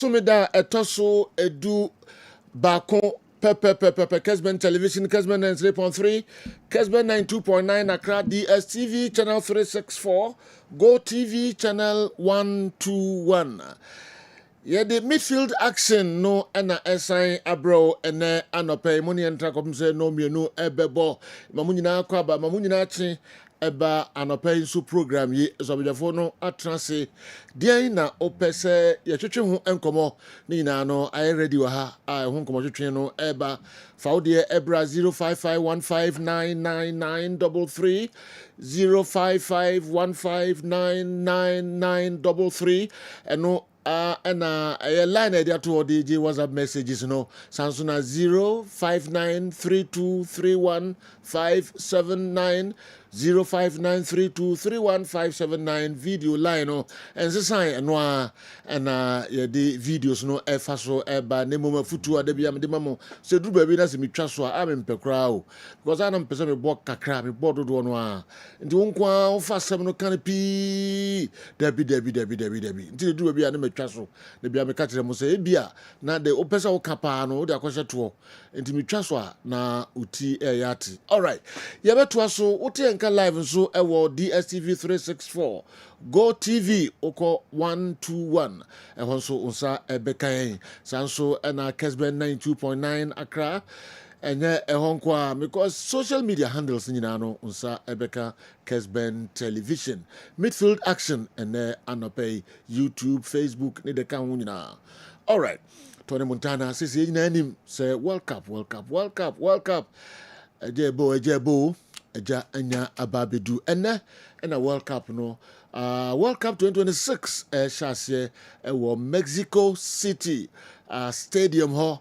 Sumida etoso edu bako pepe Kessben television Kessben 93.3 Kessben 92.9 Accra DSTV channel 364 Go TV channel 121. The midfield action no ana esan abro ene anope muni entra komse no mienu ebebo mamunyina kwaba mamunyina chi eba anope nso program yi zobejafo no atrase den na opese ye twetwe ho enkomo ni nyina no ay ready wa ha ho enkomo twetwe no eba faudie ebra 0551599933 0551599933 eno and a line idea to DG WhatsApp messages, Sansuna 05932315579 05932315579 video line and the sign and the videos no so eba ne moma futu adebia me mamo se dru baby na se mitwa so a me mpekra o because anam pese me bo kakra me bo dodo no a nti wonkwa wo fa sem no kan pi dabi nti dru baby na metwa so ne bia me ka kire mo se ebia na de opesa wo kapa no de akwhye to nti mitwa so a na uti yati all right ye beto so wote enka live so ewo DSTV 364 Go TV oko 121 ehon so unsa ebekan sanso na Kessben 92.9 Accra enye ehon kwa because social media handles nyina no unsa ebeka Kessben television midfield action ene anope YouTube Facebook ni de kan nyina all right Tony Montana says nyina anim say World Cup ejebo eja anya ababedu ene na World Cup no World Cup 2026 shase Mexico City stadium ho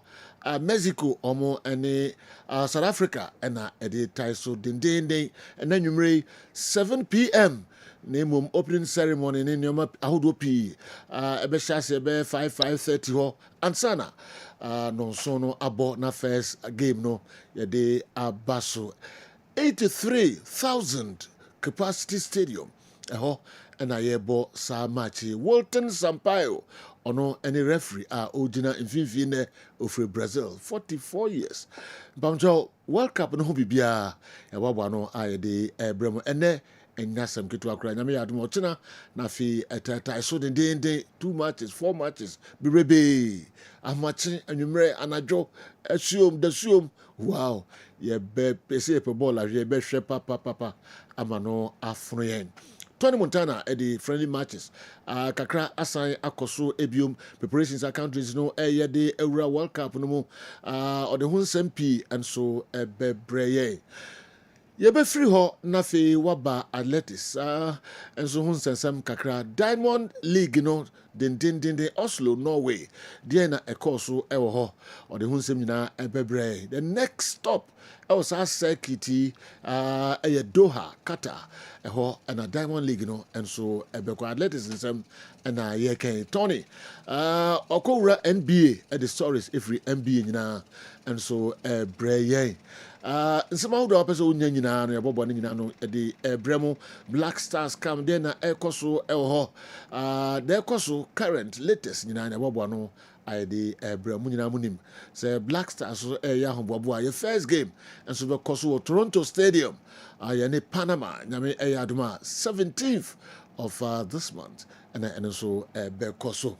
Mexico omo ene South Africa ena ede taiso dendenden ena nwumre 7 p.m. Name opening ceremony in your ahodo pi ebe shase be 5:30 ho ansana no sono abo na first game no yede abaso 83,000 capacity stadium and I yebo sa match Walton Sampaio ono any referee ojina mfimfine of Brazil 44 years bamjo World Cup no bibia e wabo no ayede ebremo ene enyasam ketu akra nyame yadum ochina na fi etata so den 2 matches 4 matches birebe amachi anwumre anajo assume wow ye be pese pe ball a ye be hwe papa amano afroyen Tony Montana at the friendly matches kakra asan akoso ebiom preparations countries no ye de Euro World Cup no mo or the hunsem p and so bebreye ye be free ho na fe waba athletics and so hunsem kakra Diamond League no den Oslo Norway there na ekoso ewo ho or the hunsem nyina bebreye the next stop was our circuit Doha, Qatar, and a Diamond League, and so a Beko athleticism and a year Tony. Okora NBA at the stories every NBA, and so a Bray. Some of the episode Nina, Bobo Nino, the Bremo Black Stars come then a Koso Elho, their Koso current latest Nina Bobo. I the Bramunina Munim. Say Black Stars Yahoo Boboa, your first game, and so because Toronto Stadium, Yane Panama, Yame Ayaduma, 17th of this month, and also Bekoso.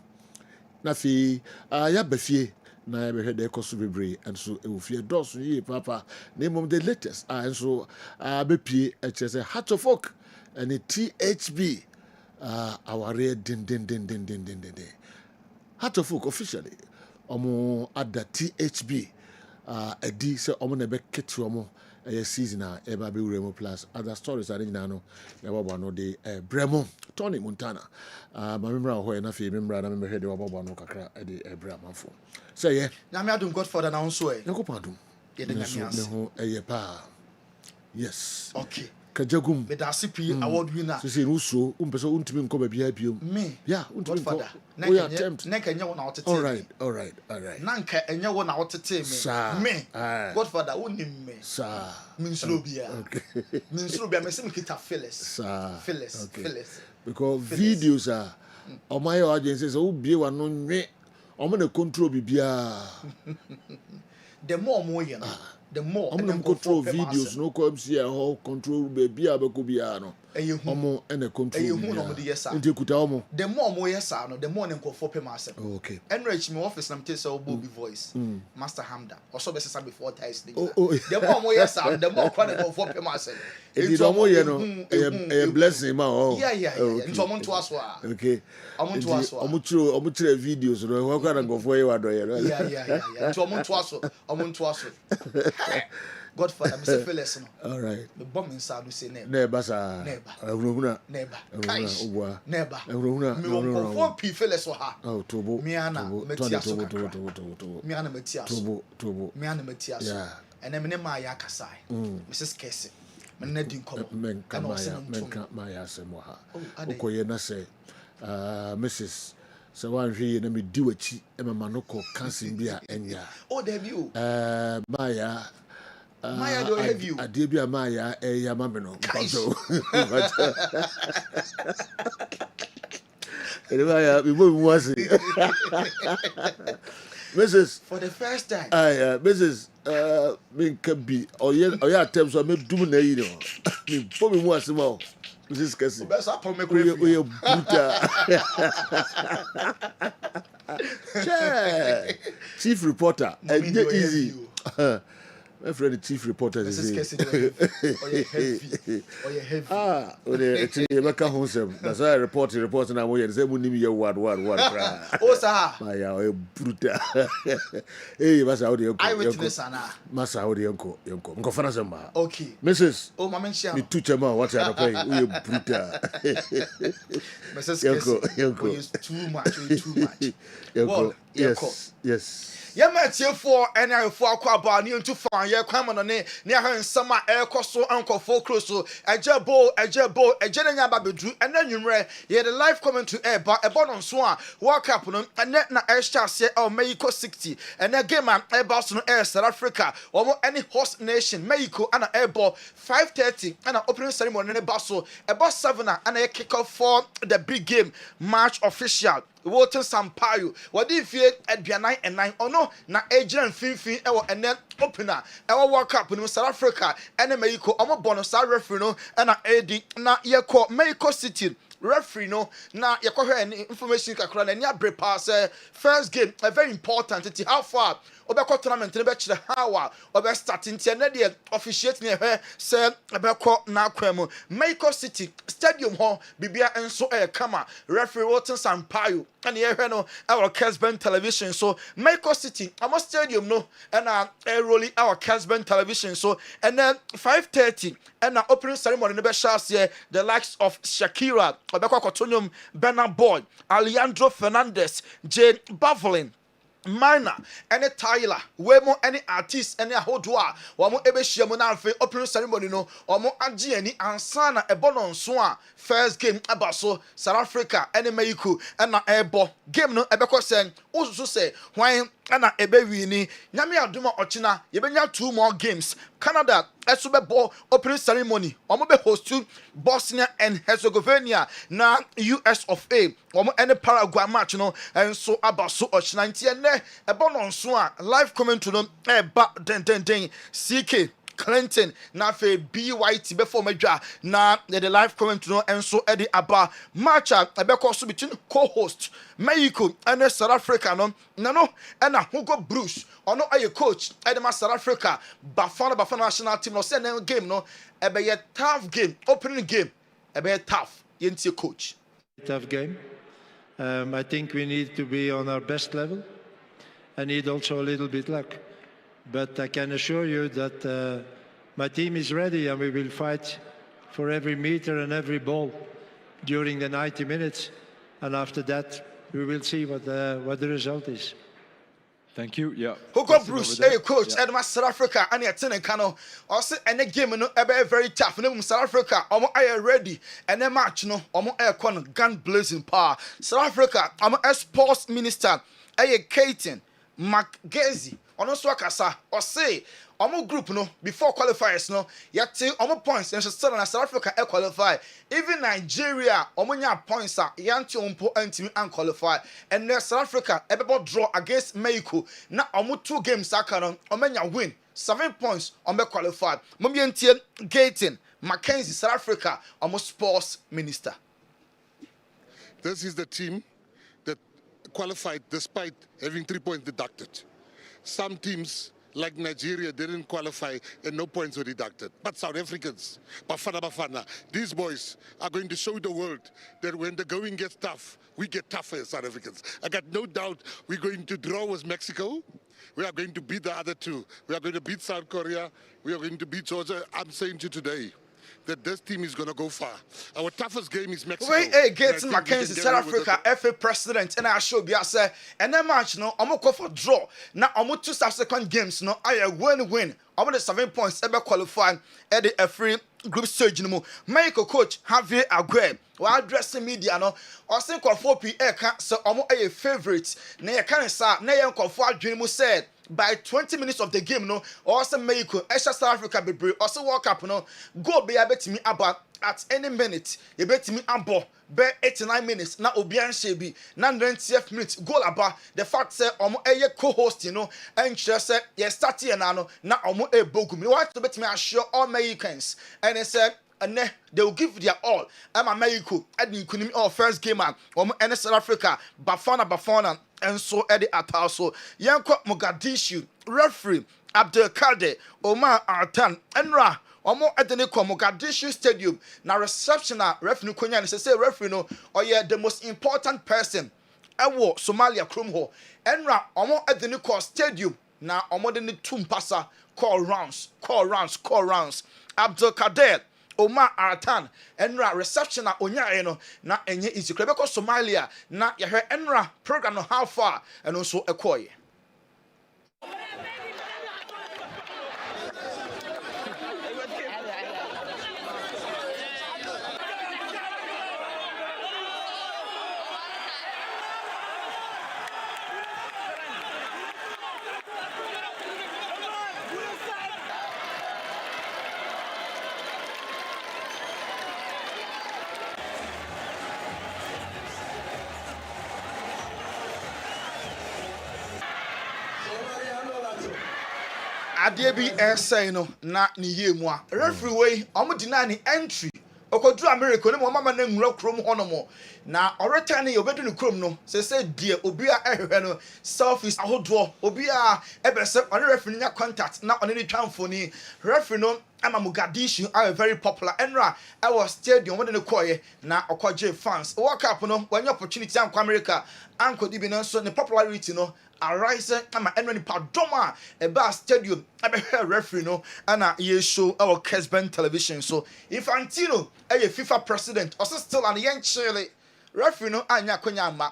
Nafi, Yabefie. Na ebe hede koso bebre and so e ofie doso yi papa name of the latest and so bepie e chese Heart of Oak and THB our din Heart of Oak officially omo ada THB edi se omo na be ketu omo season eba be uremo plus other stories are nyina no na baba no de bremo Tony Montana ma memra ho na fe memra na memhwede baba no kakra de bramafo say yeah nyame adum Godfather na nso yakopadu ye de nyame ase ho pa yes okay kajagum me da sipi award winner so say ruso umpeso untimi nko ba bia biom me yeah untimi nko we attempt na kenye wo na otete all right na nka enye wo na otete me Godfather unim me sir minslo bia okay minslo bia me se me kita Phyllis because videos are on my audience say ubie wa no nwe omo na control bibia. The more you know, the more omo control videos no come see how control baby abeko bia no. Omo na control. Nti kuta omo. The more yes no, the more nko for pay myself. Okay. Enrich me office na mtese Bobby voice. Master Hamda. Also be say before ties. The more yes the more kwa nko for pay myself. Nti omo ye no a blessing ma oh. Yeah. Nti omo to aso a. Okay. Omo to aso. Omo chire videos no wa kwa nko for ye wa do ye no. Yeah. Nti omo to aso. Godfather, Mr. Phyllis. All right. The bomb inside do say never. Never, sir. Never. Never. Never. Never. Me won for P Phyllis or her. Oh, Tobo. Miana, Metias. Tobo. Miana Metias. Tobo. Miana Metias. Yeah. And then my Yakasai. Mrs. Kessben. Menedin come. Menka Maya Semoha. Okoye na say, Mrs. So one here na me do achi e ma no ko kansin bia enya. Oh, there you. Maya Maya do have you. Ade bia Maya e ya ma me no. Maya we bo mu ase. Mrs. For the first time. Mrs. Me can be oya attempts so me dum na yi no. Me bo me mu ase ma. Mrs. Kessben. Best up on me we Chief reporter. Easy. My friend, the chief reporter is heavy. you make a home. That's why I report and I'm going to say, word. Oh, sir. My brutal. Hey, Massa, how do you Eyewitness, Anna. Massa, how do you go? Go for us, okay. Mrs. Oh, Mamma, me two chama, what are paying? We are brutal. Mrs. Kessben, too much. Well, yes. Yeah, Matthew for and I for Quaba near to find your common on it near her in summer air costo uncle for close so a jabo, a general babydrew, and then you read ye the life coming to air but a bon swan walk up on and net na air star say oh Mexico 60 and a game man air Boston air South Africa or any host nation Mexico and an air ball 5:30 and an opening ceremony in a bustle about 7 and a kick off for the big game match official. Walton Sampaio. What if you at Bianai and 9 or no? Na agent Finfin and then opener. I walk up in South Africa and a Mexico. I'm a bonus referee no and a AD na ye call Mexico City. Referee no na you call her any information kakra and ya break pass first game very important. It's how far Obeko tournament ne be kire how obe starting tie na de officiate ne he say obeko na kwam Mexico City stadium ho bibia enso kama referee Walton Sampaio and ye he no our Kessben television so Mexico City amo stadium no and rolling our Kessben television so and then 5:30 and opening ceremony ne be shas the likes of Shakira obeko kotonyum Bernard Boy Alejandro Fernandez Jane Bavlin Minor, any Tyler, Wemo, any artist, any Hodua, or more Ebeshia Monalfe, opening ceremony, no, or more Agiani, and Sana, a bonon swan, first game, Abaso, South Africa, any Mexico, and na airball, game no, Ebeko saying, also say, why, and na Ebewini, Yamia Duma Ochina, Yebenya 2 more games, Canada, a Super Bowl opening ceremony, or more host to Bosnia and Herzegovina, na US of A, or more any Paraguay match, no, and so Abaso Ochina, and a bonon swan, live comment to them, den, CK. Clinton na fe BYT before major na the live comment to know and so Eddie Abba match ebeko between co-host Mexico and South Africa no and Hugo Bruce or no a coach Edema South Africa Bafana national team no say game no ebe a tough game opening game ebe tough yentie coach tough game. I think we need to be on our best level and need also a little bit luck. But I can assure you that my team is ready and we will fight for every meter and every ball during the 90 minutes. And after that, we will see what the result is. Thank you. Yeah. Hugo Bruce, hey coach, Edema South Africa, and your Kano. Also, and the game no very tough. No South Africa, are ready. And the match no, gun blazing power. South Africa, sports minister, Katen McGazy. Ono so akasa o say Omo group no before qualifiers no yet omo points and still na South Africa qualify. Even Nigeria omo nya points are yanti ompo antimi and qualify. And South Africa ebebo draw against Mexico. Na omo 2 games aka no omenya win 7 points omo qualify. Momientie Gaten Mackenzie South Africa omo sports minister. This is the team that qualified despite having 3 points deducted. Some teams like Nigeria didn't qualify and no points were deducted. But South Africans, Bafana, these boys are going to show the world that when the going gets tough, we get tougher as South Africans. I got no doubt we're going to draw with Mexico. We are going to beat the other two. We are going to beat South Korea. We are going to beat Georgia. I'm saying to you today that this team is going to go far. Our toughest game is Mexico. Wait, hey, Gaten Mackenzie, South Africa FA president, and I show you, I say, and that match, no, I'm going to go for draw. Now, I'm going to 2 subsequent games, no, I win. I'm going to 7 points, ever qualifying at the free group stage. No, Michael coach Javier Aguirre, while addressing media, no, I think for 4 p.m. so I'm a favorite. Now, you can't say, now you can for dream said. By 20 minutes of the game, no, also Mexico, extra South Africa, be also World Cup, no, go be able to me about at any minute. You bet me abo, be 89 minutes. Now Obian Shebi, now 90th minutes. Goal about the fact say a co-host, you know, and just say yes, start here now. Now a bogum. You want to bet me assure all Americans, and they said. And they will give their all. I'm America. I didn't couldn't all first game man. And South Africa, Bafana, and so Eddie Atal. So Yanko Mogadishu, referee Abdul Kader, Omar Artan, Enra. Omo Edeniko Mogadishu Stadium. Now reception referee Kunyan say referee no or yeah the most important person. Ewo Somalia Krumho. Enra Omo Edeniko Stadium. Now Omo de Tumpasa call rounds. Abdul Kader. Omar Artan enra reception na onya no na enye easy klebe ko Somalia na ye hwe enra program no how far and also ekoye. Adebi say no na ni yemu a referee wey omo deny ni entry okoduru America no mama na nwura krom honomo na oreta ne obedu ni krom no say die obi a ehwe no selfies ahodo obi a ebese on referee nya contact na on ni twanfo ni referee no ama Mogadishu are very popular enra I was stadium when the koye na okoje fans World Cup no when opportunity an America anko di bi no so ne popularity no arise ama enra ni padoma e ba stadium ebe referee no ana ye show our Kessben television so Infantino e FIFA president also still an yen chile referee no anya konya ma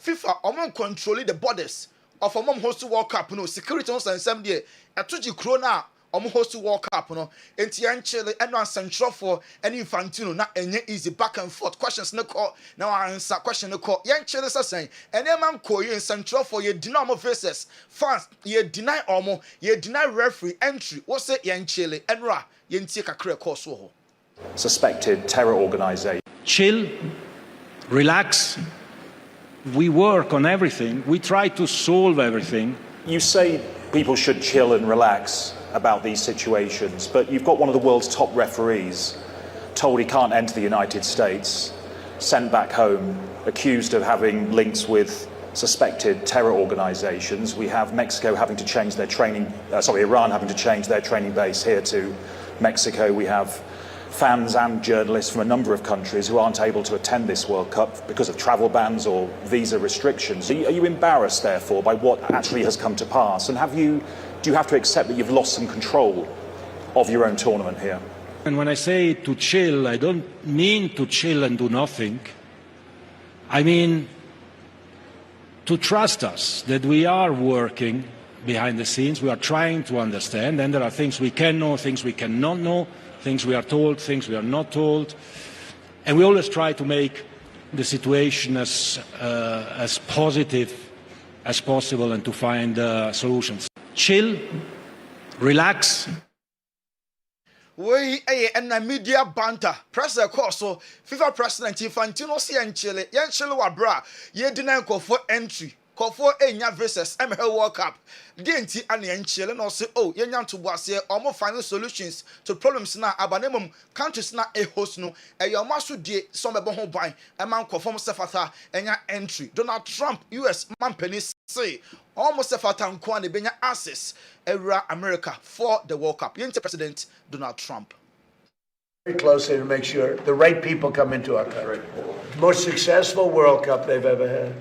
FIFA omon controlling the borders of omon host World Cup no security on some there etoji krona omo host World Cup no enti yan chile eno central for any Infantino na enye easy back and forth questions no call now answer question no call yan chile say ene man ko ye central for ye deny omo versus fans ye deny omo ye deny referee entry what say yan chile enra ye ntie kakra course ho suspected terror organization. Chill, relax. We work on everything. We try to solve everything. You say people should chill and relax about these situations, but you've got one of the world's top referees told he can't enter the United States, sent back home, accused of having links with suspected terror organizations. We have Mexico having to change their training, Iran having to change their training base here to Mexico. We have fans and journalists from a number of countries who aren't able to attend this World Cup because of travel bans or visa restrictions. Are you embarrassed, therefore, by what actually has come to pass? And do you have to accept that you've lost some control of your own tournament here? And when I say to chill, I don't mean to chill and do nothing. I mean to trust us, that we are working behind the scenes, we are trying to understand, and there are things we can know, things we cannot know, things we are told, things we are not told, and we always try to make the situation as positive as possible and to find solutions. Chill, relax. We and the media banter press course so FIFA president Infantino si Chile wa bra ye deny for entry call for enya versus ML World Cup denti ane Chile no say oh ye nyam to boase omo final solutions to problems na abanemum countries na a host no e your maso die some be ho ban e man conform sefata enya entry Donald Trump US man penny say almost sefata nko ane benya access era America for the World Cup yente President Donald Trump very closely to make sure the right people come into our country. Most successful World Cup they've ever had.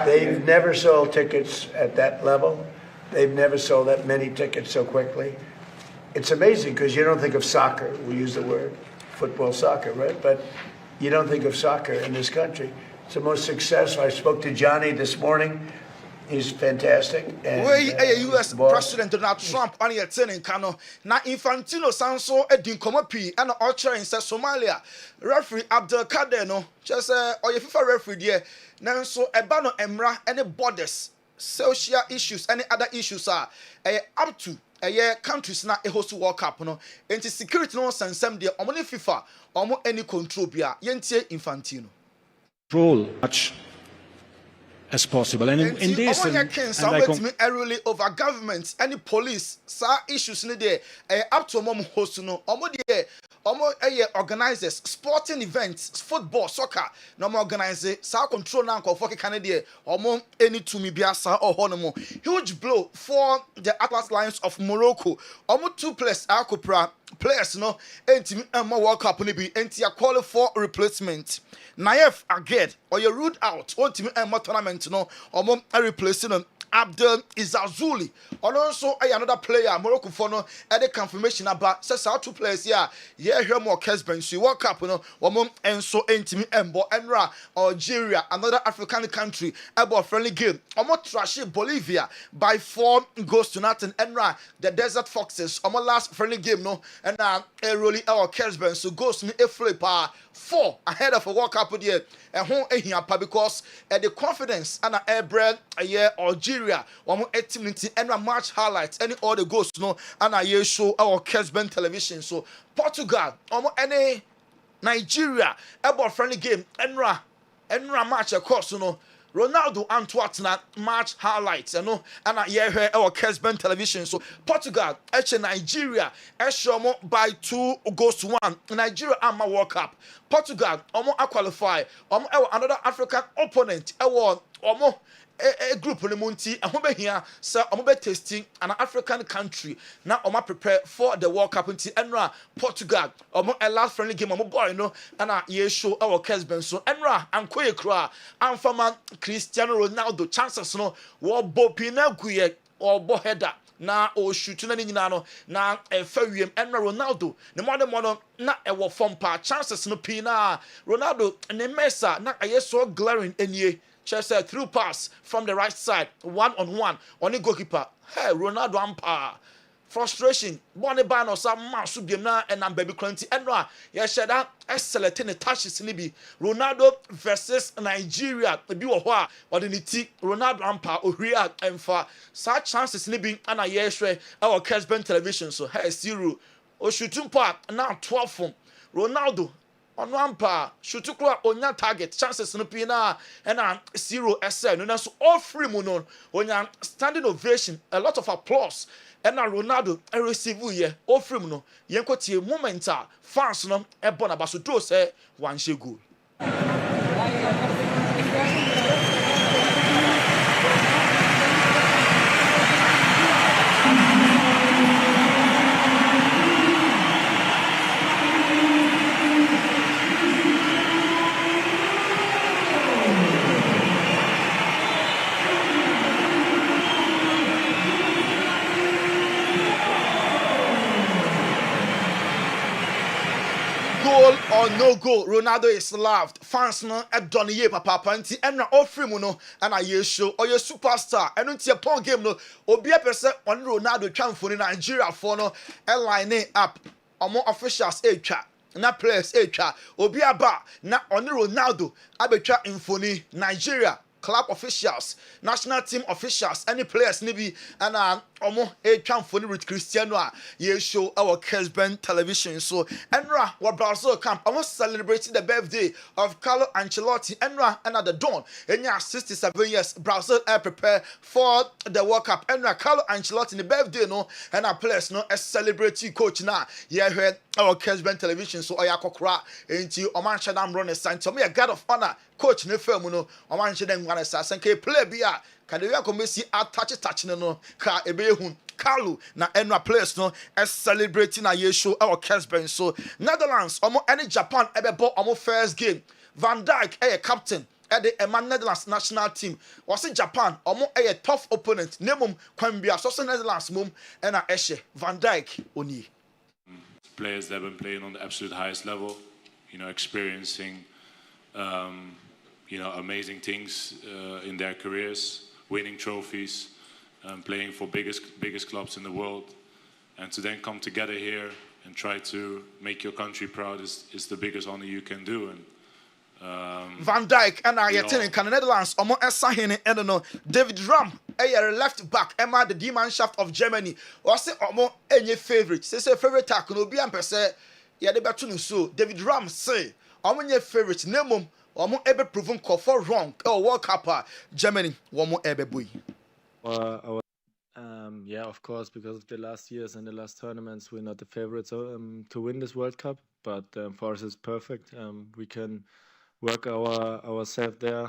They've never sold tickets at that level. They've never sold that many tickets so quickly. It's amazing because you don't think of soccer. We use the word football, soccer, right? But you don't think of soccer in this country. It's the most successful. I spoke to Johnny this morning. He's fantastic. And, US President Donald Trump on your turning Kano. Na Infantino Sanso Edin Komopi and Archer in Somalia. Referee Abdul Kader no. Just or your FIFA referee there. Now so Ebano Emra any borders, social issues, any other issues are up to a year countries na a host World Cup no. Enti security no sensem there omoni FIFA omo any control bia yentie Infantino. Control much as possible. And in this, really over government, any police, issues in there, up to mom host no, organizers, sporting events, football, soccer, no more organize control now for Canada, any to me biasa or honomo. Huge blow for the Atlas Lions of Morocco. 2 players, players no, and more World Cup be qualify for replacement. Naif Aged or you ruled out on team and more tournament no or a replacement Abdel Izazuli or also another player Morocco for no at the confirmation about says 2 players here here more Kessben so World Cup no or and so intimate and Enra Algeria another African country about friendly game or trashy Bolivia by 4 goals to nothing Enra the Desert Foxes or last friendly game no and really our Kessben so goes me a flip 4 ahead of a World Cup here and home because the confidence and air bread a year Algeria one activity and a match highlights any other goals no and a year show our Kessben television so Portugal any Nigeria about friendly game Enra match across no Ronaldo Antwerp match highlights and I hear our Kessben television so Portugal Nigeria by 2 goals to 1 Nigeria ama World Cup Portugal qualify another African opponent a group in Monty and who here sir testing an African country now prepare for the World Cup until Enra Portugal a last friendly game boy no and show our Kessben so Enra and Koyekra and former Cristiano Ronaldo chances no wo bopina guye or boheader na o shoot na nyina no na fawiem Enra Ronaldo ne mono na e wo form pa chances no pina Ronaldo ne mesa na so glaring enie Chelsea through pass from the right side, 1-on-1 on the goalkeeper. Hey, Ronaldo ampa. Frustration. Bonnie ban or some mass na and I'm baby cranty. And yes, that excellent in the touches nibi. Ronaldo versus Nigeria. The be or the niti Ronaldo ampa or react and for such chances nibi and a yes our Kessben television. So hey, zero. O shooting part now 12 from Ronaldo. On one pa shoot to on your target chances no pina and 0 SN no so all free mono on your standing ovation a lot of applause and Ronaldo receive ye all free mono yenko tie moment fans no e bona baso do say one goal. Goal or no goal, Ronaldo is loved. Fans no done ye papa panti and na offering no and a show or your superstar and until upon game no obi a person on Ronaldo twan for Nigeria for no line up or more officials na players obi aba na on Ronaldo abetwa infoni Nigeria club officials, national team officials, any players nibi and omo a champion with Cristiano ye show our Kessben television. So Enra what Brazil camp almost celebrating the birthday of Carlo Ancelotti. Enra another dawn. Enya 67 years Brazil are prepare for the World Cup. Enra Carlo Ancelotti the birthday no and our players no a celebrity coach now. Yeah heard our Kessben television. So Oya Kokra into Oman Shadam Ronnie Santo me a guard of honor coach ne film no Oman Shadam Ronnie Sanke play bia can you come see touch no ka ebe Carlo na Enra players no as celebrating a year show our Kessben. So Netherlands omo any Japan ebe ball omo first game Van Dijk captain at the Netherlands national team was in Japan omo a tough opponent nemum kwambia so Netherlands mum and a eshe Van Dijk oni players that have been playing on the absolute highest level, experiencing amazing things in their careers, winning trophies, playing for biggest clubs in the world, and to then come together here and try to make your country proud is the biggest honor you can do. And Van Dijk and I in Netherlands omo esahene and no David Ram a left back Emma the D-Mannschaft of Germany or say omo any favorite say favorite attack no be am pese ya de beto no so David Ram say omo nye favorite nemum omo ebe proven for wrong World Cup Germany omo ebe boy. Yeah, of course, because of the last years and the last tournaments, we're not the favorites to win this World Cup. But for us, it's perfect. We can work ourselves there.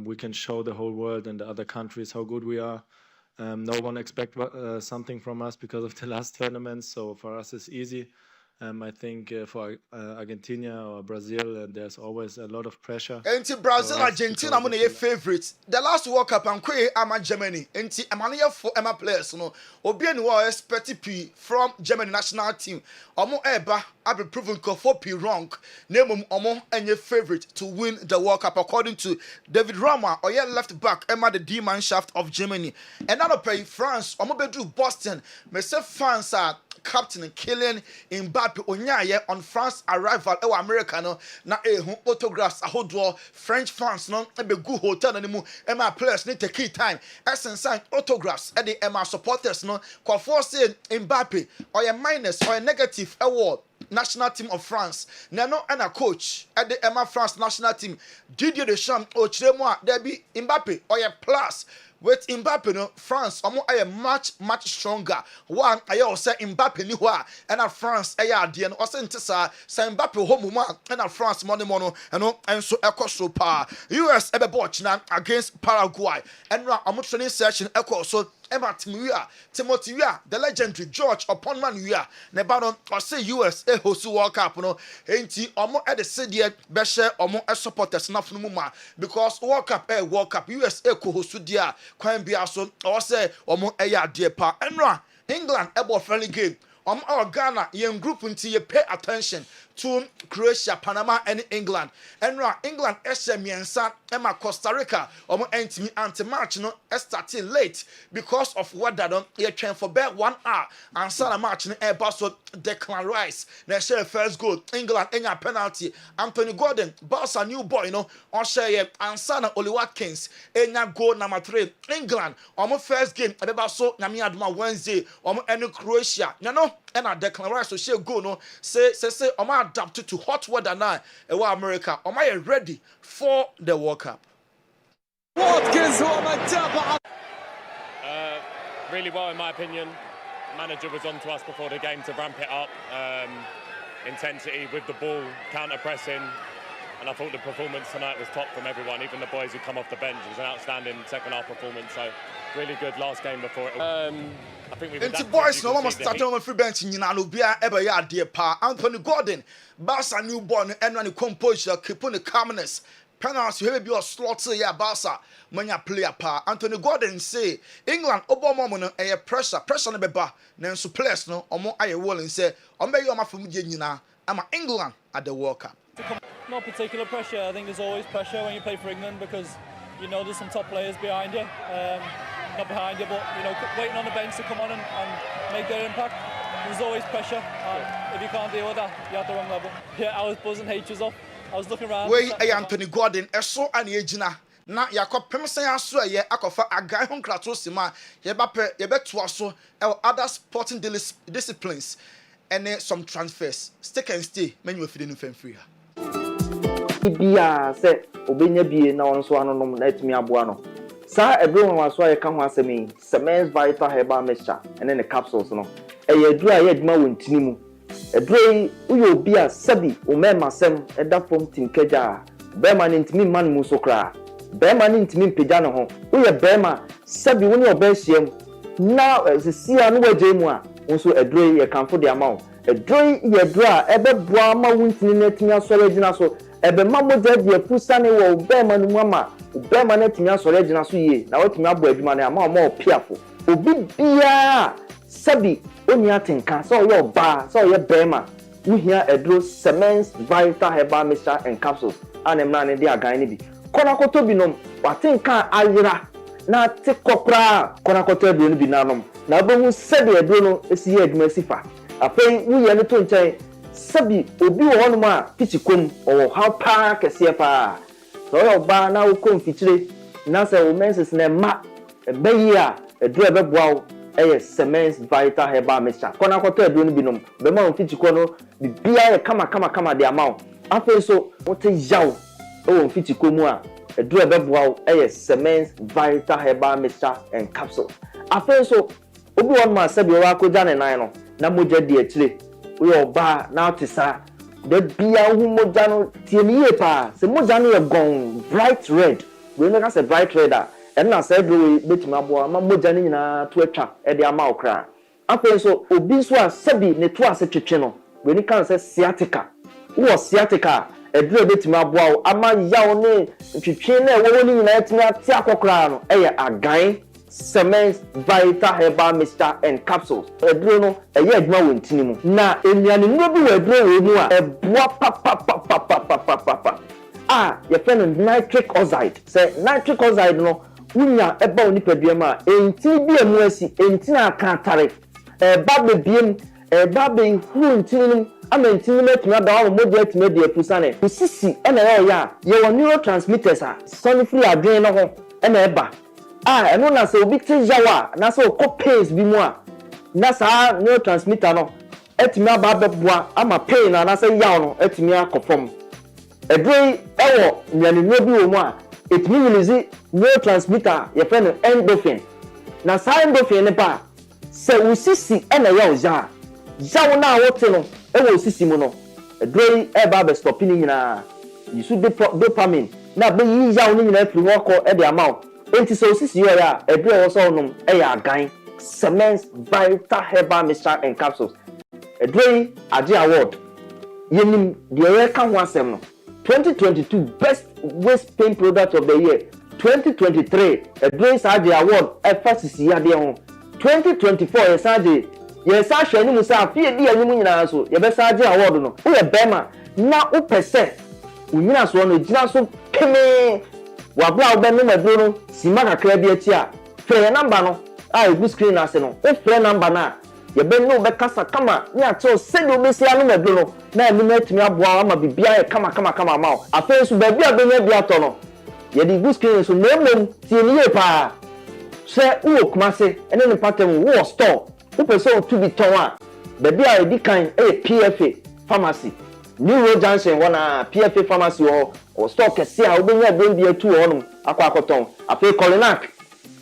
We can show the whole world and the other countries how good we are. No one expects something from us because of the last tournaments. So for us, it's easy. I think for Argentina or Brazil, there's always a lot of pressure. Enti Brazil, Argentina, I'm your favorites. The last World Cup, I'm quite am Germany. Enti I'm here for Emma players. No, Obi and wa expect P from Germany national team. Omo eba have been proven for P wrong. Name omo and your favorite to win the World Cup according to David Rama or your left back Emma the D-Mannschaft of Germany. Another pay France. Omo bedru Boston. Me say France are Captain Kylian Mbappe onyaye on France arrival e America no na ehu autographs ahodo French fans no e be good hotel no mu e ma players need take time sign autographs e the Emma supporters no kwafo say Mbappe or minus or negative award national team of France nano and a coach at the Emma France national team Didier Deschamps o chiremu a there be Mbappe or plus with Mbappe no France omo aye much stronger one aye o say Mbappe ni ho a na France aye ade no o say ntisa say Mbappe ho mu na France money mono eno enso ekoso pa US ebe bochina against Paraguay enra omo training session ekoso Timothy Weah, the legendary George upon man Weah, Nebano or say US host World Cup no enti omo e de city be share omo supporters na funu ma because World Cup US ko host dia kwan bia so or say omo e ya de pa enra England ebo friendly game our Ghana yen group until you pay attention to Croatia, Panama, and England. And England miensa Emma Costa Rica entimi anti-match no starting late because of weather no you train for about 1 hour and sana match no so Declan Rice na share first goal England enya penalty Anthony Gordon Barca new boy no on share and sana Oli Watkins enya goal number 3 England first game ebe so nyame adoma Wednesday any Croatia no and Declan Rice so share goal no say adapted to hot weather now America ready for the World Cup. Really well in my opinion. Manager was on to us before the game to ramp it up. Intensity with the ball, counter pressing, and I thought the performance tonight was top from everyone, even the boys who come off the bench. It was an outstanding second half performance, so really good last game before it. I think we've the boys no almost started on free bench nyina no bia ebe ya de pa Anthony Gordon Barca new born and when composure keeping the calmness penalty we be slaughter ya Barca manya player pa Anthony Gordon say England obomo no pressure no beba na so players no omo aye willing say omo you amafum die nyina ama England at the World Cup. Not particular pressure. I think there's always pressure when you play for England because you know there's some top players behind you. Not behind you, but waiting on the bench to come on and make their impact. There's always pressure. If you can't deal with that, you're at the wrong level. Yeah, I was buzzing H's off. I was looking around. Wait, Anthony Gordon, so an agina. na yakɔpem san aso a yɛ akɔfa agan ho nkrato sima yɛbɛtoa so other sporting disciplines and some transfers stick and stay menu afide no famfree ha bia se obenya bie na on so anonom na etimi aboa no sa ebro nwa so ayeka ho asemi Semens Vital Herbal Mixture ene ne capsules no eye aduru a ye aduma wontini mu eduro uyo obi a sabi o mema sem eda fom tinkaja bema ne ntimi man mu so kra bema ne ntimi mpega ne ho uye bema sabi woni obehiem na sisia no waje mu a nso eduro ye kanfo de amawo eduro ye eduro a ebeboa ma wontini na etimi asore gina so ebe mamoja de pusane wo bema no mu ama bema na etimi asore gina so ye na watimi abo adwuma na ama o piafo obi bia sabi oni atenka so yo ba so ye bema uhia eduro Semens Vital Herbal Mixture and Capsules anemna ne de agan ne bi kona koto binom watenka ayira na te kopra kona koto eduro ne bi nanom na obehu sabi eduro no esi ye adwuma sifa afei wuye ne to nchen sabi obi wo hono ma pichikom o how pa kese pa so yo ba na ukom fichire na se wo menses na ma ebeyi a eduro ebeboa eye Semens Vital Herbal Mixture kona koto eduro no binom be ma fichiko no bibia ye kama de amawo afei so wote yaw o fichiko mu a eduro ebeboa eye Semens Vital Herbal Mixture and Capsules afei so obi won ma sabi wa koja ne nan no na moja di akire we oba na otisa de bia hu moja no tie mi ye pa se moja no ye gon bright red we no ka se bright red a en na say do betima abo ma moja no nyina to atwa e de ama okra afei so obi so a sabi ne to ase twetwe no we ni kan se sciatica wo sciatica e do betima abo ama yaw ne twetwe na wo ni nyina etimi ate akokra no e ye agan Semens Vital Herbal Mixture and Capsules. Eduro no eye adwuma wontini mu. Na enuane no bi weduro we mu a eboa pa. Ye friend nitric oxide. Say nitric oxide no unya eba oni padua ma enti bi emu asi enti na aka tare. Ba bebiem ba be huru ntini no ama ntini metuna da wo modya tuma de apusane. Usisi na ya ye wo neurotransmitters a sonifri adwen no ho na eba eno na se obi te jawa na se pains bi mu a na sa neurotransmitter no etimi aba beboa ama pain na se yaw no etimi akofom edrei ewo nyane no bi wo mu a etimi release neurotransmitter ye friend endorphin na sa endorphin ne pa se usisi na yaw jaw na wote no ewo usisi mu no edrei eba be stop ni nyina yisu dopamine na be yi yaw ni nyina afiri wo ko e de amaw enti so sisi yo ya edure wo so onum e ya agan Semens Vital Herbal Mixture and Capsules edure age award yenim de ye ka ho asem no 2022 best waist pain product of the year 2023 edure age award e fasisi ya de ho 2024 ye sa hwani mu sa afie di anyim nyina so ye be sa age award no wo ye bema na wo pese unyina so no gina so keme wabla obenu medro no sima kakra bi ati a frɛ number no a egu screen ase no o frɛ number na ye be no be kasa kama ni ato se do be sia no medro no na emi na atimi aboa ama bibia ye kama ma o afei so ba bia be nya bia to no ye di egu screen so na emom tie ni ye pa se wo kumase ene ne pattern wo store wo pese o to bi ton a ba bia e di kan PFA pharmacy New Road Junction wana PFA pharmacy or stock kese a obenya brand bi atu honum akwakoton afi Colinac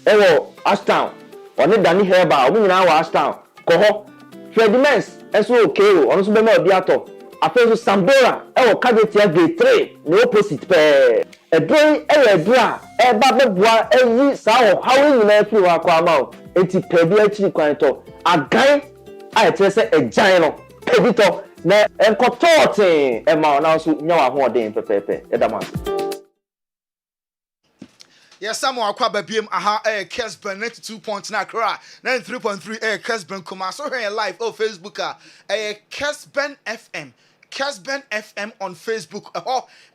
ewo Ashtown one Dani Herbal omu nyina wa Ashtown ko ho Fredimens eso okeo ono so be ma bi ato afi so Sambora ewo Kagetia Gate 3 ne opposite pe edrei edra eba beboa eyi sa ho hawo nyina afi wa kwa ma o enti pe bi akiri kwan to agan a etrese ejan no pebito na enkotote ema na so nya wa ho den pepepe edama yes samo akwa babiem aha Kessben 92.9 Accra 93.3 Kessben kuma so here live on Facebook Kessben FM Kessben FM on Facebook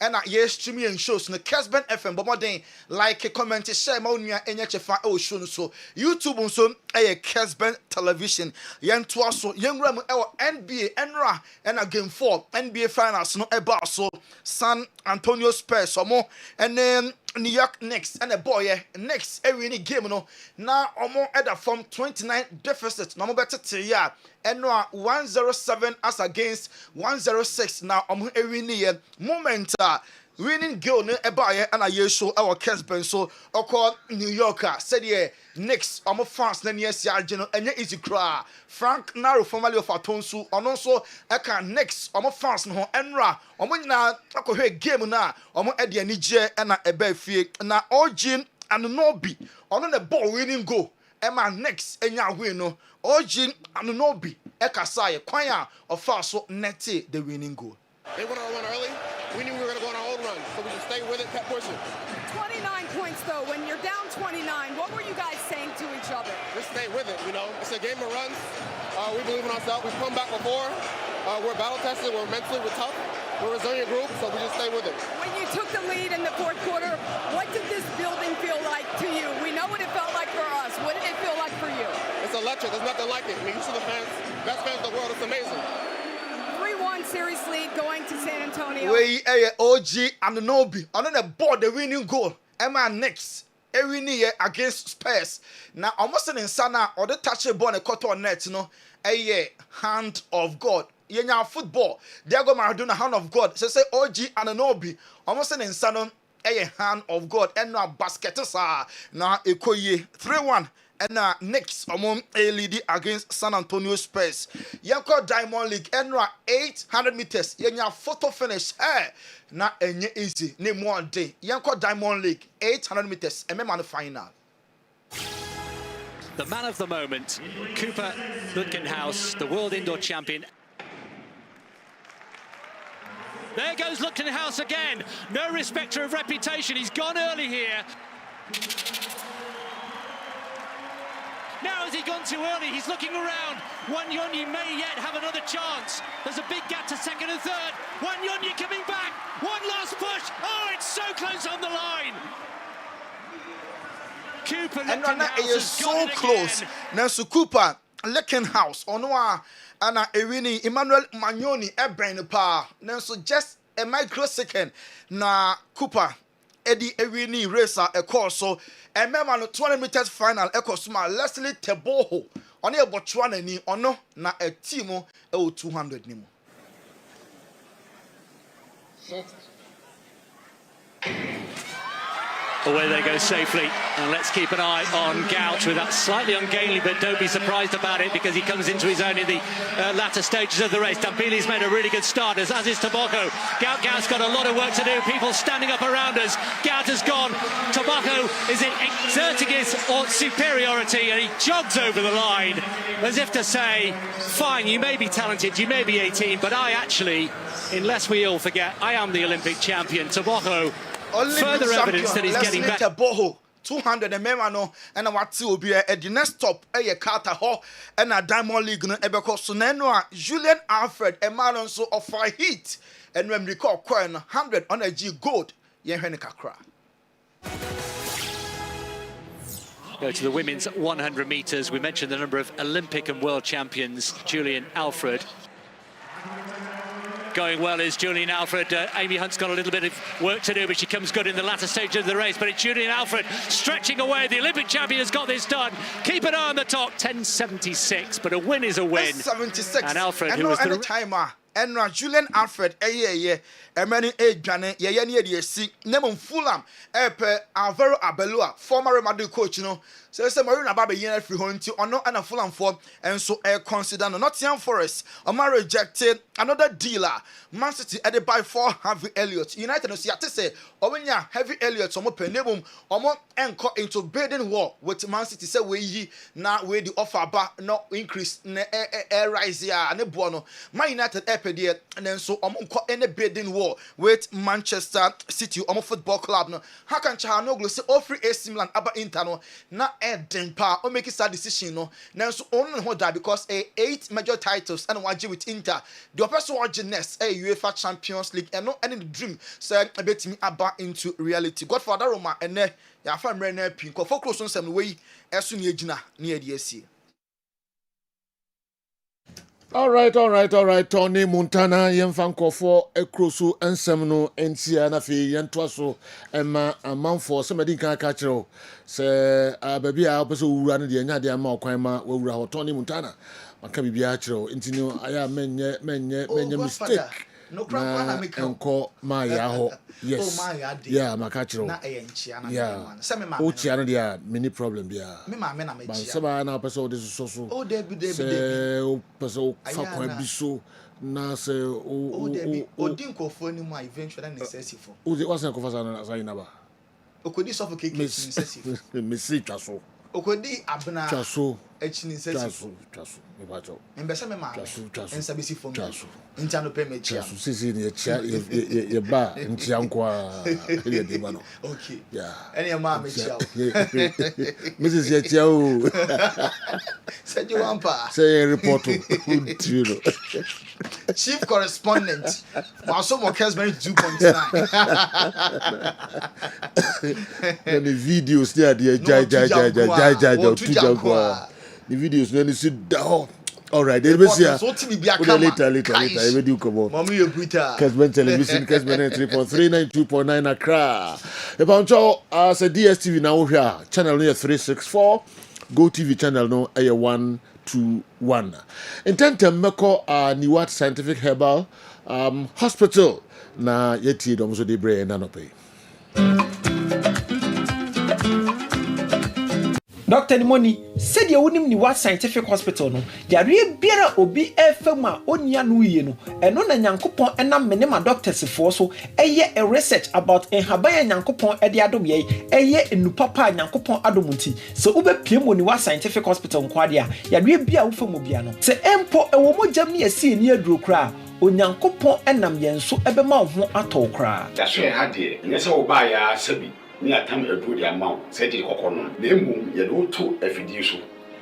and yes streaming and shows no Kessben FM but more than like comment share ma onua enye chefa show no so YouTube so Kessben television yen to aso yen ram NBA enra and game 4 NBA finals no eba so San Antonio Spurs omo and then New York Knicks and a boy next every game no na omo eda from 29 deficit no mo better ya enra 107 as against 106 na omo every moment winning goal no eba and a year show our Kessben so call New Yorker said Knicks omo fans na near sia ageno enye easy cry Frank Naro formerly of Atonsu ono so eka Knicks omo fans no enra omo nyina akohwe game na omo ede ani je na eba fie na Ojin Anunobi ono na ball winning goal ema Knicks enya win no Ojin Anunobi eka say kwan a ofa so nette the winning goal. They went on a run early. We knew we were going to go on our own run, so we just stayed with it, kept pushing. 29 points, though. When you're down 29, what were you guys saying to each other? Just stay with it, you know. It's a game of runs. We believe in ourselves. We've come back before. We're battle-tested. We're tough. We're a resilient group, so we just stay with it. When you took the lead in the fourth quarter, what did this building feel like to you? We know what it felt like for us. What did it feel like for you? It's electric. There's nothing like it. I mean, you see the fans, best fans in the world. It's amazing. 3-1 series lead going to San Antonio. We OG Anunobi on the board the winning goal. Emma next. Every year against Spurs. Now almost an insana or the touch a ball a cotton net, you know. Hand of God. Yenya football. Diego Maradona hand of God. So say OG Anunobi almost an insano hand of God. And now basket now Ekoye 3-1. And next among a lead against San Antonio Spurs. Yanko Diamond League and 800 meters. Yenya photo finish. Na enye easy. Name one day. Yanko Diamond League 800 meters. And man final. The man of the moment, Cooper Lutkenhouse, the world indoor champion. There goes Lutkenhouse again. No respecter of reputation. He's gone early here. Now has he gone too early? He's looking around. Wanyonyi may yet have another chance. There's a big gap to second and third. Wanyonyi coming back. One last push. Oh, it's so close on the line. Cooper Lutkenhouse is so close. Now so Cooper Lutkenhouse Onoa Anna Irini Emmanuel Manyoni Eben pa. Now so just a microsecond na Cooper Eddie Irini racer a course so and remember no 200 meters final Ekosuma Leslie Teboho on a Botswana ni ono na a team o 200 nimo. Away they go safely, and let's keep an eye on Gouch with that slightly ungainly, but don't be surprised about it because he comes into his own in the latter stages of the race. Dambili's made a really good start, as is Tobacco. Gout's got a lot of work to do. People standing up around us. Gout has gone. Tobacco is exerting his superiority, and he jogs over the line as if to say, fine, you may be talented, you may be 18, but I actually, unless we all forget, I am the Olympic champion. Tobacco. Further evidence that he's getting better. 200 and memano and a what will be at the next stop a Carter Hall and a Diamond League no ebeko so nanoa Julian Alfred and Marlon so of 5 hit and when we call coin 100 on a G gold yen kakra. Go to the women's 100 meters. We mentioned the number of Olympic and world champions. Julian Alfred. Going well is Julian Alfred. Amy Hunt's got a little bit of work to do, but she comes good in the latter stage of the race. But it's Julian Alfred stretching away. The Olympic champion has got this done. Keep an eye on the top. 10.76, but a win is a win. 10.76. And Alfred, who was the timer. And Julian Alfred, many Jane, ye see, Nemon Fulham, Alvaro Abelua, former Real Madrid coach, you know. So it's a Marina Baba yen free home to honor and a Fulham form, and so consider Nottingham Forest, Omar rejected another dealer. Man City added by 4 Harvey Elliott. United see to say, Owenya Heavy Elliott, Omo Penebum, Omo encore into bidding war with Man City say we now we the offer back no increase rise here and buono. Man United pedie and then so any bidding war with Manchester City football club no how can Chahanoglu say all free AC Milan aba Inter na eden pa o make that decision no now so only hold that because 8 major titles and one with Inter the person watch next UEFA Champions League and no any dream say bet me aba into reality Godfather Roma and ya fa mre na pin ko focus on some way esu ne agina ne adiesie. All right. Tony Montana, Yemfanko for a cruise and Semino and Siana Fi, Yentwaso, and a month for somebody can catch you. Say, baby, I also run the Nadia Malquema will Tony Montana. I can be actual. Into I am many mistake. No crap, and call my yaho. Yes. Oh, my yeah, my catcher. Yeah. Oh, Chiana, there many problem there. Me, my men, but some episode is so. Oh, Debbie, Person, Faco, na say, oh, Debbie, or didn't go for any more eventually necessary for. Oh, it wasn't a conversation as I never. O could suffocate necessary. Missy Chasso. O could be Abna Chasso. Chasso. And Bessame, and Sabisi for Chasso. Intano payment. Chasso, Sissy, your bar, and Chianqua. Okay. Yeah. Any mamma, Mrs. Yetio. Said you wampa. Say a reporter. Chief correspondent. While some more Kessben 2.9. And the videos there, the videos when you sit down. All right, they will see. Later. We do come on. Mommy, you Brita. Kessben Television, Kessben 3.3, 92.9 Accra. About y'all, as a DSTV now here, channel near 364, Go TV channel no 121. In Tentem Meko, Niwat Scientific Herbal Hospital. Na yeti domzo de bre nanope. Dr. Nimoni said you wouldn't need what scientific hospital no. Yari biara obi efema onya no ye no. Eno na Nyankopon enam menema doctors for so eye a research about enhaban Nyankopon e de adom ye eye enupapa Nyankopon adomunti. So ube piem woni wa scientific hospital nkwade a yari bia wo fam bia no. Se empo ewo mogam ne asi ni aduro kra Onyankopon enam yenso ebema ho atokra. Yaso e hade nyese wo ba ya sabi ni atam edu di amount se di kokono na emu ye do to afidi so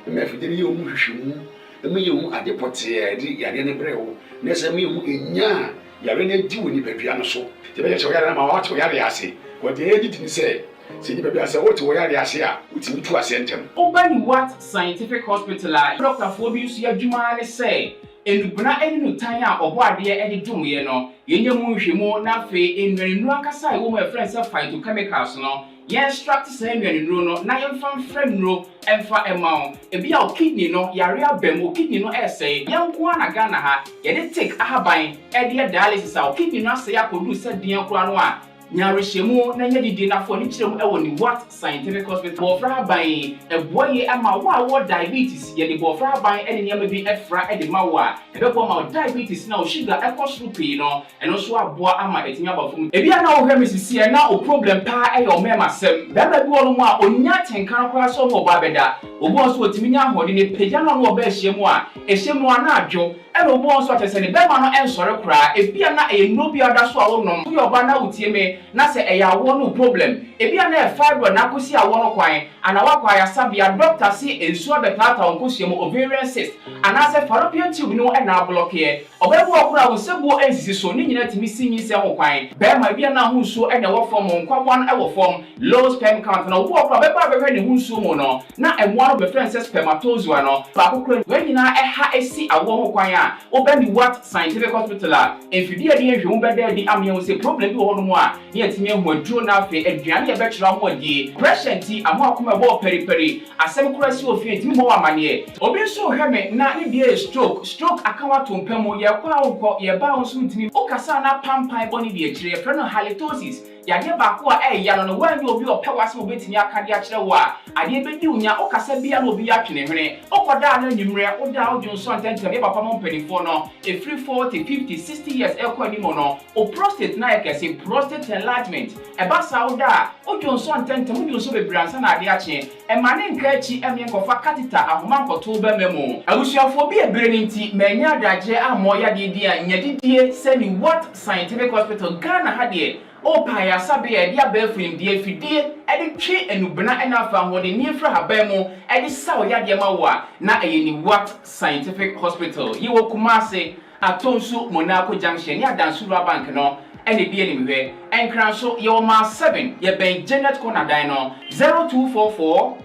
me afidi ni omu hwehwemu me ye hu adepote e di yade ne brewo na se me hu enya yare ne di woni badua no so te be ye so yare na ma wa to yare ase wo de edi ti ni se ni badua ase wo to yare ase a utimi tu ase ntem Obani what scientific hospital Dr. Fobi su adwuma ne say enubuna eni no tan a obo ade e de dwumye no yenye mu hwemu na fe enwanu akasa e wo ma friends phytochemicals no ye extract say enwanu no na ye mfam frem no emfa emao e bia o kidney no yare abem o kidney no say yenko na Ghana ha ye de take ahaban e de dialysis a o kidney no say akodu se den kura no a nyarehemu na nya didi na fo ni kirem ewo ni what scientific hospital bofra ban eboye ama wo diabetes ye ni bofra ban ene nyama bi efra e de ma wo a ebebo ma diabetes na o sugar ekosru pii no eno so aboa ama etinya bafum e bia na wo hwe misisi e na o problem pa e yo mema sem baba bi wo no a onya tenkan kora so mo ba beda obo so otimi nya hode ne pagya no wo ba hyiemu a ehyemu ana adwo eno obo so atese ne bema no ensore kora e bia na e no bi oda so a wo no yo ba na utie me na se eya wo no problem ebia na fibroid na kosi a wo no kwan ana wakwa ya sabia doctor si ensuo betata onkosi mu ovarian cyst ana se fallopian tube no e na block ye obebu okura wo sebu ensisi so ni nyina timi sinyi se ho kwan be ma bia na ho nsuo e na wo form nkwabwa no e wo form low sperm count na obu okura be ba be ne ho nsuo mu no na emwa no be friend se spermatozoa no ba kokura we nyina e ha esi awo ho kwan a obani what scientific hospital a enfidie de ehwe be de amye wo se problem bi wo no mu a timi hu aduro na afi aduane ye betira mo adi pressure nti amo akoma bo periperi asem kura si ofie timi mo amane obi so hweme na ne bia stroke akawa tompam ye kwa wo ye ba wo so ntimi okasa na pampan boni bi akire ye frɛ no halitosis yade ba ko a ya no wan bi obi opɛ wase obetimi aka de akyerɛ wo a ade bedi unya okasa bia no obi atwene hwene okoda na nyimre oda odwonso antentem e papa mo mpanifo no e free 40 50 60 years ekɔ ni mo no o prostate na yɛkɛse prostate enlargement eba sa oda odwonso antentem odwonso bebransa na ade akye e ma ne nka achi eme nkɔfa catheter ahoma nkɔto ba memu abusuafo bi ebere ni nti manya adagye amɔ yade di a nyadidie sɛ ni what scientific hospital Ghana ha de o pa ya sabe e dia ba firim die fidie e de twe enubena e na fa hode ni efra haban mu e de sa o yade ma wo a na e ni what scientific hospital yi wo Kumase Atonsu Monaco Junction ya Dansura Bank no ene die ni mhwe enkran so ye o ma 7 ye ben Janet Corner dan no 0244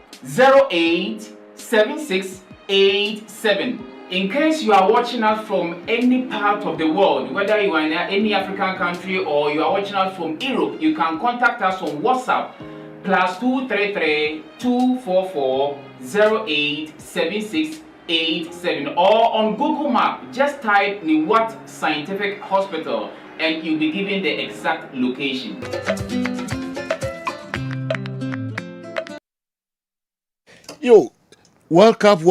08 7687. In case you are watching us from any part of the world, whether you are in any African country or you are watching us from Europe, you can contact us on WhatsApp +233 244 08 7687 or on Google Map. Just type Niwat Scientific Hospital and you'll be given the exact location. Yo, World Cup. Say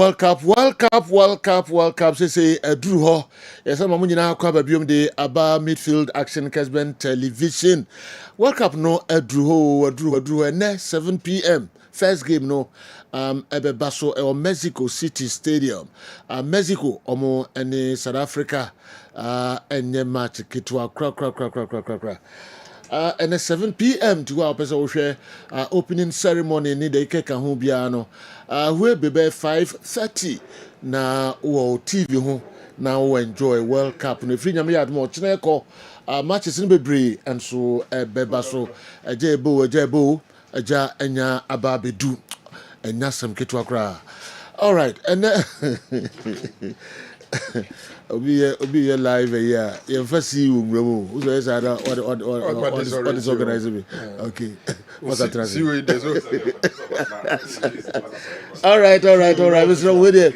Drew Ho. Yes, I'm going to have the Aba Midfield Action Kessben Television. World Cup no Drew and 7 p.m. First game no Ebe Baso or Mexico City Stadium. Mexico omo and South Africa and match kitwa cra. And at 7 p.m. to our person opening ceremony ni de keka ho bia no we be 5:30 na wo TV ho na wo enjoy World Cup no free nyame yad mo chene ko matches ni bebre and so beba so ejebo eja enya ababedu enya sam ketwa kra. All right, and Obi live here. You first see you, Remo. Who's the other? What is organizing me? Okay. What's that translation? All right. Mr. Wede.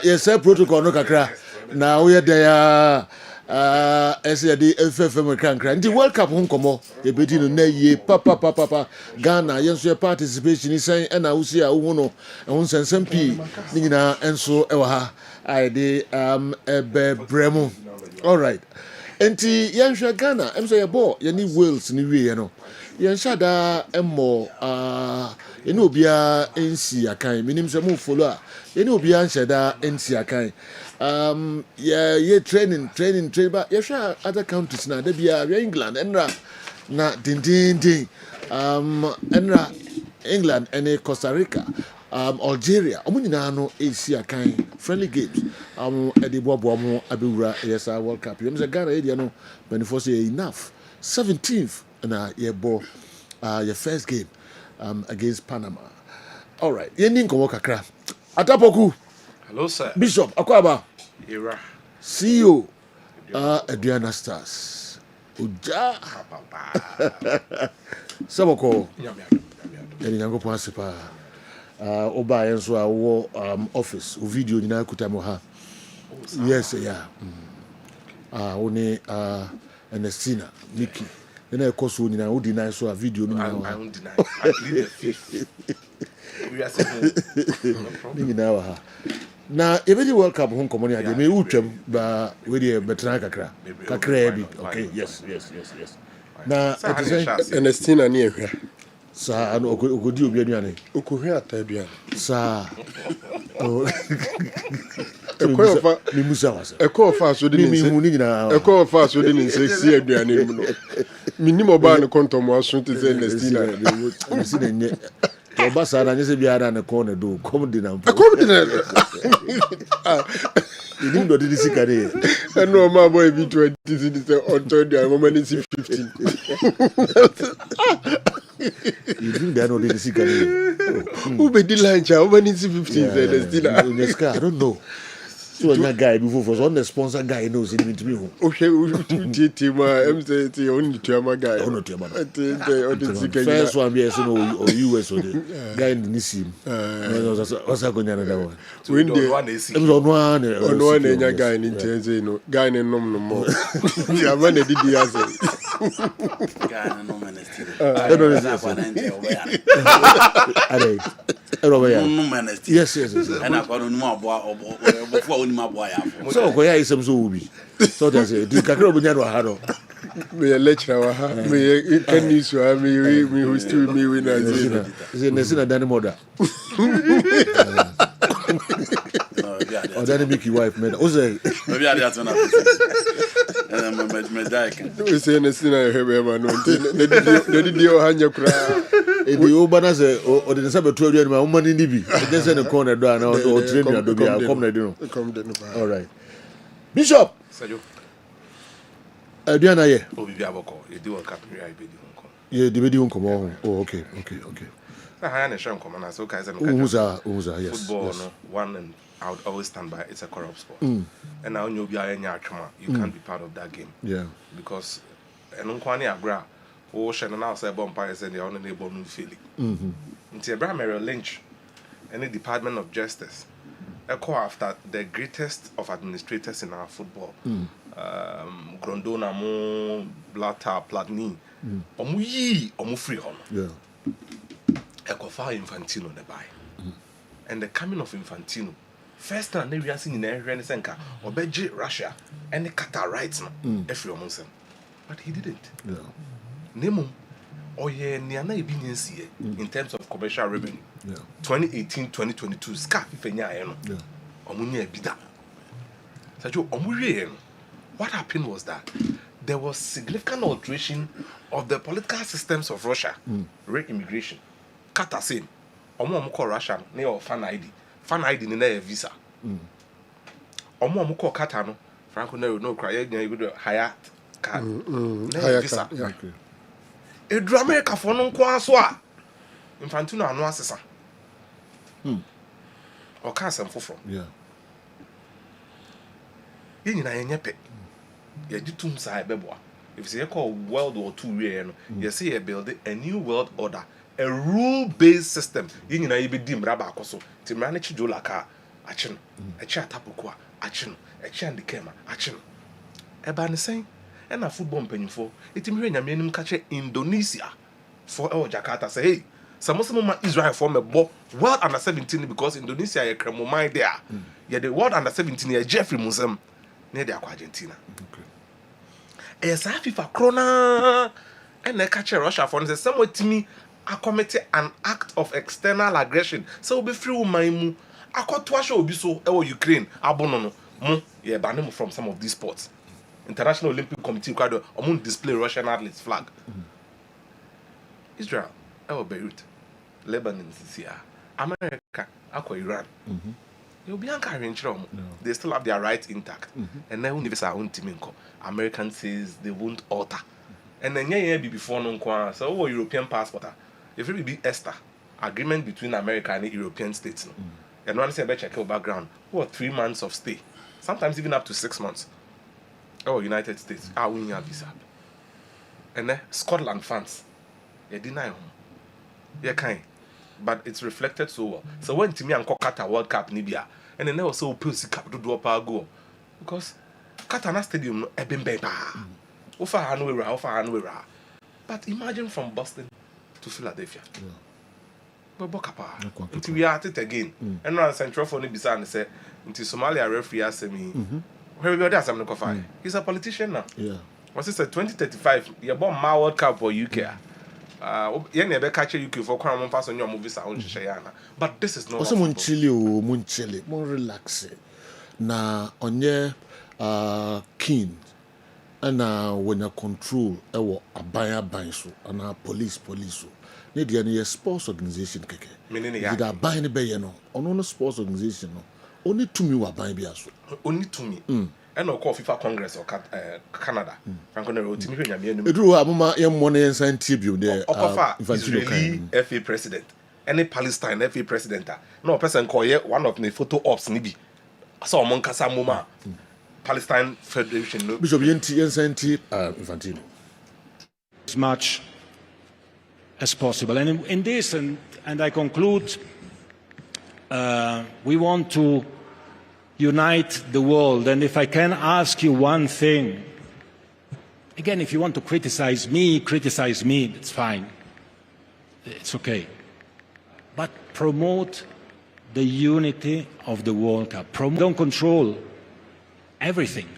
Yes, sir. Protocol no kakra. Now we are there. SAD FFM Kankra. The World Cup home komo. E beti no na ye papa. Ghana yenso participation is saying and I will see a wono. And one sensem pi. Ni nyina enso ewa ha. I de ebe bremo. All right. Enti yenhwe Ghana em say ball ye ni Wales ni wie no. Yenhwa da emmo ye ni obia ensi akan. Minim se mo follow a. Ye ni obia nhwe da ensi akan. Yeah, training, but you sure other countries now, they be England, enra na ding. Enra England and Costa Rica, Algeria, omunina no Asia kind friendly games. Edi bobo abura ESA World Cup. You say Ghana area no when you say enough. 17th na your ball your first game against Panama. All right, ye ninko kakra. Atapoku. Hello, sir. Bishop Akwaba. Era. CEO Adriana Stars. Uja. Saboko. Eni yango pansipa. Oba yenso awo office. O video ni na kutamo ha. Yes, yeah. One Ernestina, Nikki. Then I course ni na odi na so a video ni na. I won't deny. I plead the fifth. We are saying ni na wa ha. Na every World Cup home common ade me utwam ba we dey betra kakra bi. Okay, yes. Na it is Ernestina ni ehwa. Sa no ogodi obi anuane. Okohwe ata bia. Sa Ekofa ni musa wasa. Ekofa so de ni Ekofa so de ni si aduane mu no. Minimo ba ne kontomo aso te ze Ernestina. Ernestina nye. Oba sana nyese biara na corner do come dinner. You do the sikare. And no my boy be 20 on 20 I moment 15. You think they know the sikare. Who be the lunch I moment 15 I don't know. So na guy before for on the sponsor guy knows it with me. Okay, Tima MCT only to my guy. Oh no to my. First one be so or US or the guy in Nisim. What's going on that one? When the one enya guy in Tense no guy in nom no more. Ya man did the answer. Yes. So ko ya isem so ubi. So that's it. This kakra obunya do ha do. Me lecturer ha. Me can you so me who still me we na is na dani moda. Oh, that make your wife mad. What's that? Maybe I that's when I and me die. We say na sina hebe ma no. They did your hanya kra. E di obana say o de say beto aduane ma woman ni bi. Just say the corner do na o train you do bi come na di no. Come de no. All right. Bishop. Sajo. Aduane aye. Obi bi aboko. You do Cup here I be di unko. Yeah, the video come. Oh, okay. Na haya na share come na so kai say no. Uza, yes. Football yes. no one and I would always stand by it's a corrupt sport. And now you be a you can't be part of that game. Yeah. Because and kwani agra o she na say vampires and they only able to feel it. Until Abraham Merrill Lynch and the Department of Justice echo after the greatest of administrators in our football. Grondona mo Blatter Platini. Omu free hon. Yeah. Echo far Infantino the buy. And the coming of Infantino first time we are seeing in every senka obeji Russia and the Qatar rights now every month. But he didn't. Yeah. Nemo oye niana ebinyensi in terms of commercial revenue. Yeah. 2018-2022 scarf ifenya eno. Yeah. Omunya ebida. Sajo omuriye eno. What happened was that there was significant alteration of the political systems of Russia. Re-immigration. Qatar same. Omo call Russia na your fan ID ni na visa. Omo call Qatar no Franco no cry you go hire card. Na visa. Okay. Edu America for no nko aso a Infantino anu asesa. O ka asem foforo. Yeah. Ye nyina ye nyepe. Ye ditum sa ebeboa. If say call World War II we no, you say you build a new world order. A rule-based system. You know, you be dim raba akoso. Ti manage to Laka, action. A chair tapukwa, action. A chair the camera, action. Eba ne saying, and a football pennyful. It me when you catch Indonesia for our Jakarta say, hey, some Israel form a ball world under 17 because Indonesia a cremomai there. Yeah, the world under 17 year Jeffrey Muslim near the Argentina. Okay. As FIFA Krona and they catch Russia for the somewhere to me. I committed an act of external aggression. So be free my mu. I caught twice obi so Ukraine. Abono mu yeah ban from some of these sports. International Olympic Committee required omun display Russian athletes flag. Israel, Beirut, Lebanon, America, Iran. You'll be carrying no. They still have their rights intact. And then when our own team American says they won't alter. And then be before no so European passport. If it be ESTA, agreement between America and the European states. And one say check your background. 3 months of stay. Sometimes even up to 6 months. United States. We have visa. And then Scotland fans. They deny him. Yeah, kind. But it's reflected so well. So when Timmy and Qatar World Cup Nibia, and then they also Pussy Cup to do a go. Because Qatar Stadium ebin beba. But imagine from Boston to Philadelphia. But until we are at it again. And now Central for Nibisa and say, until Somalia referee asked me, where we are some coffee. He's a politician now. Yeah. What's it said 2035? You're born my World Cup or UK. You never catch a UK for crime pass on your movies. But this is not also Munchili, more relaxed. Na onye keen. And when you control aban so and police so need any sports organization keke meaning did aban be ye no ono sports organization no only to me wa ban bia so only to me and no call FIFA Congress or Canada Franco Nero timi hwenya me anu edru amama ye mo na yensan tibio there Israeli FA president any Palestine FA president no person call ye one of the photo ops ni bi so omon kasa moma Palestine Federation. No? Bishop Yenti Infantino. As much as possible. And in this, and I conclude, we want to unite the world. And if I can ask you one thing, Again, if you want to criticize me, it's fine. It's okay. But promote the unity of the World Cup. Don't control everything.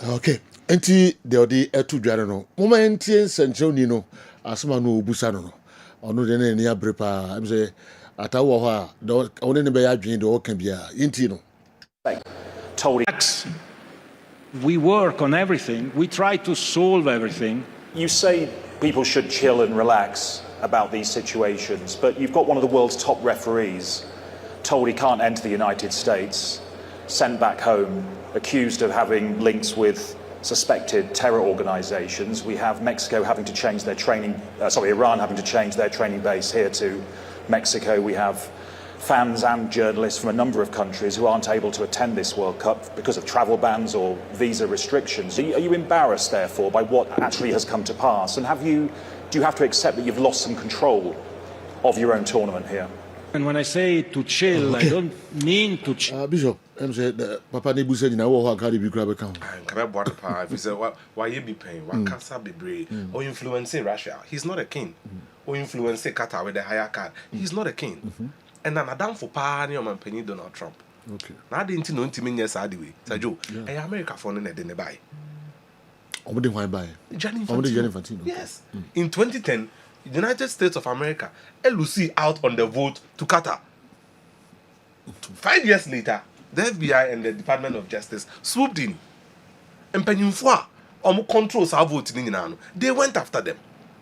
Okay. Enti de odi etu dware no. Moment senchoni no asoma no obusa no. Ono de na ni abrepa. Am say atawo ho a do one ne be ya dwen de o kan bia. Yenti no. We work on everything. We try to solve everything. You say people should chill and relax about these situations, but you've got one of the world's top referees told he can't enter the United States, sent back home, accused of having links with suspected terror organizations. We have Mexico having to change their training, Iran having to change their training base here to Mexico. We have fans and journalists from a number of countries who aren't able to attend this World Cup because of travel bans or visa restrictions. Are you embarrassed, therefore, by what actually has come to pass? And do you have to accept that you've lost some control of your own tournament here? And when I say to chill, I don't mean to chill. Bishop, I'm saying Papa Nebu said, "Now what can be grab account?" If you say why you be paying, why can't be brave or influencing Russia? He's not a king. Or influencing Qatar with a higher card. He's not a king. And an Adam for party on penny Donald Trump. Okay. Now I didn't know him yes I do. So Joe, America for no didn't buy. Why buy? Gianni Infantino. Yes. In 2010, the United States of America, LUC out on the vote to Qatar. 5 years later, the FBI and the Department of Justice swooped in. And Peninfua, controls our vote in Inano. They went after them.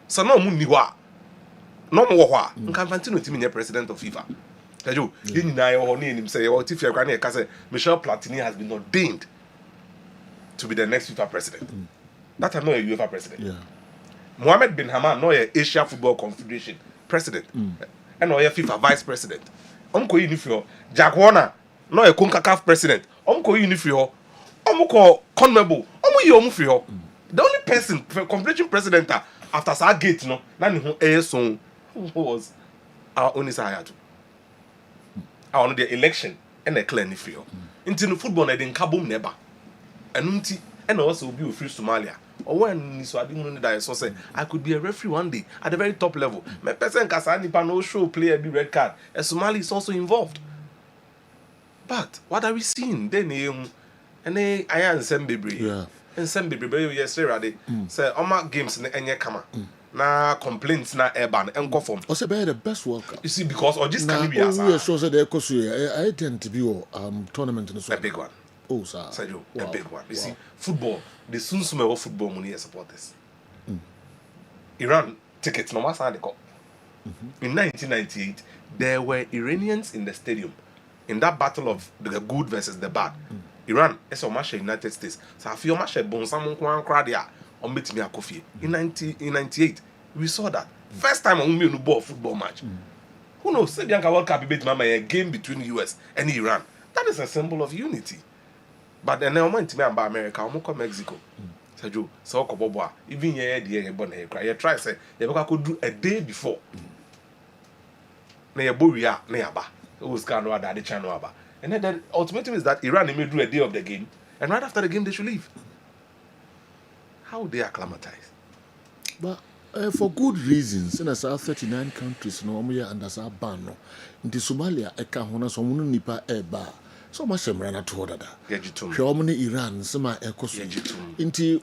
So no muniwa. No more. Infantino is president of FIFA. Michel Platini has been ordained to be the next FIFA president. That I'm not a UEFA president. Yeah. Mohammed bin Hamad, not a Asia Football Confederation president. And not a FIFA vice president. Omko Unifio, Jack Warner, not a CONCACAF president. Omko Unifio, Omko CONMEBOL, Omufio. The only person, Confederation president after Sargate, no, Nani who was our only Sayatu. On the election and a clear Nifio. Into the football, I didn't kabum never. And also be free Somalia. Or when so I didn't know that so say I could be a referee one day at the very top level. My person Kasani no show player be red card. And Somali is also involved. But what are we seeing? Then and I am Sembibri. Yeah. And Sembibri yesterday say Oma games in any kama. Na complaints na urban and go from. Also be the best World Cup. You see, because or this can be as we show say the I tend to be tournament in the a big one. Oh, sir. Sergio, a big one. You see, football, the soon smell football money supporters. Iran tickets, no matter they got. In 1998, there were Iranians in the stadium in that battle of the good versus the bad. Iran, it's a match in the United States. So if you match a bon someone crowd there, on meet me a coffee. In 98, we saw that. First time on me no football match. Who knows? Say the World Cup debate, mama, a game between US and Iran. That is a symbol of unity. But then I went to me about America, I'm going to Mexico. Sergio, so Boboa, even here, dear, you try say, you could do a day before. Na Boria, Neaba, who's kind of that channel. And then ultimately is that Iran may do a day of the game, and right after the game, they should leave. How they acclimatize? But for good reasons, in as 39 countries, no, and as a ban, no, in the Somalia, a kahuna, so nipa eba. So much run to order. Germany, Iran, some are into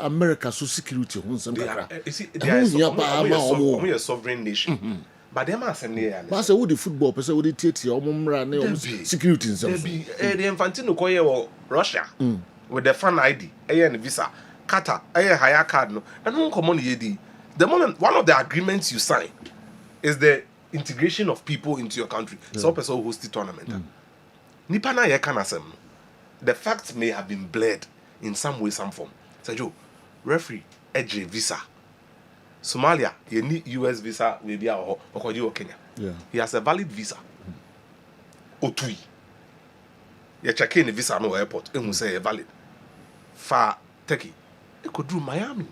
America, so security. You see, they are a sovereign nation. But they must send the Master would the football person would take your security. The Infantino call Russia with the fan ID, and visa, Qatar, a higher card, and no common AD. The moment one of the agreements you sign is the integration of people into your country. So person host the tournament. Nipana Yakanasem. The facts may have been blurred in some way, some form. Sergio, referee, EJ visa. Somalia, you need US visa, maybe or Kenya. Yeah. He has a valid visa. Otui. You check in the visa no airport, and we say valid. Far Turkey. You could do Miami.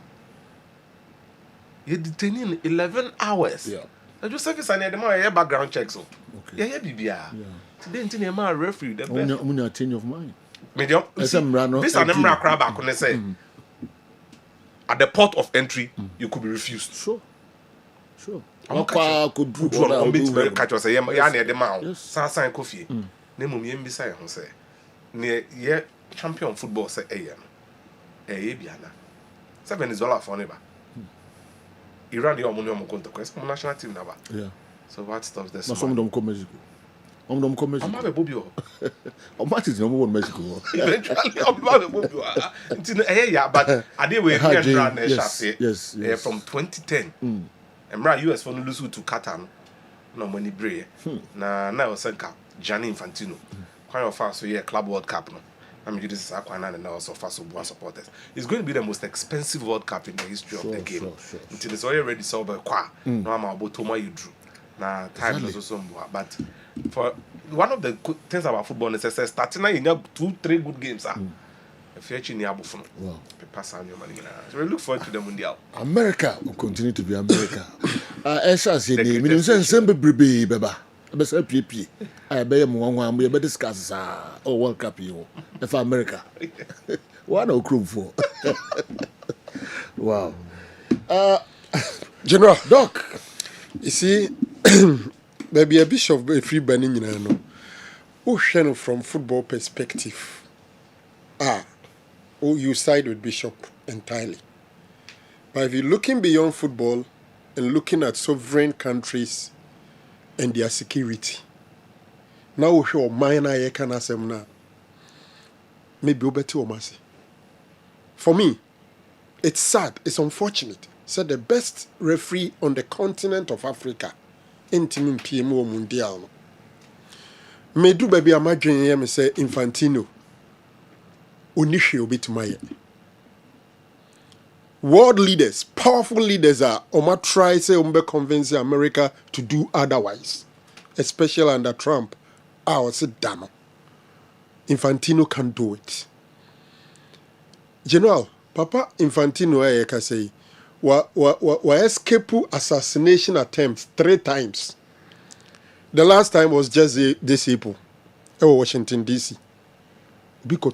You detain in 11 hours. Yeah. I just service and the background checks. Okay. Yeah, BBR. Today, until a referee, the best. I'm a change of mind. Medium. This and them crab back when they say at the port of entry, you could be refused. Sure. I'm could do on bit catch us a yam the mount. Sansan coffee. Name me beside him say. Near ye champion football say Biana. $7 for never. Iran the Omonium conquest national team never. Yeah. So what stops this? Some of them come Mexico. I'm a Bobio. I'm not in number one Mexico. Eventually, I'm a Bobio. Yeah, but I did wait yes. From 2010. And right, US for lose to Qatar. No money bray. Now Senka, Gianni Infantino. Quite of fast, so yeah, Club World Cup. No. I mean, this is Aquana and also fast of supporters. It's going to be the most expensive World Cup in the history of the game. Until it's already sold by Qua. No, I'm about Toma you drew. Now, time is also more. But for one of the good things about football is that starting now, you have 2-3 good games. If you're actually near Buffon, pass on your money. So we look forward to the Mundial. America will continue to be America. Esha said, "We send baby, beba." Best PP. I be mo we be discuss World Cup you. If America. What no crew for. Wow. General Doc. You see, maybe a bishop a free banning no. Who from football perspective? You side with Bishop entirely. But if you're looking beyond football and looking at sovereign countries and their security, now we show minor you can ask them now. Maybe better or mercy. For me, it's sad, it's unfortunate. So the best referee on the continent of Africa, Intimum PMO Mundial. Me do baby imagine me say Infantino. Onishi obi to my world leaders, powerful leaders are Oma try say umbe convince America to do otherwise, especially under Trump. I was a dano. Infantino can do it. General, Papa Infantino I can say wa escape assassination attempts 3 times. The last time was just this April. Washington DC. Biko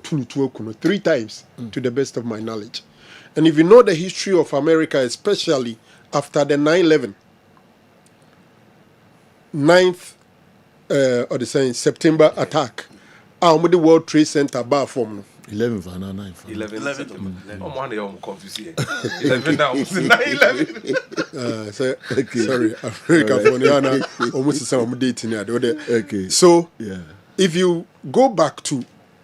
3 times, to the best of my knowledge. And if you know the history of America, especially after the 9/11, 9th or the same September attack, our the World Trade Center bar from 11 for 9 for 11. I'm one of confused. 11 now. 9/11. Sorry, Africa for almost some dating. Okay. So if you go back to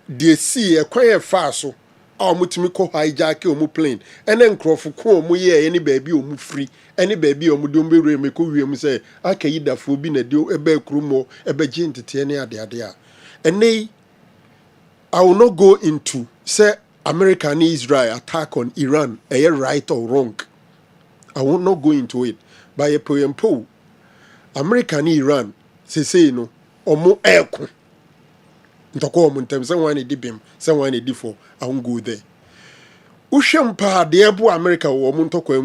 they see a quiet fast so mutimi ko hijack omu plane and then crofo ko omu ye any baby omu free any baby omu do be re me ko wiem say akayi dafo bi na de ebe krumo ebe gentete ne ade a and they I will not go into say America and Israel attack on Iran right or wrong. I will not go into it by a po America and Iran say no omu eko someone did him, someone did for I won't go there. Ushampa the Abu America or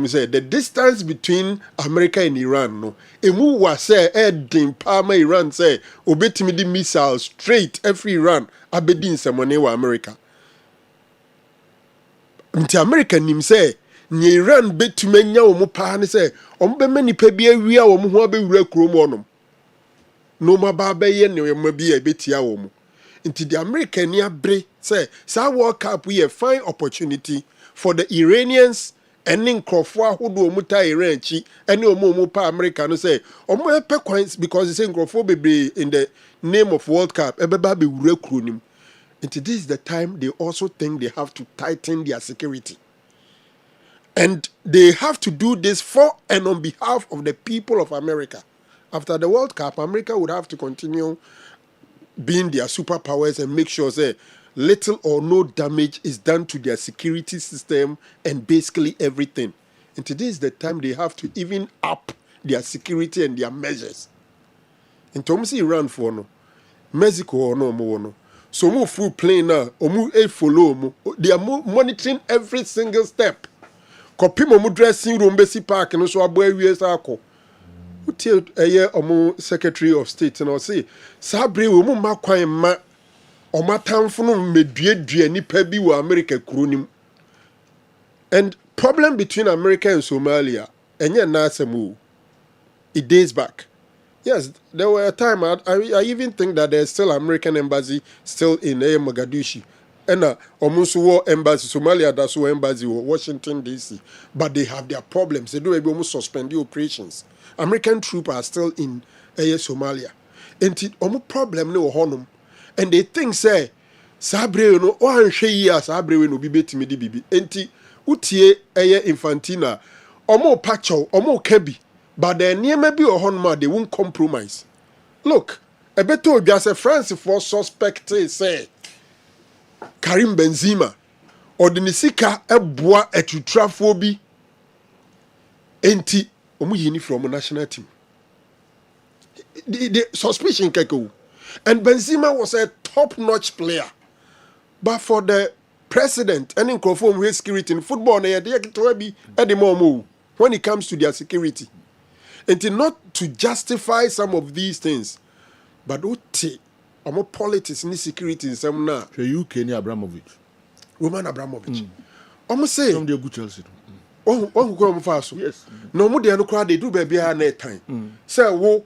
say the distance between America and Iran no. Emu was say Edin Palmer Iran say obetimi the missile straight every Iran abedin someone America. Nti America nim say ni Iran betumenya omu pa ne say ombe mani pa bia wi a omu ho abewura krom onom. No ma ba be ye ne ma bia betia omu. Into the American abre say World Cup we a fine opportunity for the Iranians and in Crawford who do muta Iran chi any omo pa America no say omo epe coins because it's in Crawford be in the name of World Cup ebeba be recruiting. Into this is the time they also think they have to tighten their security. And they have to do this for and on behalf of the people of America. After the World Cup, America would have to continue being their superpowers and make sure that little or no damage is done to their security system and basically everything. And today is the time they have to even up their security and their measures. In terms of Iran for no, Mexico or no. So move full plane now, or move a follow. They are monitoring every single step. Copy mo dressing room basic park and also a boy we tell a year or Secretary of State and I'll say, Sabri will move my quiet ma or my town for no medria ni pebi wa America cronim. And problem between America and Somalia, and yet Nasemu, it days back. Yes, there were a time I even think that there's still American embassy still in Mogadishu. And almost war embassy, Somalia, that's war embassy, Washington, D.C. But they have their problems. They do almost suspend the operations. American troops are still in Somalia. And the problem no honum. And they think, say, Sabre, no, or Shea, Sabre, no, be betting me, bibi. Enti, Utie, Infantina, Omo Pacho, Omo Kebi. But then near maybe or honma, they won't compromise. Look, a better just a France for suspect say Karim Benzema or the Nisika Eboa etutraphobia enti omu yini from a national team. The suspicion keko. And Benzema was a top-notch player. But for the president and in conform with security in football, they to be at the moment when it comes to their security. And not to justify some of these things, but ote amo politics ni security in some na. The UK ni Abramovich. Roman Abramovich. Almost say some dey good Chelsea. Oh, go faso. Yes. No mo dey no crowd they do baby at night time. Say wo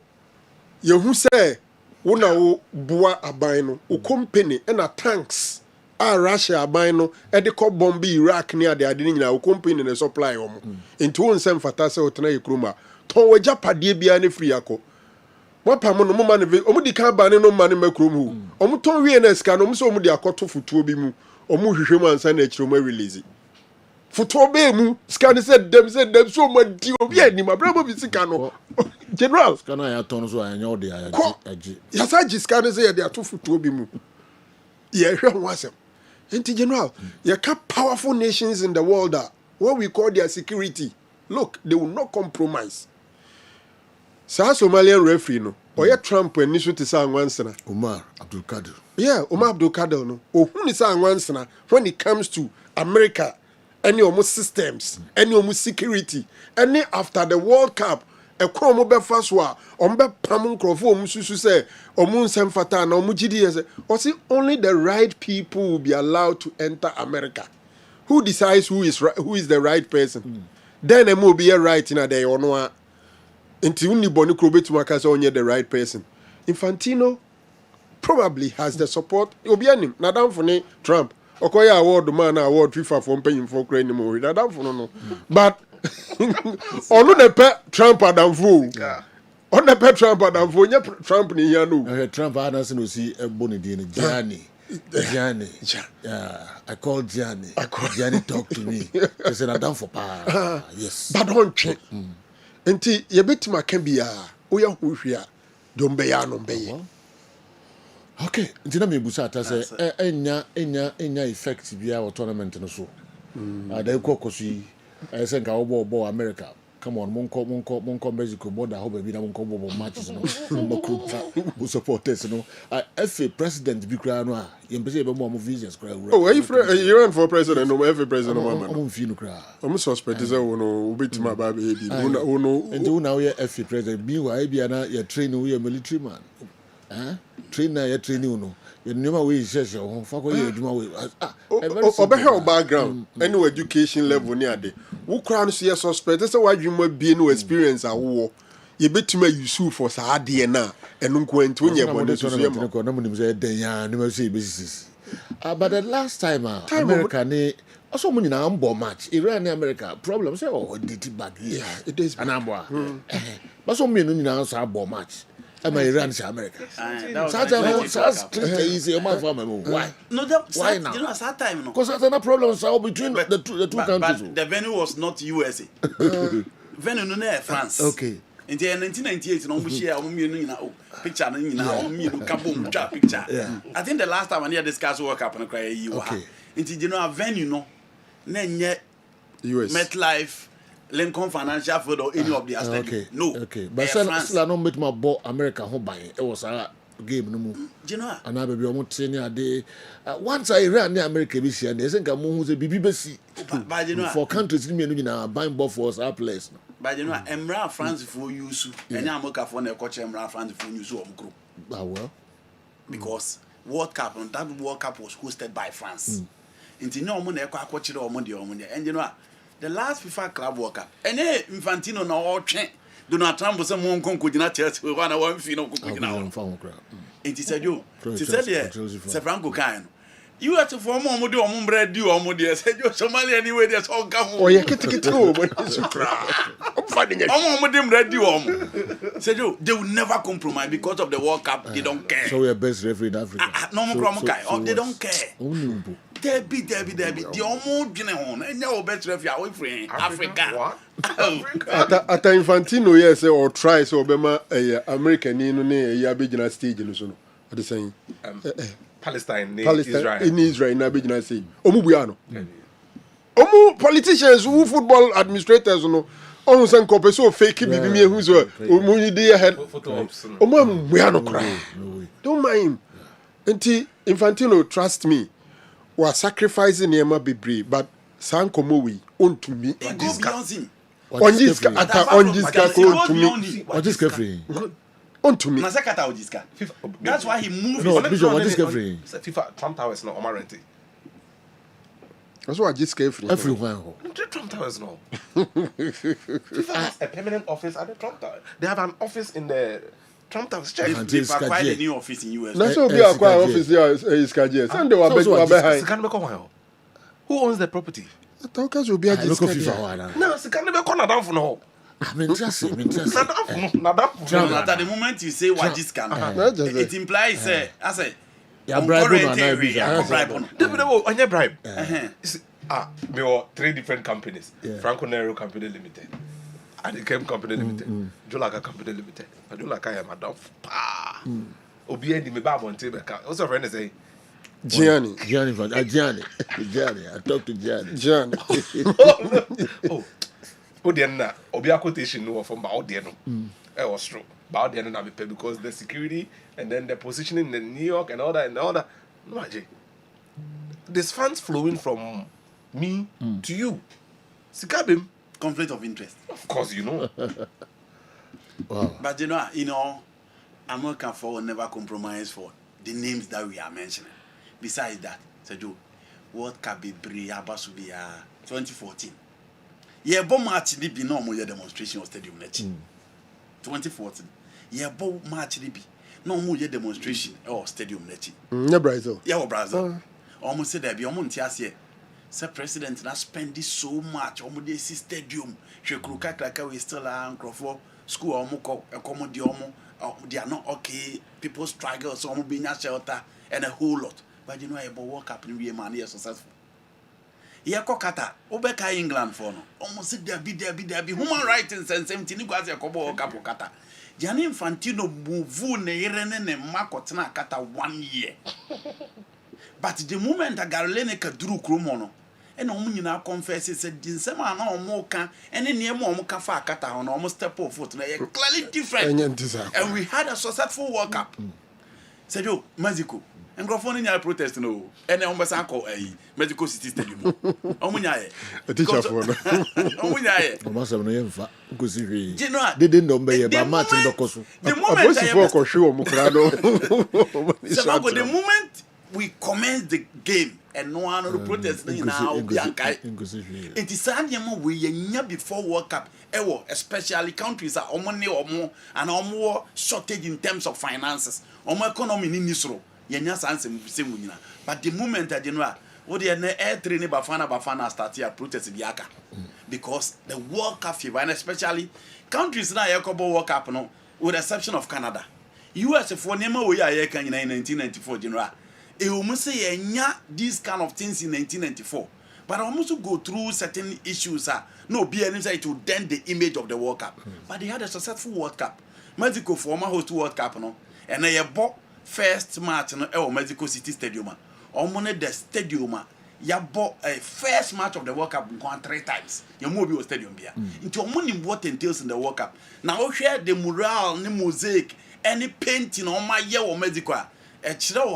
ye hu say wo na wo boa aban no, wo company and a tanks a Russia aban no e de ko bomb Iraq ni ade ade ni nyina wo company na supply omo. Into won sem fata say otena yikroma. Ton we japade bia ne free akọ. Wapa mo no mo ma ne omo di kan ba ne no ma ne makrom hu. Omo ton wie na sika no omo so omo di akoto futuo bi mu. Omo hwehwe mu ansa na ekiro mo release. Futuo be mu sika ne said them so mo di obi anim abrabo bi sika no. General sika na ya ton so anya ode ya agi. Ya sa gi sika ne say de ato futuo bi mu. Ye hwe ho asem. Enti general, you can powerful nations in the world that what we call their security. Look, they will not compromise. Sa Somalian referee no, oye Trump when nisu ti sa anwansana. Omar Abdul Kadir. Yeah, Omar Abdul Kadir no. Ohun ni sa anwansana when it comes to America, any almost systems, any almost security, any after the World Cup, e kwa omo be faswa, omo be pam nkrofo omo susu say omo nsem fata na omo gidi say, or see only the right people will be allowed to enter America. Who decides who is the right person? Then emo be right in a day or no. Until only Bonnie Krobet Makasa only the right person. Infantino probably has the support. Obianim, Nadam for Trump. Okoya award man award FIFA for paying for credit more. Nadam for no. But on the pet Trump Adam fool. On the pet Trump Adam fool. Trump ni yanu. Trump Adams no see a bonny Gianni. Gianni. Yeah, I called Gianni. Gianni talk to me. He said Adam for power. Yes. But don't check. Enti yebetima kan bia oya hwehwe a dombe ya no be. Okay, nti na me busa ta say enya effect bia o tournament no so. Ada kokoso yi say nka wo America. Come on, monko Mexico border ho be na monko bo matches no. Monko supporters no. FA president bi kra no a yempese be mo visas kra. Oh, you run for president no every president no man. I'm fi no kra. I'm suspect say no obetima ba be bi. No. And you now FA president bi wa bia na you train we military man. Train na you train no. You never we share ho fa ko you adwuma we. Obehe background any education level ni ade. Wo kra no so suspect say wadwuma bi no experience awo. You betuma use for sa ade na eno nko enti onye bone so ye mo. Na mo nim say den ya no say be but the last time America ni also mo nyina ambo match Iran and America problem say did it back here. Yeah, it is anambo. But so me no nyina so abo match. Am I Iran to America? That's easy. Why? No, that why now? You know, at that time, no. Because there's no problem between the two countries. But the venue was not USA. Venue no France. Okay. In 1998, no picture, picture. Yeah. I think the last time I discussed World Cup and cry you. Okay. You know, a venue no, then US MetLife. Lincoln Financial Field or any of the okay. No. Okay. But still I don't make my ball America home by it was a game no more. You know. And I be almost 10 a day. Once I ran near America this year, they think I'm who's a BBC. But you know, for countries in now buying ball for us our place. But you know, Emra France for use and I'm looking for the coach Emra France for use of group. Well. Because World Cup and that World Cup was hosted by France. Into no money coach or money and you know the last FIFA Club World Cup. And Infantino na all train. Donald Trump was a monk could not church with one one fee no could now. It is a joke. She said, yeah, Franco kind. You have to form more do on bread, do on Modia. Said you Somali anyway, there's all come. Oh, yeah, get home. I'm finding it. I'm on them ready on. Said you, they will never compromise because of the World Cup. They don't care. So we are best referee in Africa. No more problem. They don't care. Debbie. The almost general, and your best referee away from Africa. What? At Infantino, yes, or try so Obama, American in a Abidjan stage in the at the same. Palestine, Israel. In Israel, in Abidjan stage. Omubiano. Omu politicians, who football administrators, no. Almost uncompare so fake me who's a Munidi head. Omu Biano cry. Don't mind. Until Infantino, trust me. Was sacrificing Yema Bibri, but Sankomowi own to me. It goes beyond him. On this to me. What is free? On to me. That's why he moved. No, what is free? FIFA Trump Tower is not Omarenti. That's why I just came free. Everywhere. Trump Tower is not. FIFA has a permanent office at the Trump Tower. They have an office in the Trump Tower. Check. They acquired a new office in US. That's what we acquire office here is Kajiya. Sunday we behind. Who owns the property? The talkers will be at this Kajiya. No, it's can't be corner down for no. I'm interested. At the moment you say what this can, it implies I say. Yeah, bribe on your bribe. We were 3 different companies. Franco Nero Company Limited. Adikem Company Limited, Laka Company Limited. Laka am Madam. Obiendi me babo on table. What's your friend say? Gianni. I talked to Gianni. Odiana, Obia quotation no from Baudiano. It was true. Baudiano na be because the security and then the positioning in New York and all that. No, there's funds flowing from me to you. Sikabim. Conflict of interest. Of course, you know. Wow. But you know, American for will never compromise for the names that we are mentioning. Besides that, Sejo, what can be Abasu be 2014? Yeah, but match be no more demonstration of stadium net. 2014. Yeah, but match be no more demonstration or stadium net. Yeah, Brazil. Yeah, Brazil. Almost said there be almost here. Sir President na spend this so much almost this stadium Shekruka we still for school almost they are not okay, people struggle so almost being a shelter and a whole lot, but you know about World Cup in man here successful here Kokata Obeka England for no almost there be human rights and 17 guys a couple World Cup Kata Gianni Infantino move ne irene ne makotena kata 1 year. But the moment that Garlene ka drew Krumono, and Omina confesses said, Dinsema no more can, and then near Momoka Kata on almost step of foot, clearly different. And we had a successful World Cup. Said you, Mexico, and Grofon in your protest, no, and then Ombasako, a Mexico City Stadium. Omunya, a teacher for Omunya, they didn't know me about Martin Docoso. The moment we commence the game and no one will protest now. It is an we before World Cup, especially countries are money or more and more shortage in terms of finances. More economy in Israel. But the moment that you know what the air training Bafana start here protest biaka because the World Cup fever and especially countries now Yakobo World Cup no with the exception of Canada. US for Nema we are in 1994 general. It almost say these kind of things in 1994, but I almost go through certain issues. No, be inside to dent the image of the World Cup. But they had a successful World Cup. Mexico former host World Cup, no, and they bought first match no Mexico City Stadium. Almost the stadium. You bought a first match of the World Cup 3 times. You move stadium here. Into money what entails in the World Cup. Now share the mural, the mosaic, any painting on my year or Mexico.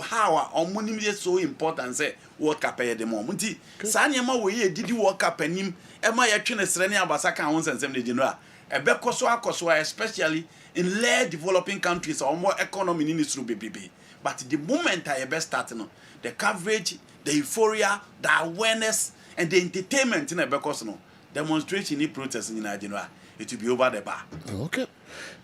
How our money is so important say World Cup at the moment. Sanyama we did World Cup and him Emma Yachina Serenia Basaka once and 70 general. A Bekoswa, especially in less developing countries or more economy in this BBB. But the moment I best starting the coverage, the euphoria, the awareness, and the entertainment in a Bekosno demonstration in protest in Nigeria, it will be over the bar. Okay.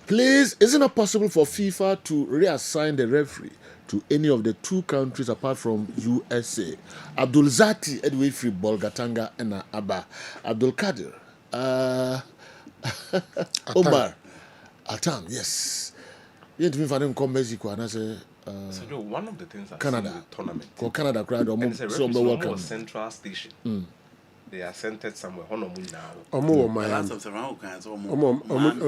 Please, isn't it possible for FIFA to reassign the referee to any of the 2 countries apart from USA? Abdul Zati, Edway Free, Bolgatanga, and Abba. Abdul Kadir. Omar. Atam, yes. You didn't find him come Mexico and I say, so one of the things I Canada. see in the tournament. For Canada, crowd and it's a welcome. central station. They are centered somewhere.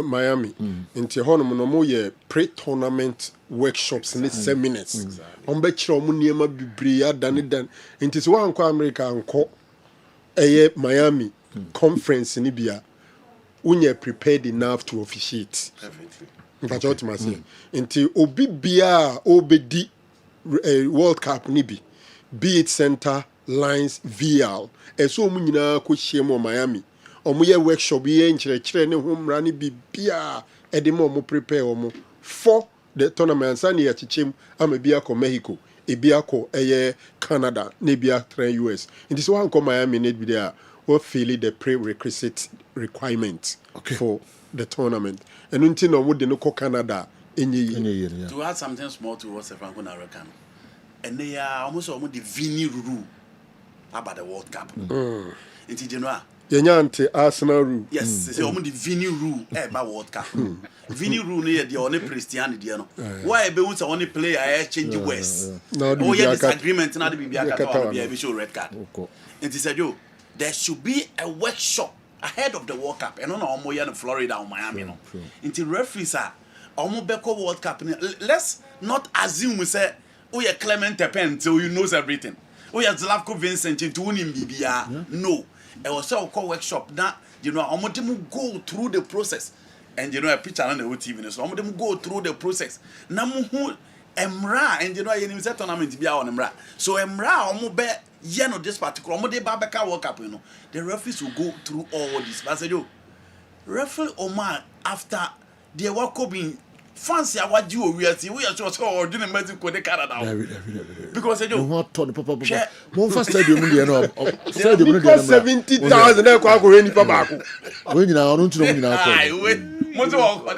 Miami. Into Honolulu, no more pre-tournament workshops in 7 minutes. Ombechro Muniema Bibria Danidan. Into one America and Miami conference in Libya. When you're prepared enough to officiate. That's what I say. Into Obibia Obedi World Cup Nibi. Be it center, lines, VL. So mu nyina ko hye Miami. Omo ye workshop ye nkyerɛkyerɛ ne ho mra ne bibia e de mo prepare omo for the tournament and ya chichem ama bia ko Mexico, e bia ko Canada, ne bia train US. It is one ko Miami need be there or feel the prerequisite requirements for the tournament. And until no would no ko Canada in year. To add something small to what Franco na reckon. And they are almost the Vini rule about the World Cup. It's general. Yenyante Arsenal rule. Yes, it's almost the Vini rule about World Cup. Vini rule near the only Christian, why be only player change West. Oh, yeah, disagreement not be a visual red card. And he said, there should be a workshop ahead of the World Cup. And on Omoya in Florida or Miami. Until referees are Omobeko World Cup. Let's not assume we say, oh, yeah, Clement Tepen, so you knows everything. Oh, yeah, Zlavko Vincent into winning BBR. No. It was so called workshop that, I'm going to go through the process. And, a picture on the whole TV. So I'm going to go through the process. Namu Emra, and you set tournament be on Emra. So Emra, Omobe, this particular, Omode Babaka World Cup, the referees will go through all this. But I said, referee Omar, after the World Cup being fancy what you we are just doing Mexico the Canada because you want to papa mo fa stadium dey no stadium dey because 70,000 e kwa ko ni papa ko we nyina onu ntino nyina ko ai we mo to ko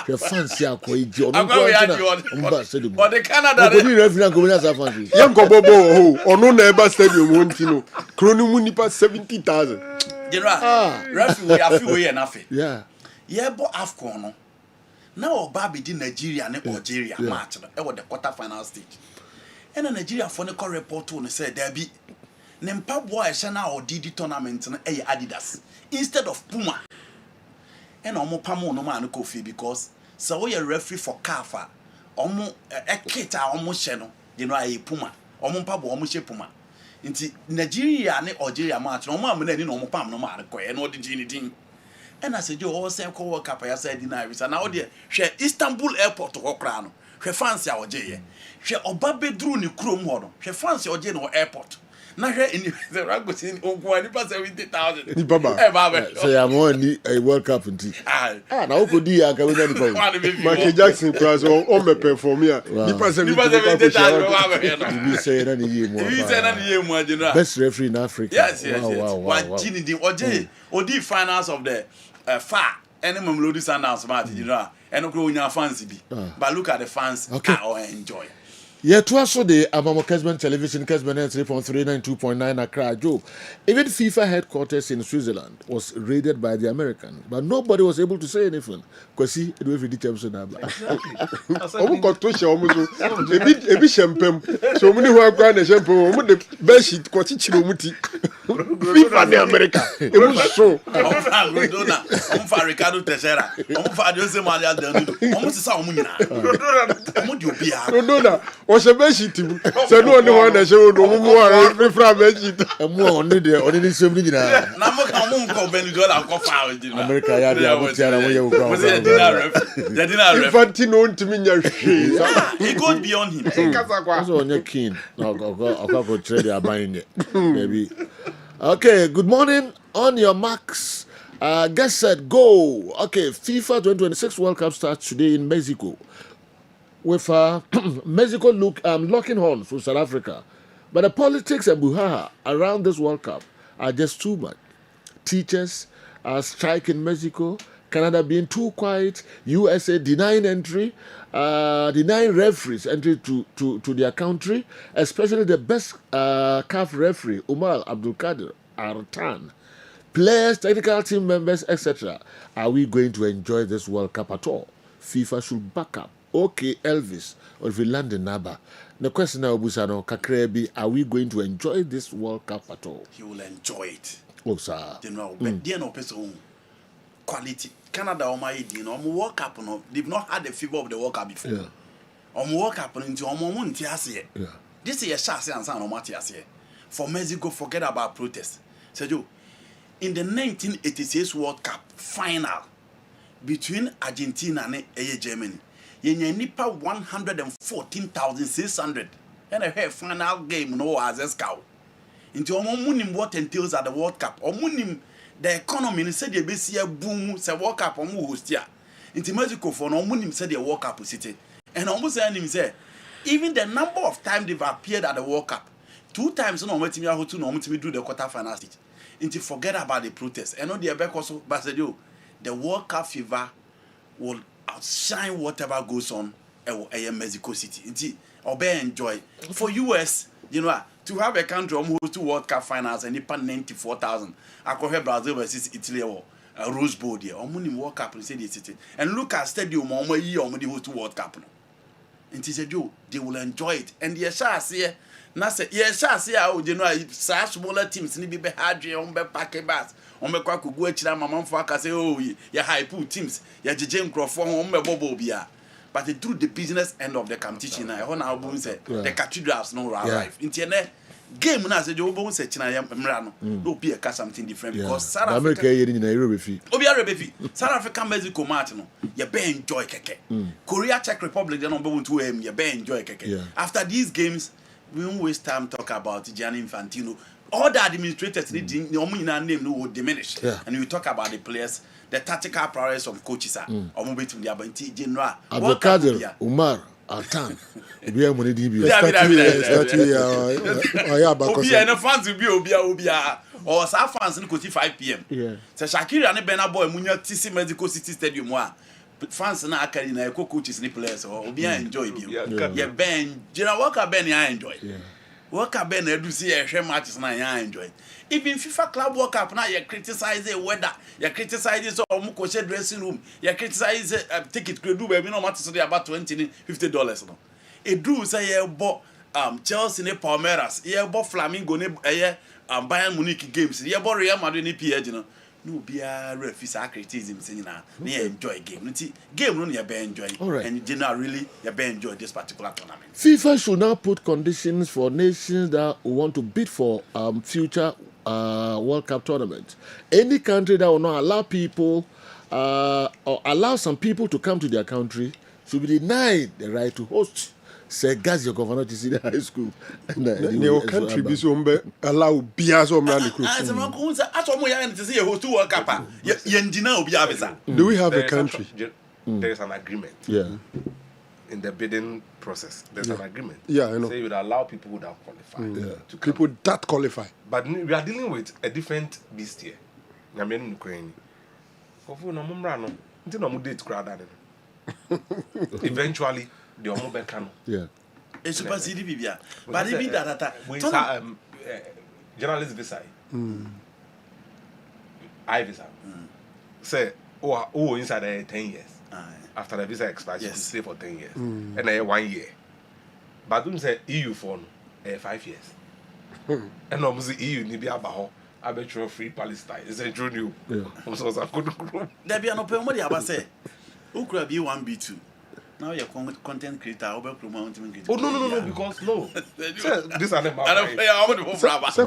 the fancy akọ iji onu ko na stadium for the Canada ko ni referee ko nya sa fancy yan ko bobo ho onu na e ba stadium ho ntino kronu mu nipa 70,000 general referee we afi we na afi yeah bo AFCON no now Babi did Nigeria and Algeria match no the quarter final stage. And Nigeria for the call report to say there be Nempa boy shana or DD tournament no Adidas instead of Puma. And omo pamo no man kofi because so we referee for Kafa omo eketa omo she no ayi Puma omo pa bo omo she Puma. Nti Nigeria and Algeria match no omo amena ni no omo pam no man ko e no di anything. And I said, you all say, call work up. I said, denies. And now, dear, she Istanbul airport to Hokrano. She fancy our Jay. She Obabe drew ni Chrome model. She fancy our general airport. Now, she in the Ragos in Okwani pass 70,000. Baba, say, I'm only a World Cup. Now, could you? I can Michael Jackson class or me perform here. He pass 70,000. You say any year more. You say any year more. Best referee in Africa. Yes. Wow. Gini di Odi finals of the far any Melody Sundowns match, and no fancy be. But look at the fans all enjoy. Yeah, to also the Abamo Kessben television, Kessben 3.392.9 Accra, Joe. Even FIFA headquarters in Switzerland was raided by the Americans, but nobody was able to say anything because see, it was really Jameson. Omu koto she omu so ebi champagne so many who agba na champagne omu the best shit ko chichiro omu ti FIFA the America emu so omu fa Ricardo Teixeira omu fa Jose Maria Danilo omu sisa omu nyina omu di obi a Rodona o se best shit se no oni one na she o no mu wa refra best shit emu oni de oni ni sem ni nyina na mo ka omu ko Venezuela ko fa o di America ya dia mo tiara mo ye wo kwa Infantino ntimi nya hwe he goes beyond him so onye king go trade their buying maybe. Okay, good morning. On your marks, get set, go. Okay, FIFA 2026 World Cup starts today in Mexico with Mexico locking horns with South Africa. But the politics and buhaha around this World Cup are just too much. teachers strike in Mexico, Canada being too quiet, USA denying entry, denying referees entry to their country, especially the best CAF referee, Umar Abdul Qadir Artan. Players, technical team members, etc. Are we going to enjoy this World Cup at all? FIFA should back up. Okay, Elvis, or if we land in Naba. The question now, Busano, Kakrebi, are we going to enjoy this World Cup at all? He will enjoy it. Oh, sir. You know, but they no person quality. Canada, World Cup, no, they've not had the fever of the World Cup before. Yeah. World Cup into yeah. This is a chance and for Mexico, forget about protests. So, in the 1986 World Cup final between Argentina and Germany, you nipa 114,600 and a final game no as a scout. Into omunim what entails at the World Cup. Omunim the economy said the base boom say World Cup omu host here. Into Mexico for omunim said the World Cup city. And almost say even the number of times they've appeared at the World Cup, 2 times no me do the quarter final stage. Into forget about the protests. And on the back also, but the World Cup fever will outshine whatever goes on in Mexico City. Into obey enjoy. For US, you know, to have a country almost 2 World Cup finals and nipa 94,000. I could have Brazil versus Italy or Rose Bowl there. Omuni World Cup in the city. And look at stadium the host World Cup. And he said, they will enjoy it. And the Shas here. Nasa yes you know smaller teams ni be hard on be pack bus on be kwa ku go akira mama mfo aka say oh ya hype teams ya jeje nkrofo on be bobo bia but through the business end of the competition na ho na obo say the cathedrals no arrive into game na say obo say china ya mra no no be a something different because South Africa obi Arabefi South Africa Mexico match no you be enjoy keke Korea Czech Republic they no be want to you be enjoy keke after these games we won't waste time talk about Gianni Infantino. All the administrators name will diminish. And we talk about the players, the tactical prowess of coaches are general. Abdulkadir Umar Altan. Fans will be or some fans in 5 p.m. So Shakiri and Bena Boy Munya TC Medical City Stadium. Fans na akari na coaches ni players obi enjoy you. Yeah ben General Walker ben ya enjoy. Walker ben edu see ehwe matches na ya enjoy. Even FIFA Club World Cup na you criticize the weather, you criticize so omu ko dressing room, you criticize ticket crew do be no matches so about $20-50 no. Edu say ye bo Chelsea ne Palmeiras, ye bo Flamengo ne Bayern Munich games, ye bo Real Madrid ne PSG no. No be a refuse criticism saying na enjoy game. Game no you be enjoy. Right. And you know really you be enjoy this particular tournament. FIFA should now put conditions for nations that want to bid for future World Cup tournaments. Any country that will not allow people or allow some people to come to their country should be denied the right to host. Say gas your governor to see the high school. Your country be so allow bias or man. Do we have a country? There is an agreement. Yeah. In the bidding process, there's an agreement. Yeah, I know. So you would allow people who have qualified. To people that qualify. But we are dealing with a different beast here. I mean, Ukraine. Eventually, the Omobe can. Yeah. It's super CDB. But even that, journalist visa. I visa. Say, oh, inside 10 years. After the visa expires, you stay for 10 years. And then 1 year. But don't say EU for 5 years. And obviously EU need to be about I bet you free Palestine. It's a junior. I'm so sorry. There be an open money about say. Who could be 1 B2? Now you're content creator. Oh no, because no. This are the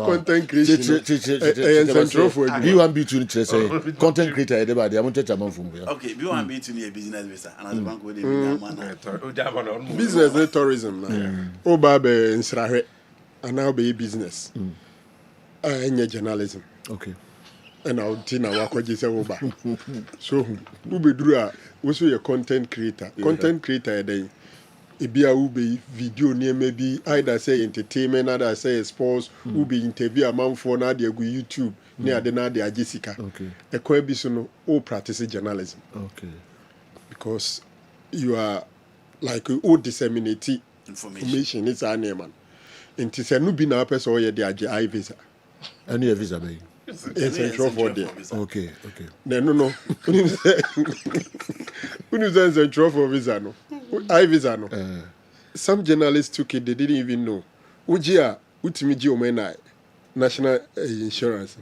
content creation. B1 B2 content creator. Everybody, I want to from okay, B1 B2 near business visa. And as a bank with business tourism. Oh, Babe in Srahe, and now be business. And journalism. Okay. And I'll tina wakwaji over. So who be drew also a content creator. Content creator day ebia will be video near maybe either say entertainment, either say sports, will be interview a man for now they go YouTube, near the na they Jessica. Okay. A quite all practice journalism. Okay. Because you are like all disseminate information. It's our name, man. And to say no be na person or the I visa. Any visa be. It's a for there. Okay. No. When you say it's a for visa no. I visa no. Some journalists took it, they didn't even know. Ujia, utimi ji omena national insurance.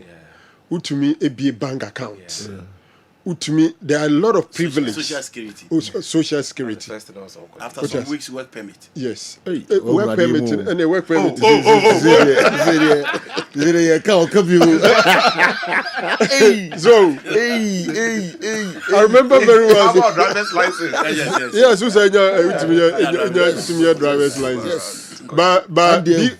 Utumi a bank account. Utumi, there are a lot of privilege. Social security. Social security. After some weeks work permit. Yes. Work permit and a work permit. So, I remember very well. How about driver's license? Yes, who said your driver's license? But and the baby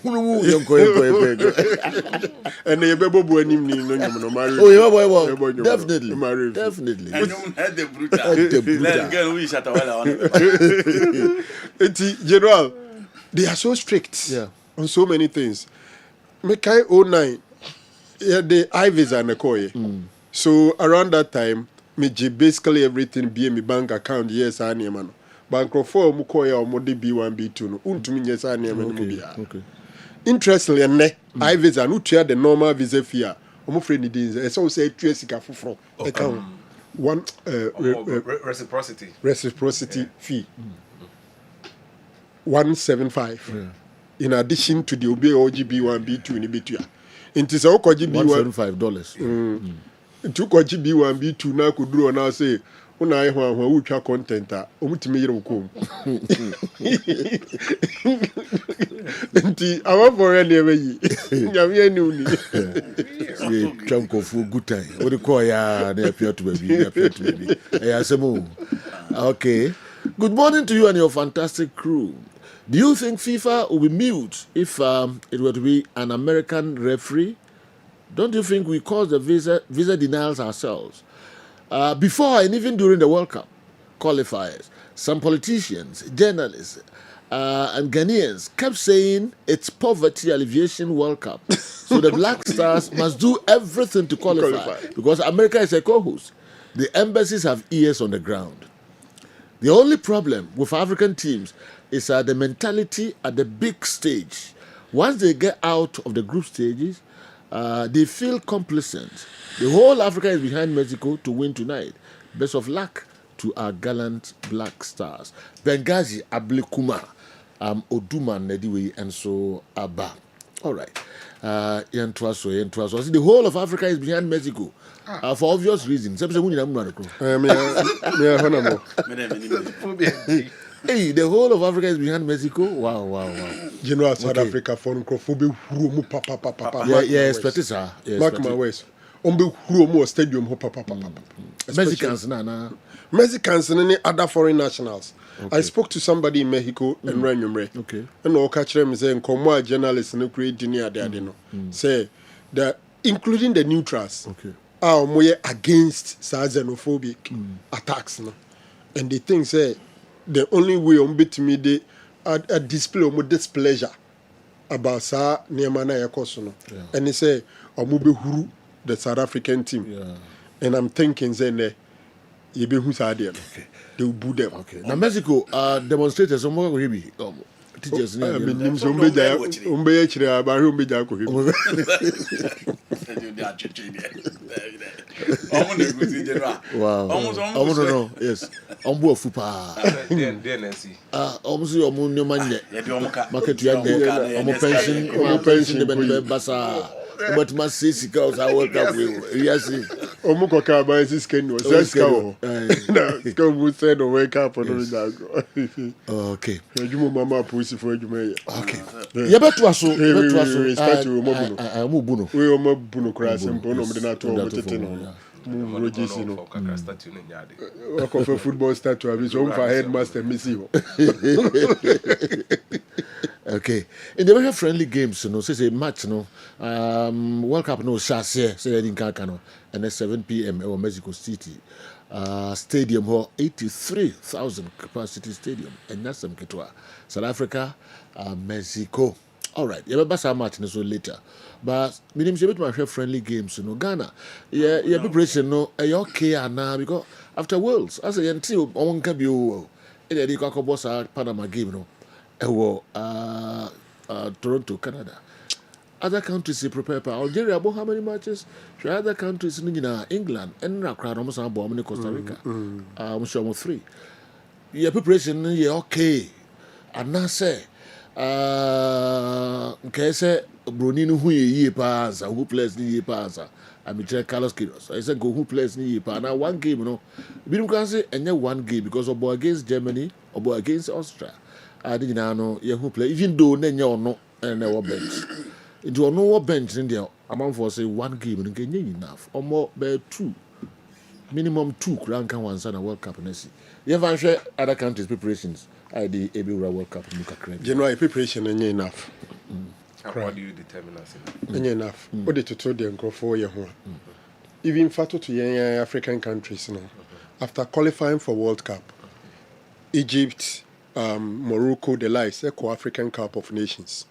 no marry. Oh, boy. Definitely. General, they are so strict on so many things. Mekai 09, the IVs are Nakoye. So around that time, me basically everything be in my bank account. Yes, I am man. Bank for Mukoya or Modi B1 B2 no. Untumi yes, I am okay. Interestingly, IVs are not the normal visa fee. I'm afraid it is. It's also a Tresika for account. One reciprocity fee. 175. In addition to the OGB 1 B2 in Ibitua. It is all $175. Two B 1 B2 now could draw now say, when I want to content, omutimi come. I want for any way. Chunk of good time. What do you call ya? They appear to be. Okay. Good morning to you and your fantastic crew. Do you think FIFA will be mute if it were to be an American referee? Don't you think we cause the visa denials ourselves? Before and even during the World Cup qualifiers, some politicians, journalists, and Ghanaians kept saying it's poverty alleviation World Cup. So the Black Stars must do everything to qualify because America is a co-host. The embassies have ears on the ground. The only problem with African teams is the mentality at the big stage. Once they get out of the group stages, they feel complacent. The whole Africa is behind Mexico to win tonight. Best of luck to our gallant Black Stars. Benghazi, Ablikuma, Oduma, Nediwe, and so Abba. All right. The whole of Africa is behind Mexico. For obvious reasons. Hey, the whole of Africa is behind Mexico. Wow. You know, South Africa for Nkrofobe Hurumu papa. Yeah, expect it, sir. Mark my words. Ombe Hurumu stadium papa. Mexicans, na. Mexicans and any other foreign nationals. Okay. I spoke to somebody in Mexico and Ranyumre. Okay. And all catch them saying, come on, journalists and create dinner there, say that including the neutrals. Okay. Are more against xenophobic attacks. No? And they think say the only way on bit me they a display of displeasure about sa Niamana Yakosono. And they say Omube Huru, the South African team. Yeah. And I'm thinking say you be who's idea. They will boo them. Okay. Now Mexico demonstrators some more maybe teachers I mean umbe chire abari umbe jako Wow. Almost no. Yes. Ombo fupa. Almost omo nyomanye. Market yande. Omo pension de basa. But must see sika I work up with. Yes. Omo koka ba sisken no. Seska. Na go we said no wake up on the okay. You mama pussy for you. Okay. Yebetu aso. Start to omo we omo bunu kra sempo no me na to omo tete no. For football statue, I was home for headmaster Missy. Okay. In the very friendly games, you know, say match, no, World Cup, no, Chasse, say in Kakano, and at 7 p.m. or Mexico City. stadium hall 83,000 capacity stadium and that's some ketwa. South Africa, Mexico. All right, you have a match so later. But minimum she my friendly games, Ghana. Yeah, preparation no okay now because after Worlds, as a until one can be Panama game Toronto, Canada. Other countries prepare. Algeria about how many matches? Other countries in England and almost Costa Rica. I'm sure 3. Your preparation okay. And now say say Bruni no who pass who plays ni pass. I mean Carlos Queiroz. I said go who plays ni pass. Now one game we can say and one game because of against Germany or against Austria. I didn't know who play even though they no and they were bench. It was no bench in there. Amount for say one game and get enough or more by 2. Minimum 2 crown can one son a World Cup and see. You ever share other countries' preparations? I did a World Cup. General preparation and enough. How do you determine us? Enough. What did you tell them go for your home? Even fatal to young African countries now. After qualifying for World Cup, Egypt, Morocco, the likes, African Cup of Nations.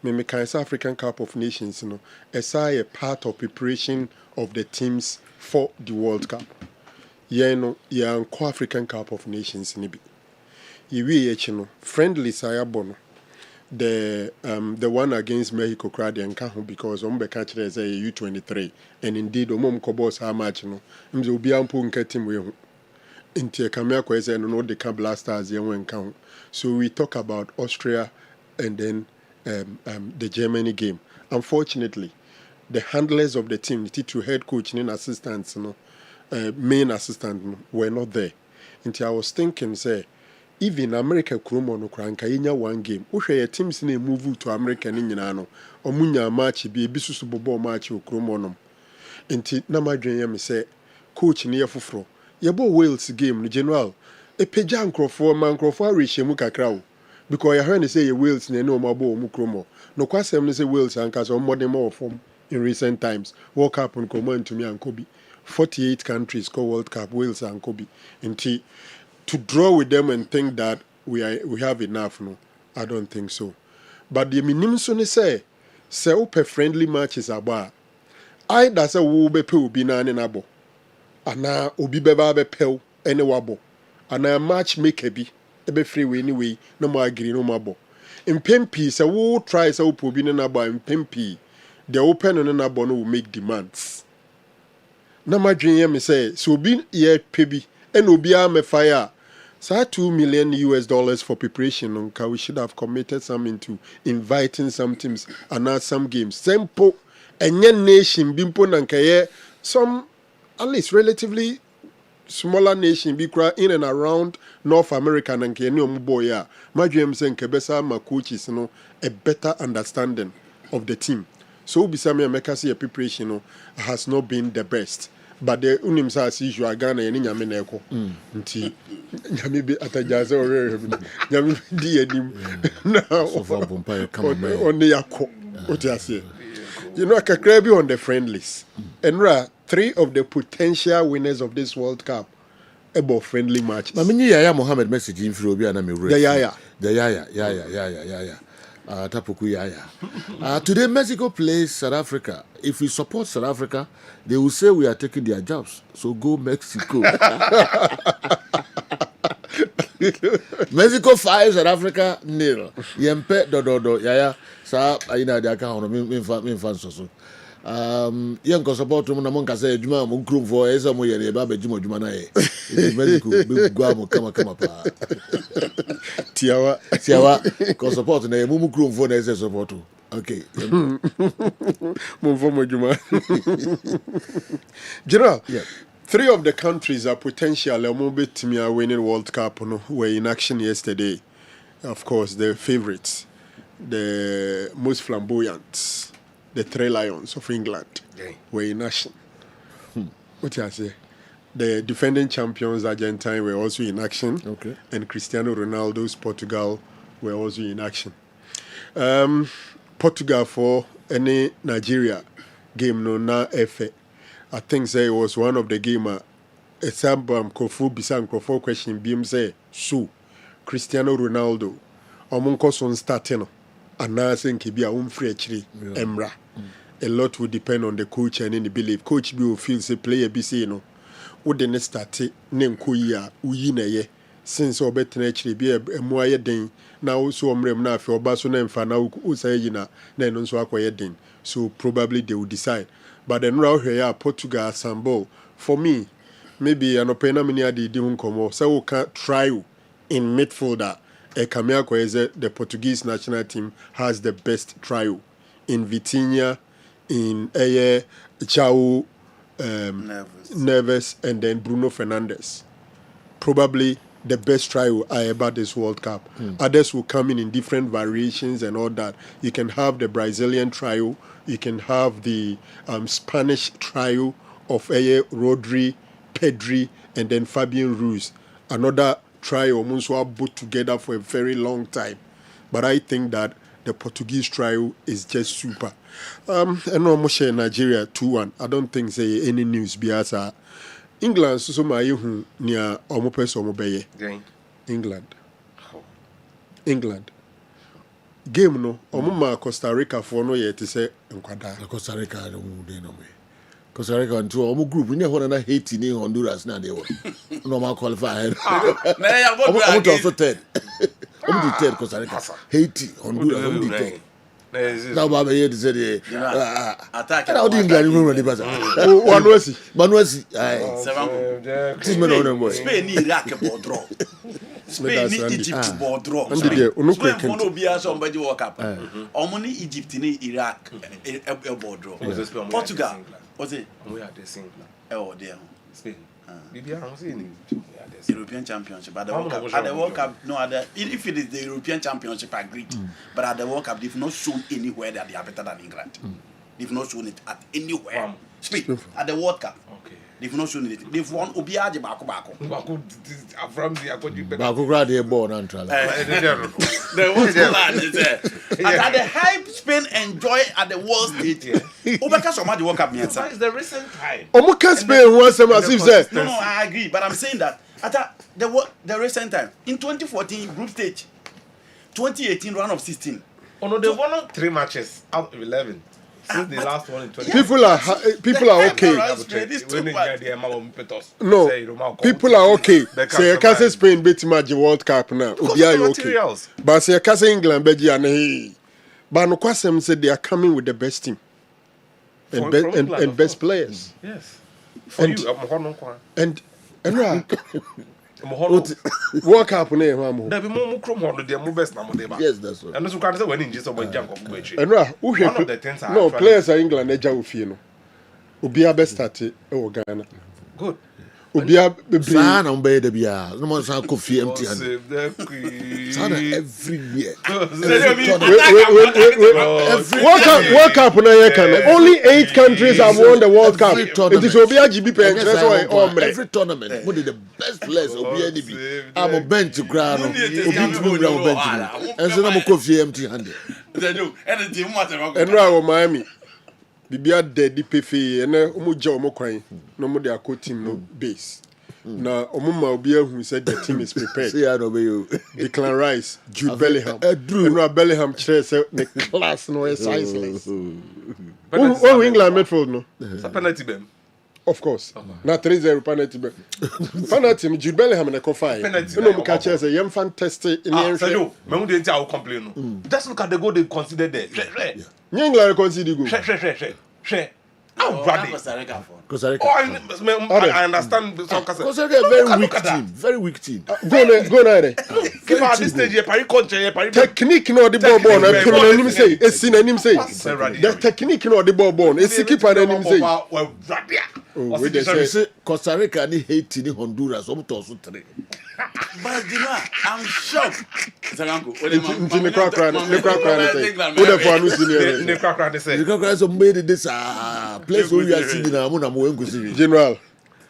African Cup of Nations, as a part of preparation of the teams for the World Cup. African Cup of Nations nibi. Friendly sayabono. The one against Mexico crowd and because catch as a U23 and indeed Kobos how much team we into Kamea no the blasters count. So we talk about Austria and then the Germany game. Unfortunately, the handlers of the team, the two head coach and assistants, main assistant were not there. Until I was thinking, say, even America Krumo no kranka one game. Ushe teams ne move to America ni nyinano. Omunya match bi bisusu bobo match o Krumo no. Until na madwen ya me say coach ne yefoforo. Yebo Wales game no general. Peja nkrofo man nkrofo arehemu kakra o. Because I heard say Wales ne no mabo mu Krumo. No kwasem ne say Wales anka so modern more form in recent times. World Cup on command to me and Kobe. 48 countries call World Cup, Wales and Kobe. Until to draw with them and think that we have enough, no, I don't think so. But the minimum say open friendly matches about. I that's a wo be pe obi na ne nabo. Ana obi beba be pe ene wabo. Ana match maker bi e be free way anyway no more agree no more. In Pempi say wo try say obi ne nabo in Pempi. The open no nabo no will make demands. Na madwen me say so obi ye pebi and obi a me fire. So $2 million for preparation. We should have committed some into inviting some teams and not some games. Simple and young nation bimpo nankaye some at least relatively smaller nation be in and around North America and boya. My dream saying kebesa my coaches a better understanding of the team. So Bisami America see a preparation has not been the best. But the unimsa as usual Ghana and Yamineko. Yamibi atajaze or Yami Diadim now on the Yako. What you say? You know, I can grab you on the friend list. And 3 of the potential winners of this World Cup about friendly matches. I mean, Yaya Mohammed message in Frobia and the Yaya. Tapuku Yaya. Today, Mexico plays South Africa. If we support South Africa, they will say we are taking their jobs. So go Mexico. Mexico 5, South Africa 0. Yempe do Yaya. Sa ayina de aka hono min fan so. Yen ko support mo na mon ka say adwuma mo nkrum for esa mo ye ba ba juma adwuma na ye. Mexico be gwa mo kama pa. Tiawa ko support na ye mo nkrum for na esa support. Okay. Move for Juma. General, 3 of the countries are potential winning World Cup were in action yesterday. Of course, the favorites, the most flamboyant, the 3 Lions of England were in action. What you say? The defending champions Argentina were also in action. Okay. And Cristiano Ronaldo's Portugal were also in action. Portugal for any Nigeria game no na efe. I think say it was one of the game example nkurɔfoɔ bisa nkurɔfoɔ question bi say so Cristiano Ronaldo ɔmo so start no anaasɛ nke bi a wɔmfiri akyire emra a lot will depend on the coach and the belief coach bi will feel say player bi say no wode ne start ne nkɔ yi a uyi na ye since ɔbɛtena akyire bi emu ayɛ den na wo so ɔmrɛm na afɛ ɔba so na mfa na wo say yi na ɛno nso akɔyɛ den so probably they will decide but then ra hwɛ ya Portugal Sambol for me maybe anɔpɛ na meni ade di ho nkɔmmɔ sɛ wo ka try in midfielder Kamea Kweze, the Portuguese national team has the best trio in Vitinha, in Chao Neves, and then Bruno Fernandes. Probably the best trio about this World Cup. Others will come in different variations and all that. You can have the Brazilian trio, you can have the Spanish trio of Rodri, Pedri, and then Fabian Ruiz. Another try almost were put together for a very long time. But I think that the Portuguese trial is just super. And almost Nigeria 2-1. I don't think say any news because England so my who near almost England. England. Game no omuma Costa Rica for no yet to say Costa Rica don't know me. Costa Rica and two almost group. We never na Haiti ni Honduras na they were. Normal qualifier. I'm also third. I'm the third Costa Rica. Haiti, Honduras, I'm the third. Now Baba here to say attack. How do England remember the buzzer? Manuesi. Spain Iraq ball draw. Spain Egypt ball draw. Spain mono bia somebody World Cup. Omoni Egypt ni Iraq ball draw. Portugal. What's it? We are the same. Oh, dear. Spain. European Championship. At the World Cup, no other. If it is the European Championship, I agree. But at the World Cup, they've not shown anywhere that they are better than England. They've not shown it at anywhere. Spain at the World Cup. Okay. They've not shown it. They've won Obiaje Bako. Bako grad here born and try. There was there. At the hype Spain enjoy at the world stage. Obeka Soma the World Cup means it's the recent time. Omuka Spain was a massive say. No, I agree, but I'm saying that at the recent time in 2014 group stage, 2018 round of 16. Oh no, they won 3 matches out of 11. Since the last one in 20. People are okay. No, people are okay. Say you can say Spain beat the World Cup now. Okay. But say you can say England beat you. But no question said they are coming with the best team and best players. Yes. And World Cup name, yes, that's right. And so can say when in just one of the 10 no players are England eja ofie Obi best start Ghana. Good. Obi sana umbe de bia no mo san coffee empty hand sana everywhere World Cup na ye can only 8 countries have won the World Cup. It is Obi GB every tournament what the best players Obi any be I'm a bench ground Obi to ground bench and so na mo coffee empty hand and Miami Bibia dead pefe and omuja omokwan no mo their co team no base. Na omuma obi who said the team is prepared. See I know you. Declan Rice, Jude Bellingham. And Bellingham says the class no is sizeless. Who England midfield no? Sa penalty bem. Of course. Na 3-0 penalty bem. Penalty Jude Bellingham na confine. No mo catch say yam fantastic in the so you me who dey complain no. Just look at the goal they considered there. England concede goal. Share. How bad Costa Rica. I understand Costa Rica very weak team. Very weak team. Go there. Give her this stage Paris country technique no the ball born and people anim say it's in anim say the technique no the ball born it's keeper anim say we dey say Costa Rica ni Haiti ni Honduras omo to so 3 but you know I'm shocked Zaganko the crack say who the for no senior the crack say the crack so made this place where we are sitting na mo engo see general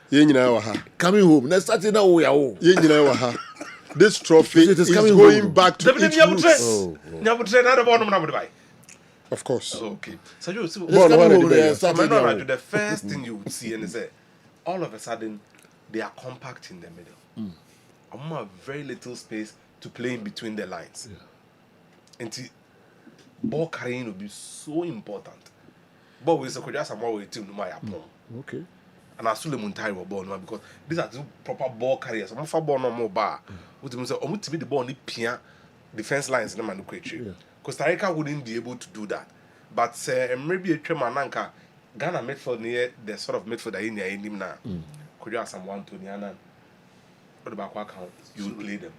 ye nyina wa ha coming home next Saturday na wo ya wo ye nyina wa ha this trophy is going back to its roots. Of course. Okay. So the first thing you would see and say, all of a sudden, they are compact in the middle. Have very little space to play in between the lines. And ball carrying will be so important. But we could just more with team no Okay. And I saw the Muntai ball no because these are two proper ball carriers. I'm for ball no more bar. What to say? To be the ball ni pia defense lines no man no Costa Rica wouldn't be able to do that. But maybe a Tremananka Ghana midfield near the sort of midfield that in him now. Could you ask someone to Niana? What about what count? You will play them.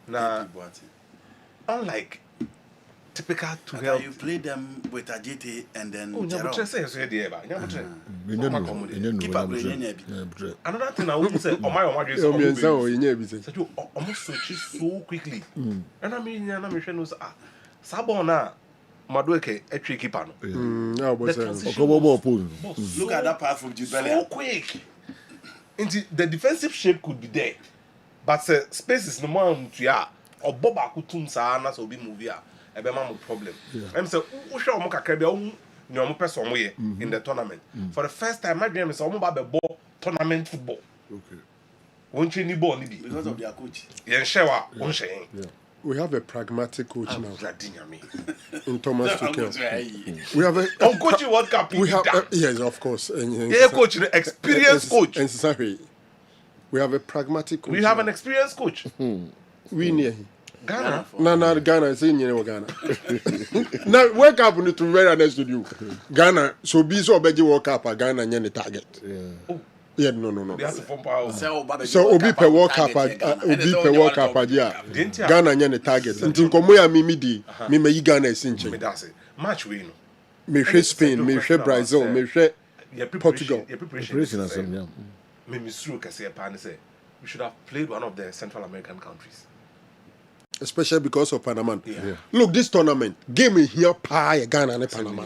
Now, unlike typical to help. You play them with Ajete and then Another thing I would say, oh my almost so quickly. And I mean, knows Sabona Madueke, a tricky panel. Look at that pass from Jibele. So quick. The defensive shape could be there, but space is no more to or Boba Kutum Sana so be movie. A problem. I'm saying, who show Moka Krebia in the tournament. For the first time, my dream is almost about the ball tournament football. Okay. Won't you need ball because of their coach? Yeah, Shewa, we have a pragmatic coach now. In Thomas Tuchel. We have a coach World Cup. We have yes, of course. Yeah, coach, the experienced coach. And sorry, we have a pragmatic coach. We have an experienced coach. We near him. Ghana? No, Ghana. Say you Ghana. Now, World Cup need to be very honest with you. Ghana, so be so big World Cup, Ghana nye the target. Yeah, no. They have to form power. So obi per World Cup, yeah. Ghana nye the target. Until komo ya mi di, mi me yi Ghana esinche. Me that's it. Match win. Me share Spain, me share Brazil, me share Portugal. Preparation as well. Me misru kase pa say we should have played one of the Central American countries. Especially because of Panama. Yeah. Look, this tournament, game in here, Ghana and Panama.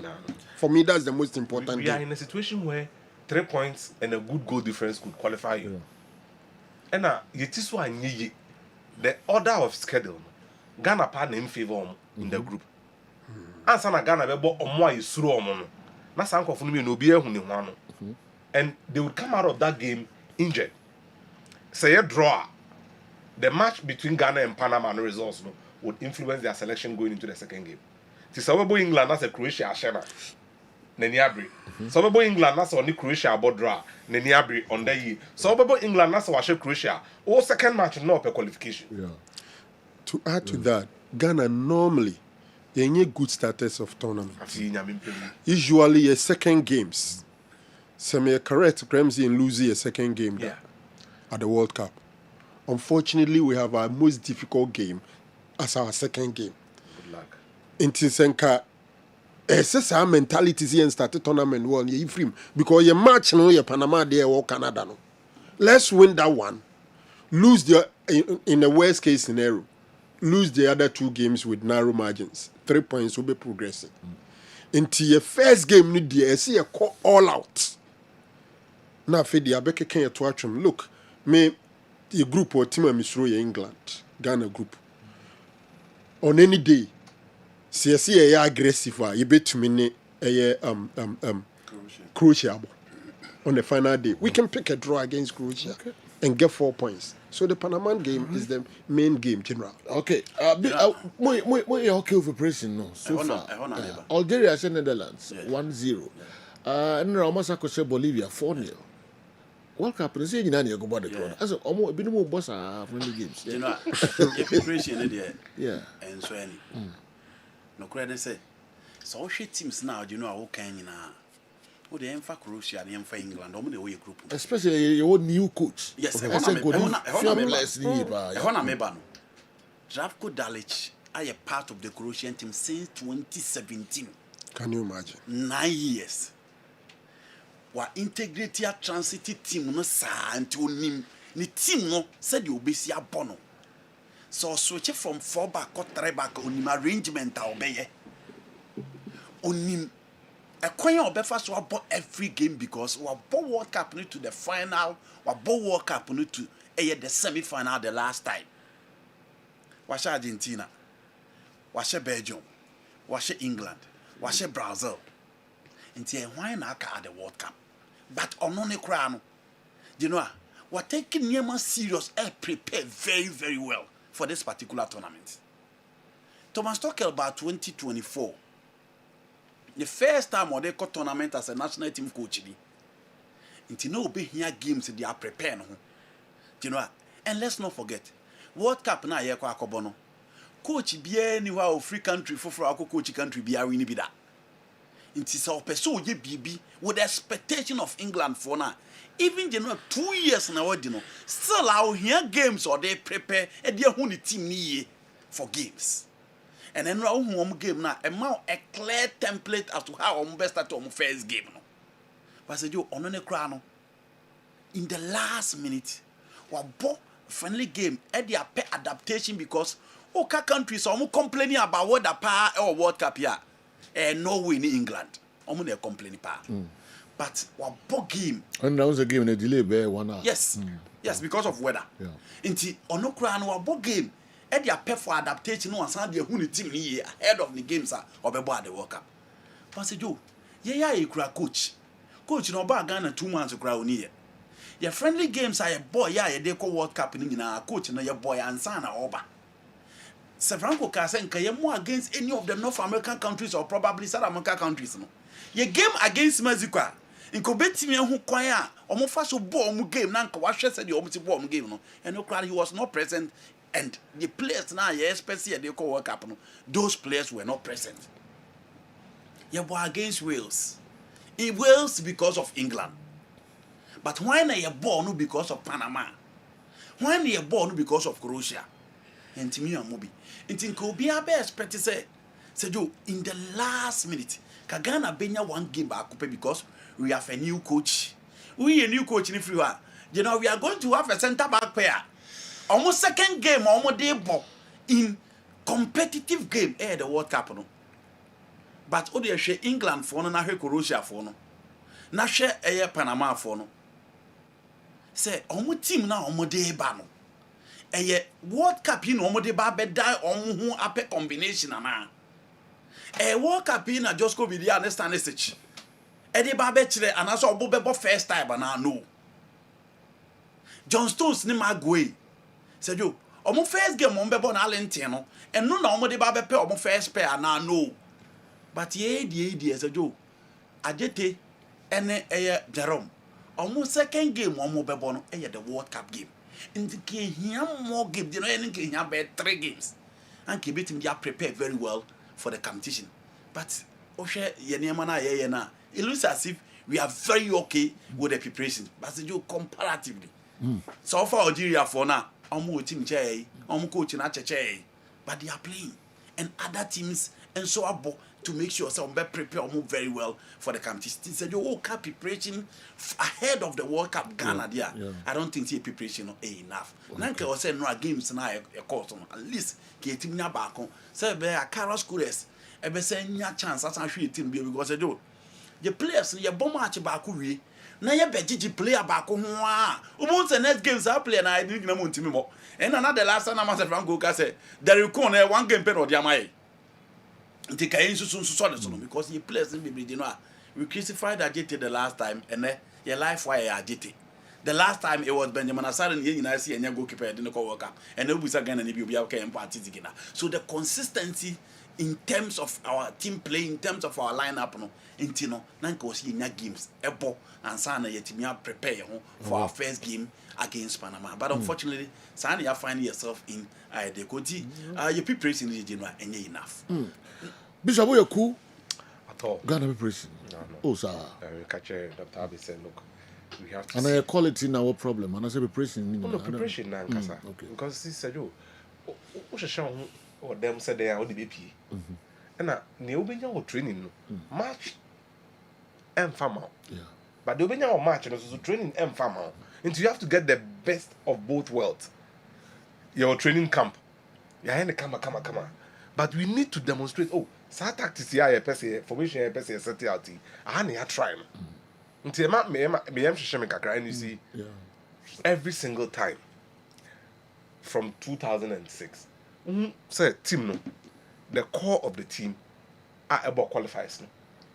For me, that's the most important we are in a situation where 3 points and a good goal difference could qualify you. And it is why the order of schedule, Ghana partner in favor in the group. And Sana Ghana bebo omwa isuru omono. Na sanko funu me no bi ehun ne ho ano. And they would come out of that game injured. Say a draw. The match between Ghana and Panama and the results would influence their selection going into the second game. Tisawebo England as a Croatia Ashena. Neniabri. Sobebo England as only Croatia about draw. Neniabri on the year. Sobebo England as a Croatia. All second match no per qualification. Yeah. To add to that, Ghana normally they need good starters of tournament. Usually a second games. Semi correct Ramsey and losing a second game at the World Cup. Unfortunately, we have our most difficult game as our second game. Good luck. In Tisenka, our mentality here and started tournament well, because your match no your Panama there or Canada no. Let's win that one. Lose the in the worst case scenario. Lose the other 2 games with narrow margins. 3 points will be progressing. Into your first game, you dear see a call all out. Now, Fedi, I beg you to watch him. Look, me. A group or team misro England, Ghana group. On any day, see aggressive. You bet to me Croatia on the final day. We can pick a draw against Croatia and get 4 points. So the Panaman game is the main game, general. Okay. What okay with preparation no so far? Algeria and Netherlands 1-0. And almost Bolivia 4-0. World Cup is saying you go about the crowd. As a bit more boss friendly games. You know, preparation there. Yeah. And so any. No credit say. So she teams now, you know, how can you now? Who the Enfa Croatia and Enfa England, only the way group. Especially your new coach. Yes, I said good. Zdravko Dalic are a part of the Croatian team since 2017. Can you imagine? 9 years. Wa integrity a transit team no sa until nim ni team no said you be see abono. So switch from 4 back or 3 back onim arrangement a obeye. Onim a coin obefa so about every game because we bought World Cup to the final, we bought World Cup to the semi-final the last time. Was Argentina, was Belgium, was England, was Brazil. Until why not at the World Cup? But on only crown, you know, we're taking Niema serious and prepare very, very well for this particular tournament. Thomas Tuchel about 2024. The first time they got tournament as a national team coach. Until no be here games they are preparing. You know, and let's not forget, World Cup na ye kwa akobono. Coach be anywhere of free country for coach country be a win be that. Until so person ye BB with the expectation of England for now. Even you know 2 years now, you know, still out here games or they prepare and they only team me for games. And then now home game now a clear template as to how best start on first game. No. But say you on the crown in the last minute, what friendly game and they pay adaptation because okay countries are complaining about what the power or World Cup here. And no win in England. I'm not complaining part. But what big game? And that was a game in a delay by 1 hour. Yes. Yes, because of weather. Yeah. Inti ono kura no big game. E dey pay for adaptation no ansan dey hu ni team ni ahead of the games or be at the World Cup. But say Joe, ye kura coach. Coach no ba Ghana 2 months kura oni ye. Your friendly games are boy ye dey call World Cup ni nyina coach no ye boy ansan na oba. Franco Kasen can more against any of the North American countries or probably South American countries. No, your game against Mexico. In Kobetimi who kwaya, omo faso ball game na nka wahwe said the omo ball game no. And no crowd he was not present and the players now especially they call World Cup no. Those players were not present. You were against Wales. In Wales because of England. But why na you ball no because of Panama? Why na you ball no because of Croatia? And to me, I'm It be a best expect say you in the last minute. Kagana Benya 1 game back because we have a new coach. We a new coach in free. You know, we are going to have a center back pair. Almost second game, almost day ball in competitive game the World Cup. No. But Odi share England for no, na share Croatia for no. Na share Panama for no. Say almost team na almost day ba no. World Cup in omode ba be die on hu ape combination na World Cup in a just go be there understand message de ba be kire anaso obo be bo first time na no John Stones ni magwe say yo omo first game on be bo na Argentina no eno na omode ba be pe omo first pair na no but ye say yo ajete ene Jerome omo second game omo be bo no the World Cup game. In the game, more games, you know, any game have 3 games. And keep it they are prepared very well for the competition. But it looks as if we are very okay with the preparation. But you comparatively. So far Algeria for now, team coach but they are playing. And other teams and so abo to make sure some be prepare very well for the competition. Said you World Cup preparation ahead of the World Cup Ghana there. I don't think the preparation enough. Nanka was saying no games na a course at least get team nya back on. Say be a Carlos Scores e be say nya chance as hwe team be because do the players your bomb match back we na ye begigi player back ho a omo say next games our player na I na mo ntimi mo. And another last time I Franco say there you come 1 game pen or the amai. Because he plays in the we crucified Ajiti the last time and your life why Ajiti. The last time it was Benjamin Asar and I see and your goalkeeper didn't go work up and it was again and if you be okay and party again. So the consistency in terms of our team play, in terms of our lineup, no, intino, nanko see in games, ebo and Sana yetimia prepare for our first game against Panama. But unfortunately, Sana you find yourself in the Koti, your preparation is and enough. Bishop, you're cool. At all. Ghana preparation. No. Oh, sir. Dr. Abi said, look, we have to. And I quality now a problem. And I say preparation. No preparation now, okay. Because he said, yo, what's a show or them said they are all the BP. And now, the Obenya training match and farmer. Yeah. But the Obenya match and also training and farmer. And you have to get the best of both worlds. Your training camp. You're in the camera. But we need to demonstrate, sa tactics here, formation here, set out. I need to try. Until and you see, every single time from 2006, say team no, the core of the team are about qualifiers,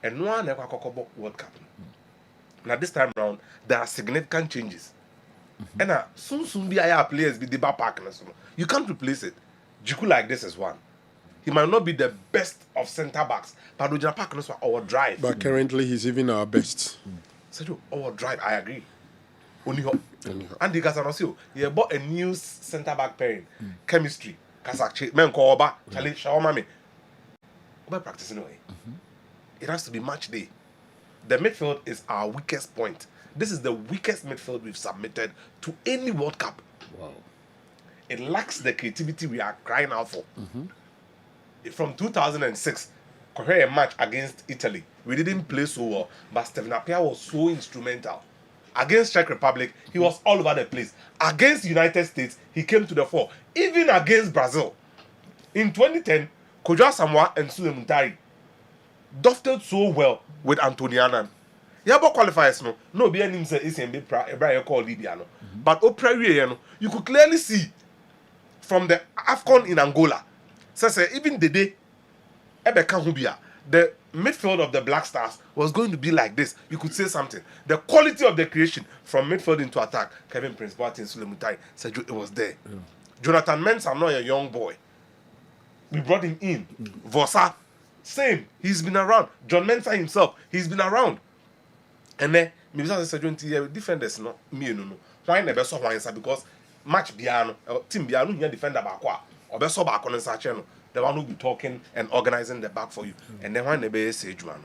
and no one ever World Cup. Now this time around, there are significant changes And soon be our players be the back park. You can't replace it. Jiku like this is one. He might not be the best of centre backs, but Ojina Park knows our drive. But currently, he's even our best. So our drive, I agree. Only hope. And the Casanosio, he bought a new centre back pairing, chemistry. Kasakche, men call Oba, Charlie, Shawamami. We're practicing away. It has to be match day. The midfield is our weakest point. This is the weakest midfield we've submitted to any World Cup. Wow. It lacks the creativity we are crying out for. From 2006, Korea a match against Italy. We didn't play so well, but Steven Appiah was so instrumental. Against Czech Republic, he was all over the place. Against United States, he came to the fore. Even against Brazil. In 2010, Kojo Asamoah and Sule Muntari dufted so well with Antoniana. Yabo qualifiers no be any say is be Brian call Libya no. But Opera you could clearly see from the AFCON in Angola. Say even the day Ebeka Hubia, the midfield of the Black Stars was going to be like this. You could say something. The quality of the creation from midfield into attack, Kevin Prince Boateng, Sule Muntari, Sergio, it was there. Yeah. Jonathan Mensah, not a young boy. We brought him in. Vosa, same. He's been around. John Mensah himself, he's been around. And then, maybe that's a 20-year defenders, no, me no. Why never saw one answer because match Biano, team Biano, here defender back or best back on the channel. The one who be talking and organizing the back for you. And then when they say Juano.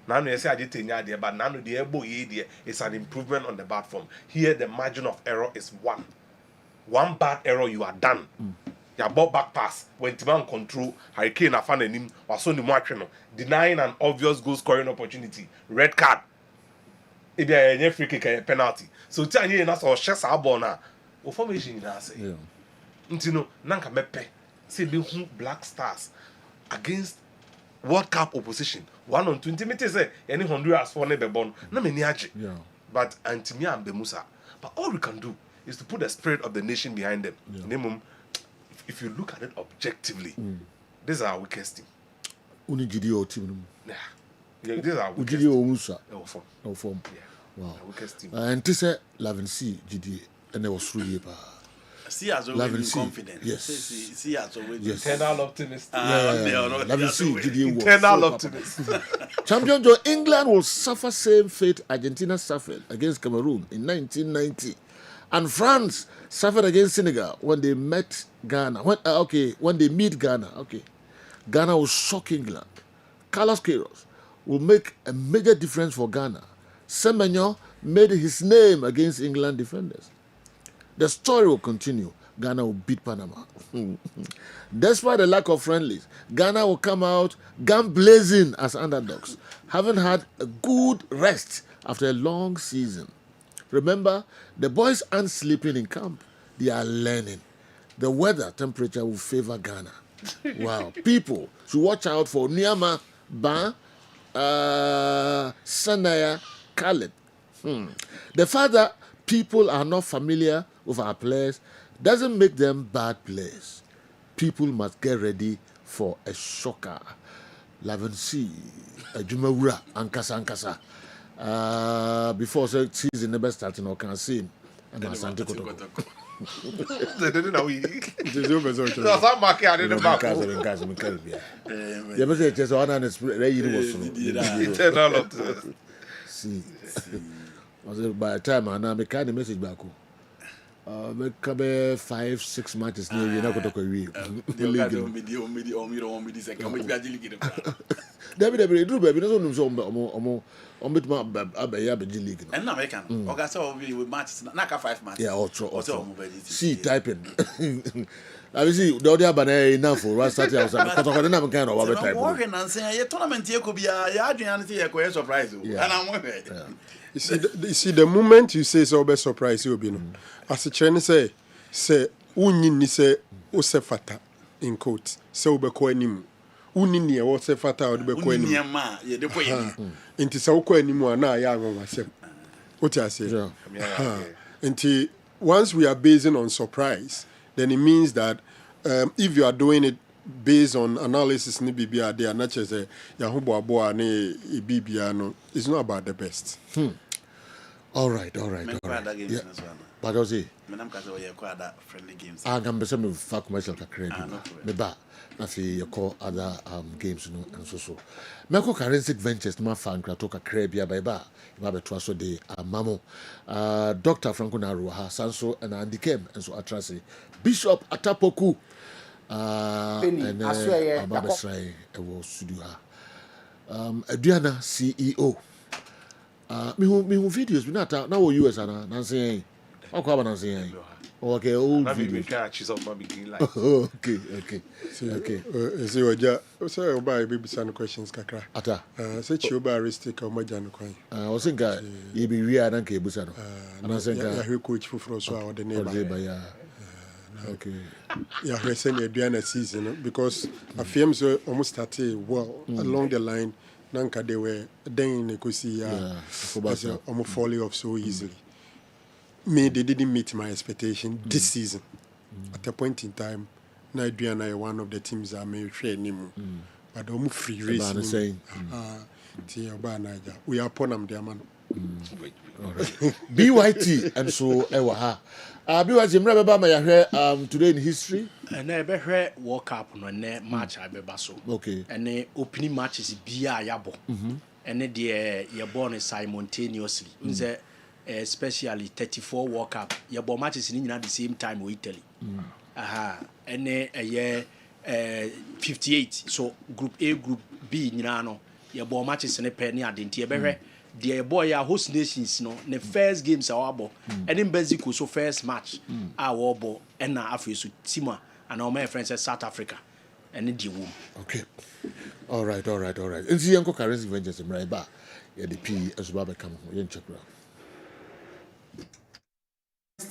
Now they say I did there, but now the elbow is an improvement on the back form. Here the margin of error is 1. One bad error, you are done. Your ball back pass when Timan control Hurricane Afan and him was on the match, denying an obvious goal scoring opportunity. Red card. If you are a free kick, a penalty. So tell you that's our chess abona. O formation in us. Ntino nanka mepe. Say the Black Stars against World Cup opposition. 1 on 20 meters say any Honduras for never born. No many but Antimia and Bemusa. But all we can do is to put the spirit of the nation behind them. Minimum, if you look at it objectively, this is our weakest team. Unigidio team. Yeah, this is our weakest team. No form. Yeah. Wow. Our weakest team. And this is Lavency GD, and there was through See as always confident. Yes. See as always. Yes. Internal optimist. Lavency GD. Internal optimist. Champion Joe, England will suffer same fate Argentina suffered against Cameroon in 1990. And France suffered against Senegal when they met Ghana. When they meet Ghana. Ghana will shock England. Carlos Queiroz will make a major difference for Ghana. Semenyo made his name against England defenders. The story will continue. Ghana will beat Panama. Despite the lack of friendlies, Ghana will come out gun blazing as underdogs, having had a good rest after a long season. Remember, the boys aren't sleeping in camp. They are learning. The weather temperature will favor Ghana. Wow. People should watch out for Niama, Ba, Sanaya, Khaled. The fact that people are not familiar with our players doesn't make them bad players. People must get ready for a shocker. Lavency, Jumawura, Ankasa. Before the season never starting, I can see him. And Asante Kotoko. They didn't know he. It is over. So that's not my car. I didn't know. You must say, just one and it's ready to see. By the time I now make a message back. Make 5-6 matches near you. Not going to go away. David, do baby. No, so on bit my baby league. And American. August will be with matches. Naka 5 matches. Yeah, also. See, typing. I will see the other banner enough for right start because I don't have kind of what type. Working and saying your tournament here could be a Adrian surprise. And I'm with it. You see, the moment you say so, be surprise you be no. As a Chinese say, unni say osefata in quotes. Say obeko animu. Unni e osefata obeko animu. Unni ma ye de po ye. Inti say obeko animu na ya go wasem. What I say? Inti once we are basing on surprise, then it means that if you are doing it based on analysis ni bibia there not just yahubo abo ani bibia no, it's not about the best. All right. Yeah. But I was it. Friendly games. I'm some for commercial kakra. Me ba na fi you call other games no and so. Me ko Forensic Ventures ma fan kra to kakra bia ba ma beto so de mamo. Dr. Franco Naruha Sanso and Andy Kem and so atrase. Bishop Atapoku and Amabesrai ewo studio ha. Adriana CEO. Me who videos we not now US ana na say akwa na say okay old video okay see oja say oba baby san questions kakra ata say chi oba realistic o maja no kwan o singa ye be wi ana ka ebusa no ana say ya hwe coach fufuro so a o de neighbor ya okay ya hwe say na aduana season because I feel so almost started well along the line nanka they were then negotiate almost falling off so easily. They didn't meet my expectation this season. At a point in time, Nigeria one of the teams I may share anymore. But almost free racing. We are upon them, dear man. BYT and so ewa BYT remember my today in history. And I be heard World Cup no match I be baso. Okay. And the opening matches bia yabo. And the your born simultaneously. Especially 34 World Cup. Your born matches in at the same time with Italy. And a year 58. So group A, group B, no. Your born matches in a penny identity. The boy host nations no the first games are abo and in Mexico so first match our abo and na Africa Tima and our my friends at South Africa and the womb. Okay. All right. And see Uncle Forensic Ventures right back. Yeah, the P as well become check around.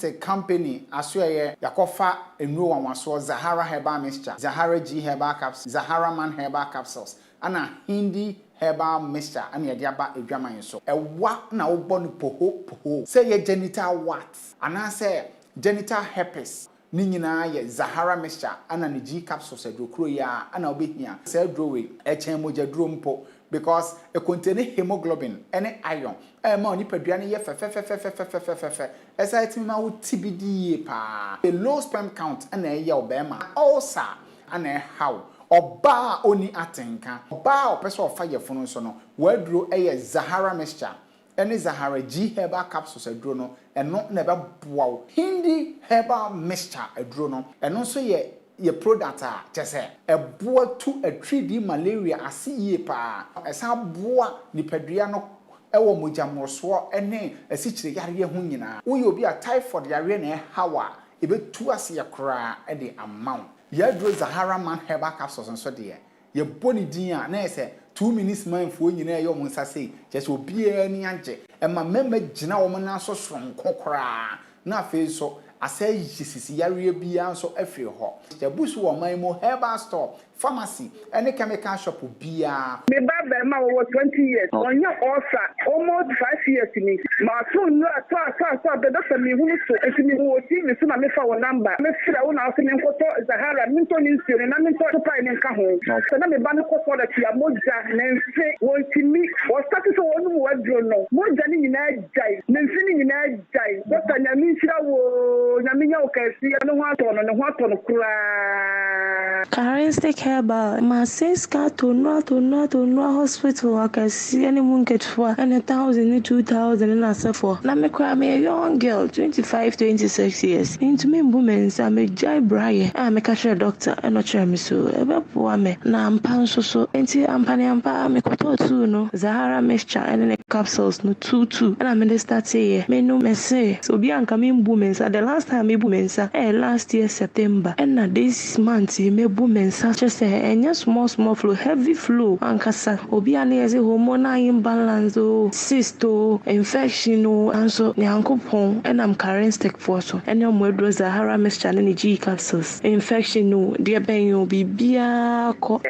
The company asweye yakofa enuro wanwaso Zahara herbal mixture, Zahara G herbal capsules, Zahara man herbal capsules, ana Hindi herbal mixture and yadiaba edwaman so. Ewa na obo ni poho. Say ye genital warts, ana say genital herpes. Ni nyina ye Zahara mixture ana ni G capsules edokro ya ana obehia. Say drowe echen moja dro mpo because it contains hemoglobin and iron. Ma oni paduane ye fe. Exciting ma wo TBD pa. A low sperm count and a ye obema. Also and a how. Oba oni atenka. Oba opeso of fire phone so no. Wedro a Zahara mixture. Any Zahara G herbal capsules a drono and not never wow. Hindi herbal mixture a drono and also ye product just say a boa to a 3D malaria asi ye pa. Esa boa ni pedria no ewo moja morso ene esichire yare hu nyina. Wo ye obi a typhoid yare na hawa ebetu ase ye kra e de amount. Ye dro Zahara man herbal capsules nso de ye boni din a na ese 2 minutes man fo nyina ye omo nsase just obi ani anje e ma mema gina wo na so sonko kra na fe so asay jisisi yare bia so afiri ho the bush wo man mo herbal store pharmacy any chemical shop bia me baba ma wo 20 years onye osa almost 5 years ni ma so no so the doctor me hu so etimi wo TV so na me fa wo number me fira wo na so me nkoto Zahara me to ni nsire na me to pa ni nka ho so na me ba me ko for the tia moja na nse wo timi wo start so wo nu wo dro no moja ni nyina jai na nse ni nyina jai doctor nya mi fira wo nya mi nya o kasi no ho ato no kura Forensic herbal ma seska to no hospital akasi any munketwa and 1,000 2,000 na sefo na me kwa me young girl 25 26 years into me women sa me jai braye me ka share doctor and no share me so ebe po me na ampa so enti ampa me koto tu no Zahara mixture and capsules no 2 and me start say me no me say so bi anka me women sa the last time me women sa last year September and na this month me women sa just say enya small flow heavy flow ankasa obi ana eze hormonal imbalance cyst infection and so nyankopon and am Forensic for so and your modro Zahara mixture and G capsules infection no dear ben you bibia ko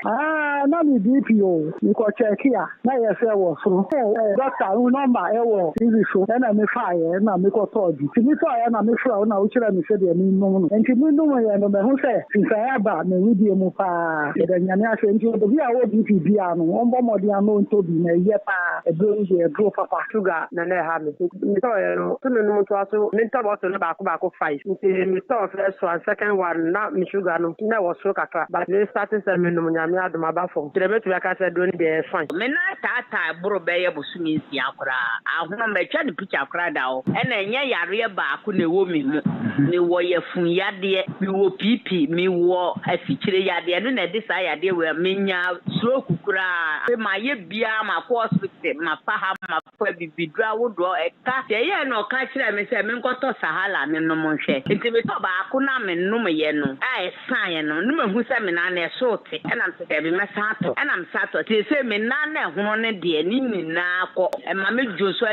na me DPO me ko check here na ye say wo so doctor who number e wo TV show na me fire na me ko told ti me fire na me fra na wo kira me say de me no enti me no ye no me hu say sinsa ba me hu die mu pa e da nyame ase enti do bi a wo DP bi ano on bo modi ano nto bi na ye pa e do ye bro papa sugar na na ha me so ye no to me no to aso me to bottle na ba ko 5 nti me to first one second one na me sugar no na wo so kakra but me starting say me no nyame adom aba fo tire me to ka say do ni be fine me na tata bro be ye bosumi nsia akra ahono me twa de picture akra da o e na enye yare ba ko na ewo mi mu ni wo ye fun yade mi wo pipi mi wo afikire yade no na de sa yade we menya stroke kura ma ye bia ma ko hospital ma fa ha ma fa bibidra wo do e ka ye no ka kire me say me nkoto sahala me no mo hwe nti me to ba ko na me no me ye no ai san ye no me hu say me na na so te e na me say be me sato e na me sato te say me na na hono ne de ni na ko e ma me juso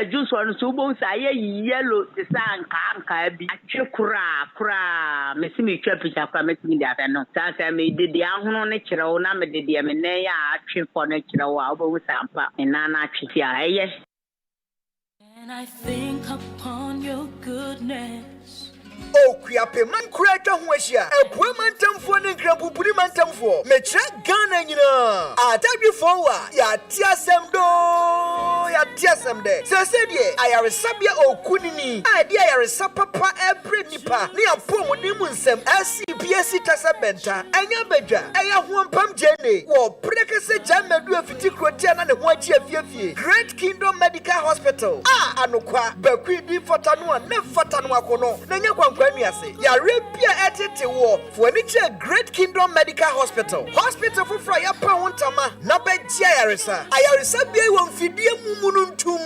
no so bo sa ye yellow te sa nka bi atwe kura me si me twa picture kura me ti dia fe no sa sa me de dia hono ne kire wo na me de dia me ne ya atwe fo ne kire wo a bo sa ampa me na na atwe ti a ye. And I think upon your goodness. Oh, Kriape man creator Huasia, a poor man for the Grabupuri man for Metra Ghana, you know. I tell you forward, ya tiasem do, ya tiasem de. So said ye, I are a sabia o kunini, I dear I are a sapapa every nipa, near Pomo Nimunsem, SCPSC Tasabenta, and your bedra, I have one pump jenny, or Precase Jamma do a Fiticrotian and a Wachi. Great Kingdom Medical Hospital. Ah, Anokwa, Bakri di Fatanua, ne Fatanua Kono, Nanya. Ya repia etete wo for any Great Kingdom Medical Hospital. Hospital for Frya Pawuntama na begia yaresa. Ayaresa bia won fidie mumununtum.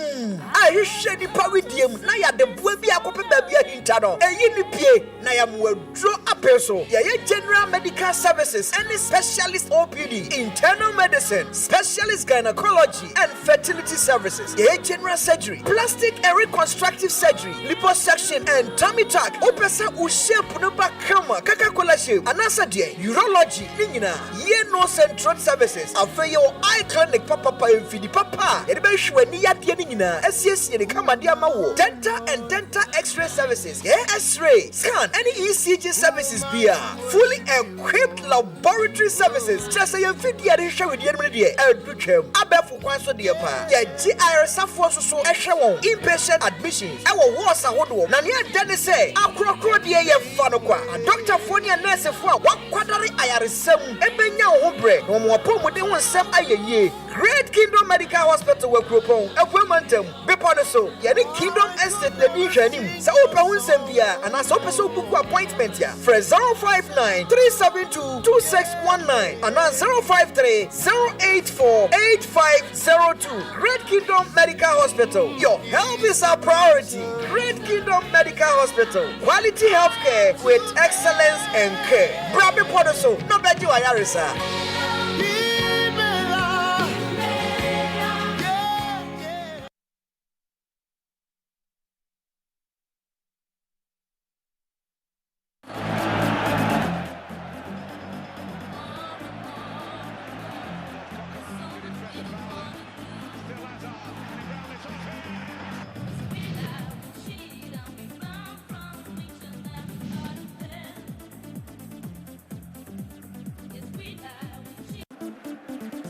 Ayi hwedi pawidiem na ya de boa bia kope babia hinta no. Eyi ni pie na ya mwadro apeso. Ya General Medical Services and Specialist OPD, Internal Medicine, Specialist Gynecology and Fertility Services. Ya General Surgery, Plastic and Reconstructive Surgery, Liposuction and Tummy tuck. Pesa u shape no ba kama Coca-Cola shape anasa de urology nina ye no central services afeye o eye clinic papa mfidi papa e be hwe ni yade nina asiesie de kama de amawo dental and dental x-ray services x-ray scan any ECG services bia fully equipped laboratory services just say mfidi ya de hwe we de de edutwam abefo kwan so de pa ya GIR safo so ehwe won inpatient admissions e wo wards ahodo na ne adane say Krokro die ye fano kwa doctor foni a nurse fo a wakwadare ayaresam ebenya wo bre no mo pomu de won sam ayeye Great Kingdom Medical Hospital we kropon ekwemantam bepo so ye the Kingdom Estate de bi hwanim sa opa won sam bia ana so person book appointment ya for 059 372 2619 ana 053 084 8502 Great Kingdom Medical Hospital. Your health is our priority. Great Kingdom Medical Hospital. Quality healthcare with excellence and care. Brabe Podoso, no bedu ayarisa.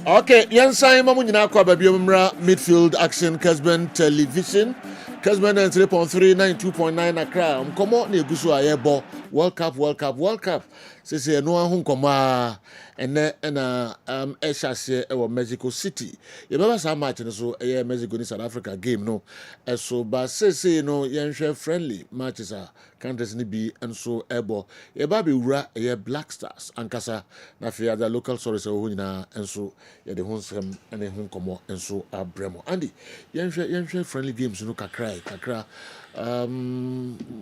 Okay, Yansan Mamu nyina kwa babi omra midfield action Kessben television. Kessben 3.3 92.9 Accra. Mkomo na egusu ayebo World Cup. Sese no ahun koma ene na eshase e wo Mexico City. Ye baba sa match no so e Mexico ni South Africa game no. So ba sese no yenhwe friendly matches a countries ni bi enso ebo. Ye ba be wura e Black Stars ankasa na fe other local stories ho nyina enso ye de honsem ene hun komo enso abremo. Andy yenhwe friendly games no kakra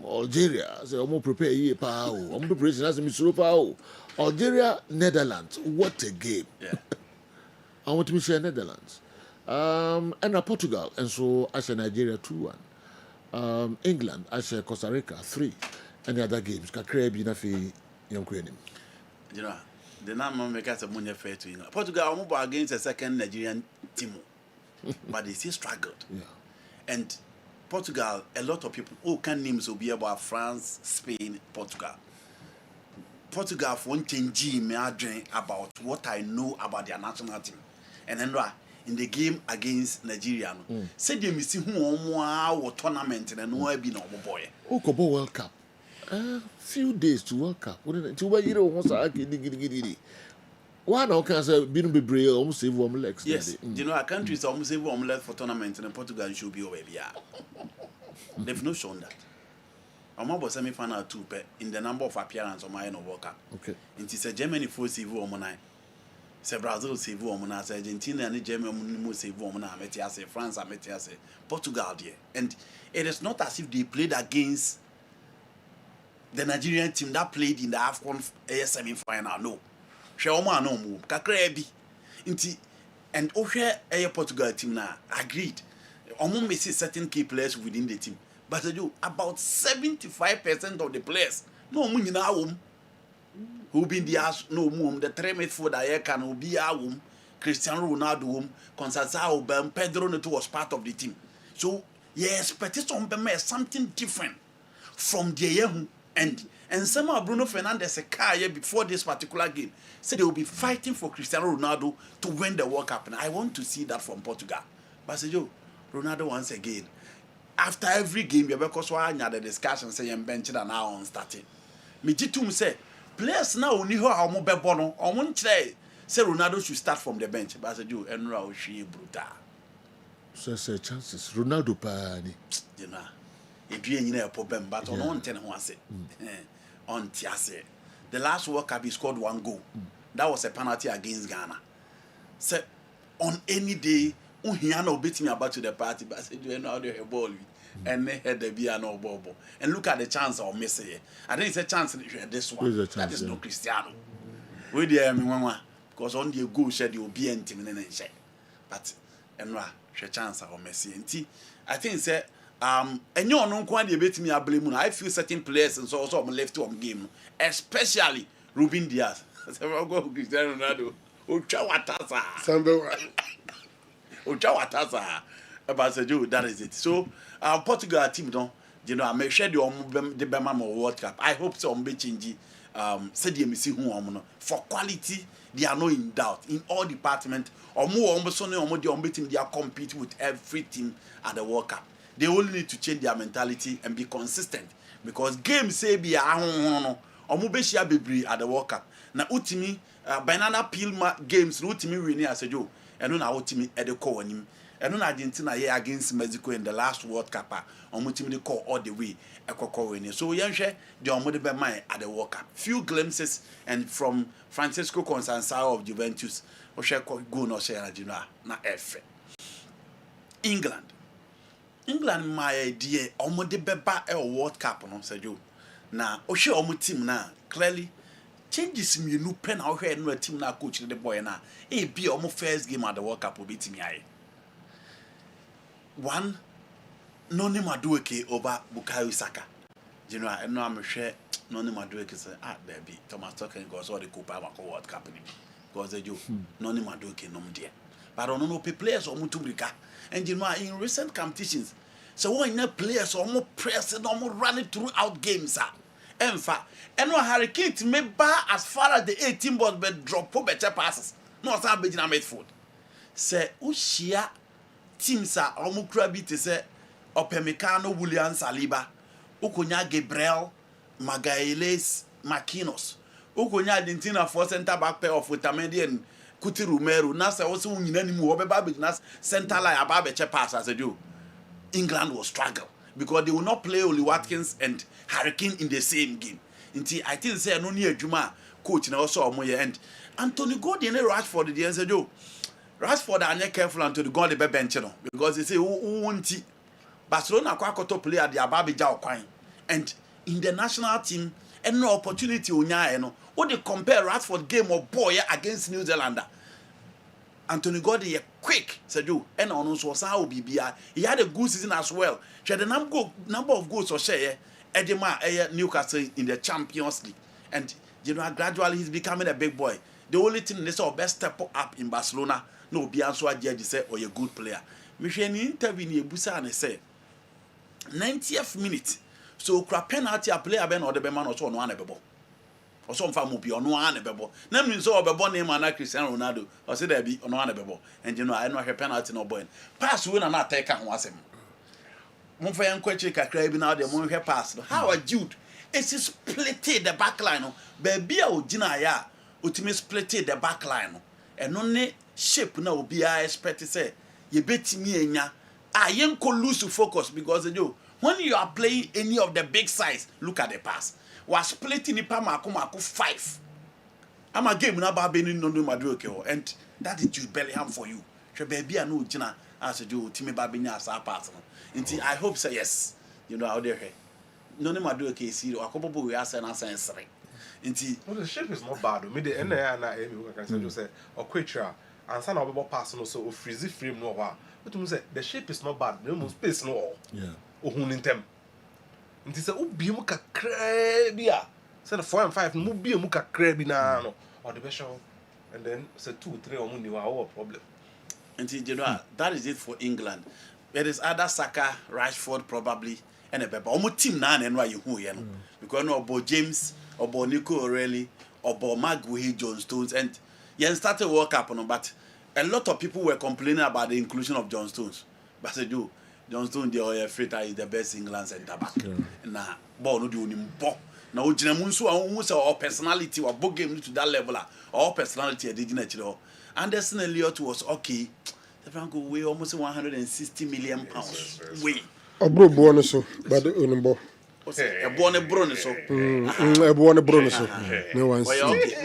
Algeria say omo prepare ye pa o omo preparation as me suro pa o Algeria Netherlands what a game. Yeah. I want to say Netherlands and Portugal and so I say Nigeria 2-1 England I say Costa Rica 3 and the other games kakra bi na fi yonkrenim you know The name makers of money fair to England. Portugal move against a second Nigerian team, but they still struggled. Yeah. And Portugal, a lot of people who can names will be about France, Spain, Portugal. Portugal for one change me about what I know about their national team. And then in the game against Nigeria, said they miss who or tournament and no be no boy. Oh, Kobo World Cup. Few days to World Cup. To where you don't want to one now can say being be brave almost save one legs. Yes, you know, our country is almost save one leg for tournament and Portugal should be over here. They've not shown that. I'm about semi-final two in the number of appearances on my own World Cup. Okay. It is a Germany for save woman. Say Brazil save woman, as Argentina and Germany save woman, Metiase, France, Metiase, Portugal, dear. And it is not as if they played against the Nigerian team that played in the AFCON semi-final. No. Shawma no move. Kakrebi. Inti and Osha a Portugal team now agreed. Almost misses certain key players within the team. But about 75% of the players no money now who be in the house no mum the three midfield that can be our womb Cristiano Ronaldo Conceição Pedro Neto was part of the team. So yes, but it's something different from the year and somehow Bruno Fernandes a car before this particular game said they will be fighting for Cristiano Ronaldo to win the World Cup, and I want to see that from Portugal. But say Ronaldo once again. After every game, you because why the discussion say I'm benching and now on starting. Me jitum say players now only who are more bebono or one say Ronaldo should start from the bench. But I said you and Rao she brutal. So say chances Ronaldo pani. You know, it be any problem, but on one ten who say on Tiase. The last World Cup he scored 1 goal. That was a penalty against Ghana. So on any day. Uhiano beat me about to the party, but I said, you know, they're a ball. And they had the beer no ball. And look at the chance of missing it. I think it's a chance this one. That is no Cristiano. We dear me, because on the go shed you'll be intimidating. But, and a chance of Messi. I think, say, and you don't quite debate me, I blame. I feel certain players and so also left on game, especially Ruben Diaz. Cristiano Ronaldo. That is it. So Portugal team don't, you know, I make sure the Bema World Cup. I hope so be change said you see who for quality they are not in doubt in all departments or more team they are competing with every team at the World Cup. They only need to change their mentality and be consistent because games say be or mobile be at the World Cup. Now ultimately banana peel games ultimately winning as a Joe. And now ultimately at the core him. And then Argentina here against Mexico in the last World Cup, on which they call all the way a winning. So young share the Omodibe Mai at the World Cup. Few glimpses and from Francisco Conceição of Juventus, or share go no share Argentina na F. England, my idea Omodibe ba a World Cup no say you. Now, o share omo team na clearly. Changes me no pen out here no team na coach the boy na. E be omo first game at the World Cup will be team aye. One, Noni Madueke over Bukayo Saka. You know, I know I'm sure Noni Madueke say, there be Thomas Tuchel goes all the Copa World Cup because they do Noni Madueke no dear. But I don't know players or Mutubrika. And you know, in recent competitions, so when you players or more pressing or more running throughout games, in fact, and no Hurricane may bar as far as the 18 balls but drop better passes. No, it's not midfield. Say, Ushia. Teams are Omukra beat say Opemecano William Saliba, Ukonya Gabriel Magaeles Makinos, Ukonya Argentina for center back pair of Otamendi and Kuti Romero. Nasa also Ninanimu Obebabi Nas center line Ababeche pass as they do. England will struggle because they will not play Oli Watkins and Hurricane in the same game. Until I think say no near Juma coach and also Omoye and Anthony Gordon and Rashford the answer do. Rashford are not careful until the goal the bench because they say who won't Barcelona kwakoto play at the Ababi Jao Quine. And in the national team, and no opportunity unya what they compare Rashford game of boy against New Zealander. Anthony Gordon quick said you and on was how BBI. He had a good season as well. She had a number of goals or share Edema Newcastle in the Champions League. And you know gradually he's becoming a big boy. The only thing they say best step up in Barcelona, no be answer judge say or a good player. Me share ni interview ni ebusa and say 90th minute. So cra penalty a player ben or the man or so no one bebo. Or some fam be on one bebo. Na me so bebo name na Cristiano Ronaldo. Or say there be on one bebo. And you know I know her penalty no boy. Pass we na na take am wasem. Mo fa yan kwache kakra bi na de mo hwe pass no. How are Jude? It's splitted the back line no. Baby a ogina ya ultimate splitted the back line no. And only shape na obi a expect say ye betimi enya. You can lose focus because when you are playing any of the big sides, look at the pass. Was splitting the Pamaku 5. I'm a game now about being no Madrid, and that is Jude Bellingham for you. She baby I know Gina as a do Timmy Babinia as our partner. Until I hope say yes, you know out there. No Madrid case or a couple we are saying answer. Until the shape is not bad. Me the end I can say or Quatra and some of pass no so freezy frame no wa. But you say the shape is not bad. No space no all. Yeah. Ohun intem. Nti say obi mu kakra bia. Say the 4 and 5 mu bi mu kakra bi na no. Or the best and then say 2 3 omu ni wa problem. Nti you know that is it for England. There is other Saka, Rashford probably and a beba. Omo team na na enwa yehu ye no. Because no obo James, obo Nico O'Reilly, obo Maguire John Stones and yen started World Cup no but a lot of people were complaining about the inclusion of John Stones. But I do. John Stones, the Africa is the best England centre back. Nah, ball no do him bo. Now, Jinamunsu, our personality or book game to that level, our personality, I didn't know. Anderson Elliott was okay. The Franco weigh almost 160 million pounds. Wait. A bro bonus, but unbo. A born a bonus. A born a bonus. No one.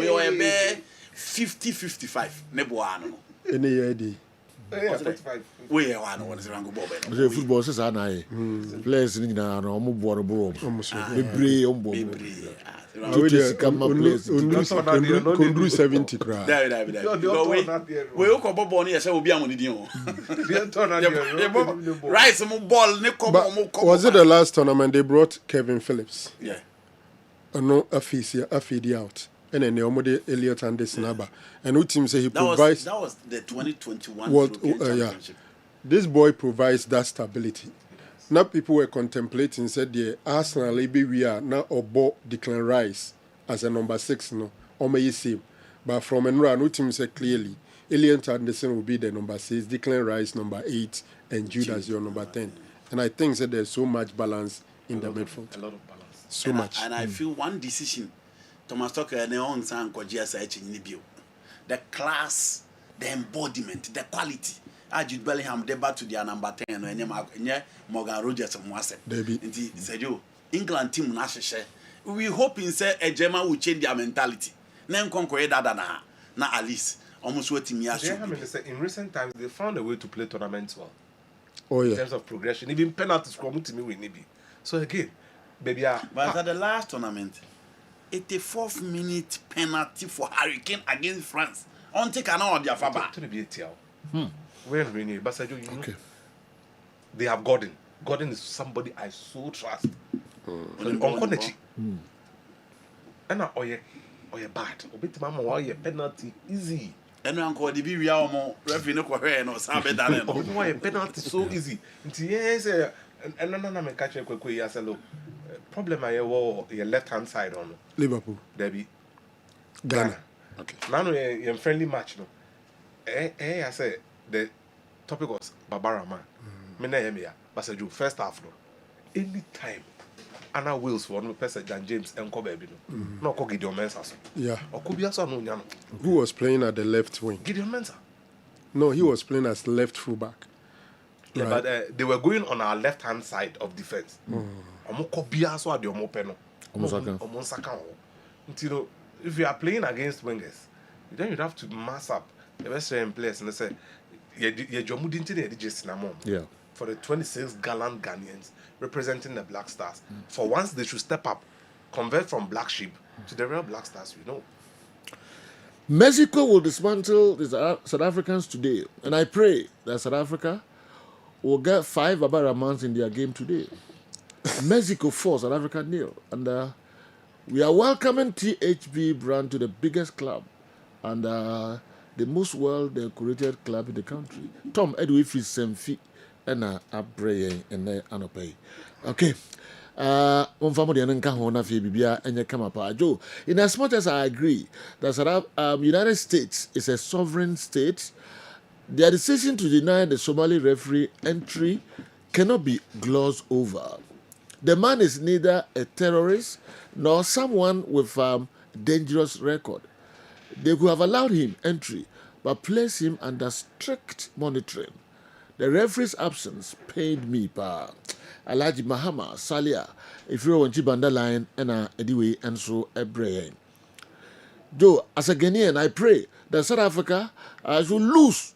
We were a 50-55. Nebuano. Any idea? Yeah, 45. We are one is Rango Bob. The football says I players in our normal border bro. Be on board. Come up, please. Condru 70 cry. We will come on here, so we'll be on the deal. Rice ball, was it the last tournament they brought Kevin Phillips? Yeah. No, a feed out. And then the Omode Elliott and this Naba. And what team say he provides. That was the 2021 championship. This boy provides that stability. Now people were contemplating, said the Arsenal maybe we are now Obo Declan Rice as a number 6 no. Or may you see. But from Enra, no team said clearly Elliott Anderson will be the number 6, Declan Rice number 8, and Jude as your number 10. And I think that there's so much balance in the midfield. A lot of balance. So much. And I feel one decision. Thomas Tucker and Neon San Kojiasa in Nibio. The class, the embodiment, the quality. Jude Bellingham deba to their number 10 and Morgan Rogers and Mwase. Said you England team Nashe. We hope in say a German will change their mentality. Then conquer that na Alice. Almost what me in recent times they found a way to play tournaments well. Oh yeah. In terms of progression. Even penalties come to me with Nibi. So again, baby. But at the last tournament. 84th minute penalty for Hurricane against France. On take an hour, dear Faba. To be a TL. When we need, but you know, they have Gordon. Gordon is somebody I so trust. On Konechi. And now, oh yeah, bad. Obit mama, why your penalty easy. And uncle, the be we are more referee no correct no sabe dane. Why penalty so easy? Yes, and no me catch quick yes look. Problem I have your left hand side on Liverpool. Debbie. Ghana. Okay. Now you're friendly match no. I say the topic was Barbara man. Me na hear but say first half no. Anytime Anna Wills for one person than James and Kobe no. No ko Gideon Mensah. Yeah. Or could be also no nyano. Who was playing at the left wing? Gideon Mensah. No, he was playing as left fullback. Yeah, right. But they were going on our left hand side of defense. If you are playing against wingers, then you have to mass up the best players and say, yeah. For the 26 gallant Ghanaians representing the Black Stars, for once they should step up, convert from black sheep to the real Black Stars, we know. Mexico will dismantle the South Africans today, and I pray that South Africa will get 5 Abaramans in their game today. Mexico 4, South Africa 0. And we are welcoming THB brand to the biggest club and the most well-decorated club in the country. Tom Edwin Fisemfi and Abrey and Anopay. Okay. On family and Kahona Fibia and Yakamapa Joe. In as much as I agree that United States is a sovereign state, their decision to deny the Somali referee entry cannot be glossed over. The man is neither a terrorist nor someone with dangerous record. They could have allowed him entry, but placed him under strict monitoring. The referee's absence pained me, pa. Alaji Mahama, Salia, if you're on Chibanda line, and anyway, and so a brain. Joe, as a Ghanaian, I pray that South Africa should lose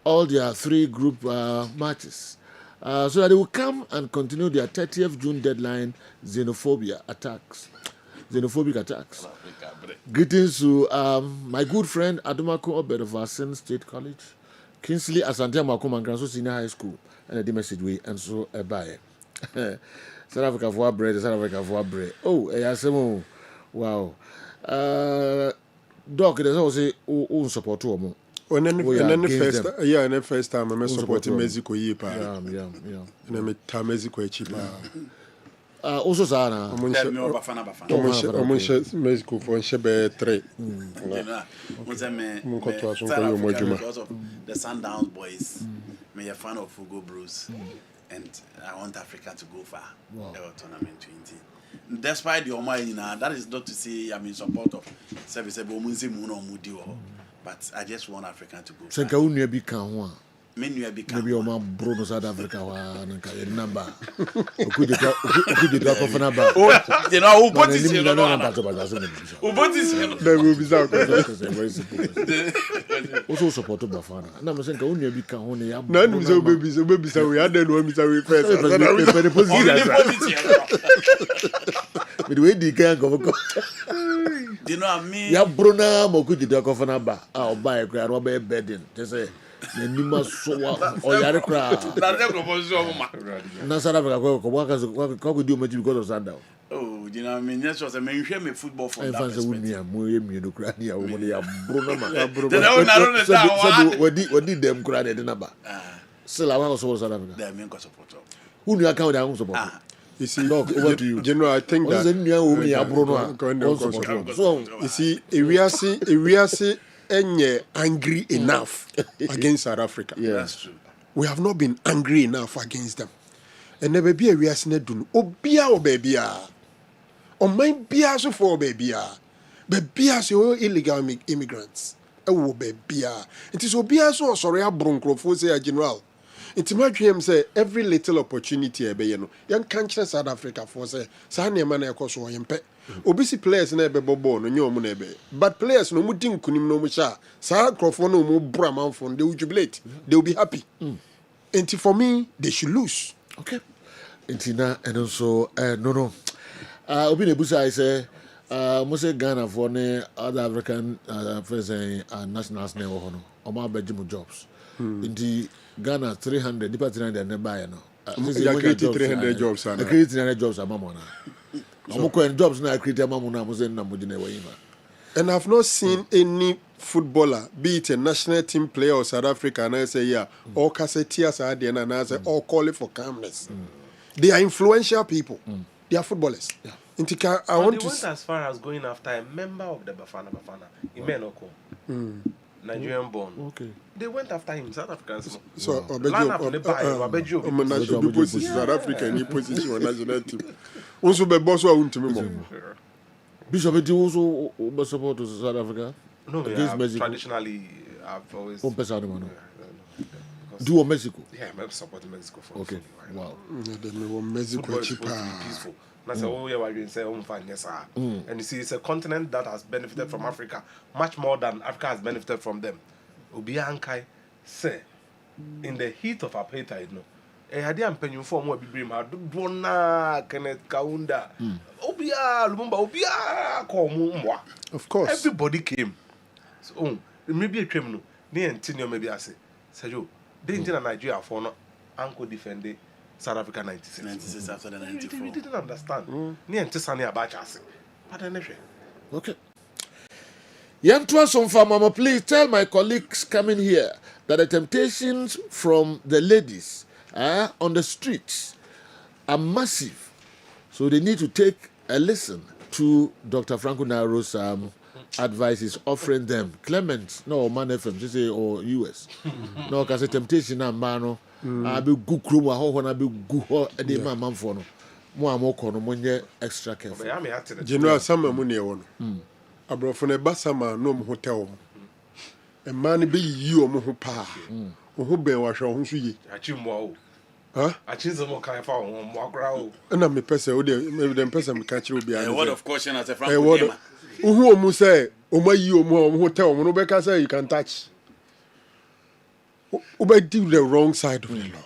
all their 3 group matches so that they will come and continue their 30th June deadline xenophobic attacks. Greetings to my good friend Adumako Obed of Asen State College, Kingsley Asante Makoma Granso Senior High School, and the message way and so a buy. South Africa for bread, South Africa for bread. Oh, Ayasemo, wow. Doc, there's also own support to them. And then the first time I support Mexico, yeah. And I met Mexico cheaper. Also, Sana, Mexico for Shebe 3. Because of the Sundowns boys, I'm a fan of Fugo Bruce, and I want Africa to go far. Tournament 20. Despite the Omar, that is not to say I'm in support of service, but I just want Africa to go far. Maybe my brother South Africa number. You know who put this in also supported Bafana. And I'm saying, only be Kahone. None of the babies we had then when we first. With the way they can go. You know, I mean, ya Bruna Mokuji Dakofanaba, I'll buy a crowd or a bedding. Just say, Nima Soa or Yarikra. South Africa, what could do much because of Sundown? Oh, you know, I mean, that's what I mean. You football from that perspective. What did them cry the number? Still, I was South Africa. They mean support. Who knew account I support? You see, over to you. General, I think that. You see, we are angry enough against South Africa. Yeah, that's true. We have not been angry enough against them. And never be a reason to Obia or baby. Or my bias for baby. Baby, so illegal immigrants. Oh, baby. It is Obia so sorry, I bronco for say a general. It's my dream say every little opportunity you young country South Africa for say Sanya man across or yampe. Obisi players never bobo no nyo munebe. But players no mutin kunim no musha. Sarah Crawford no mu braman phone, they will jubilate. They will be happy. And for me, they should lose. Okay. Intina and also no. Obi Nebusa I say Mose Ghana for other African nationals never hono. Oma bejimu jobs. Inti Ghana 300, Nipa 300 and buy no. 300 jobs. 300 jobs are mamona. I'm jobs now create mamona Mose Namujine Waima. And I've not seen any footballer, be it a national team player or South Africa, and I say, yeah, all Casetias are there, and I say, all call it for calmness. They are influential people. They are footballers. Yeah. I want they went as far as going after a member of the Bafana, Imenoko, Nigerian born. Okay. They went after him, South Africans. So, Obejo, position South Africa, and he position on national team. Also, the boss who to me. Bishop, did you also support South Africa? No, traditionally, I've always. Do Mexico? Yeah, I'm supporting Mexico for. Okay. Wow. Mexico is peaceful. That's all we are say and you see, it's a continent that has benefited from Africa much more than Africa has benefited from them. Obiankai say in the heat of apartheid, no. Had you been informed what we Dona Kenneth Kaunda, Obia, Lumumba, Obia, Komumwa. Of course. Everybody came. So, maybe a criminal. They and maybe I say, Sergio, they in Nigeria for no uncle defended South Africa 96 after the 94. We didn't understand. Ni ente sani abacha ase. But anyway. Okay. Yantua Somfa Mama, please tell my colleagues coming here that the temptations from the ladies on the streets are massive. So they need to take a listen to Dr. Franco Nairo's advice is offering them. Clement, no, Man FM, she say, or US. No, because the temptation and man, I be good crew, I hope I be good, and the man for no. More kono extra careful. General Sama Munia one. Abrofone Basama no hotel. A man be you or Mohupa. Who be wash on Suyi. Huh? I choose them kind of one more growl. And I'm a person, maybe them person catch you behind. A word of caution as a friend. Who say, oh my you more hotel, Monobeka say you can touch. Obey do the wrong side of the law.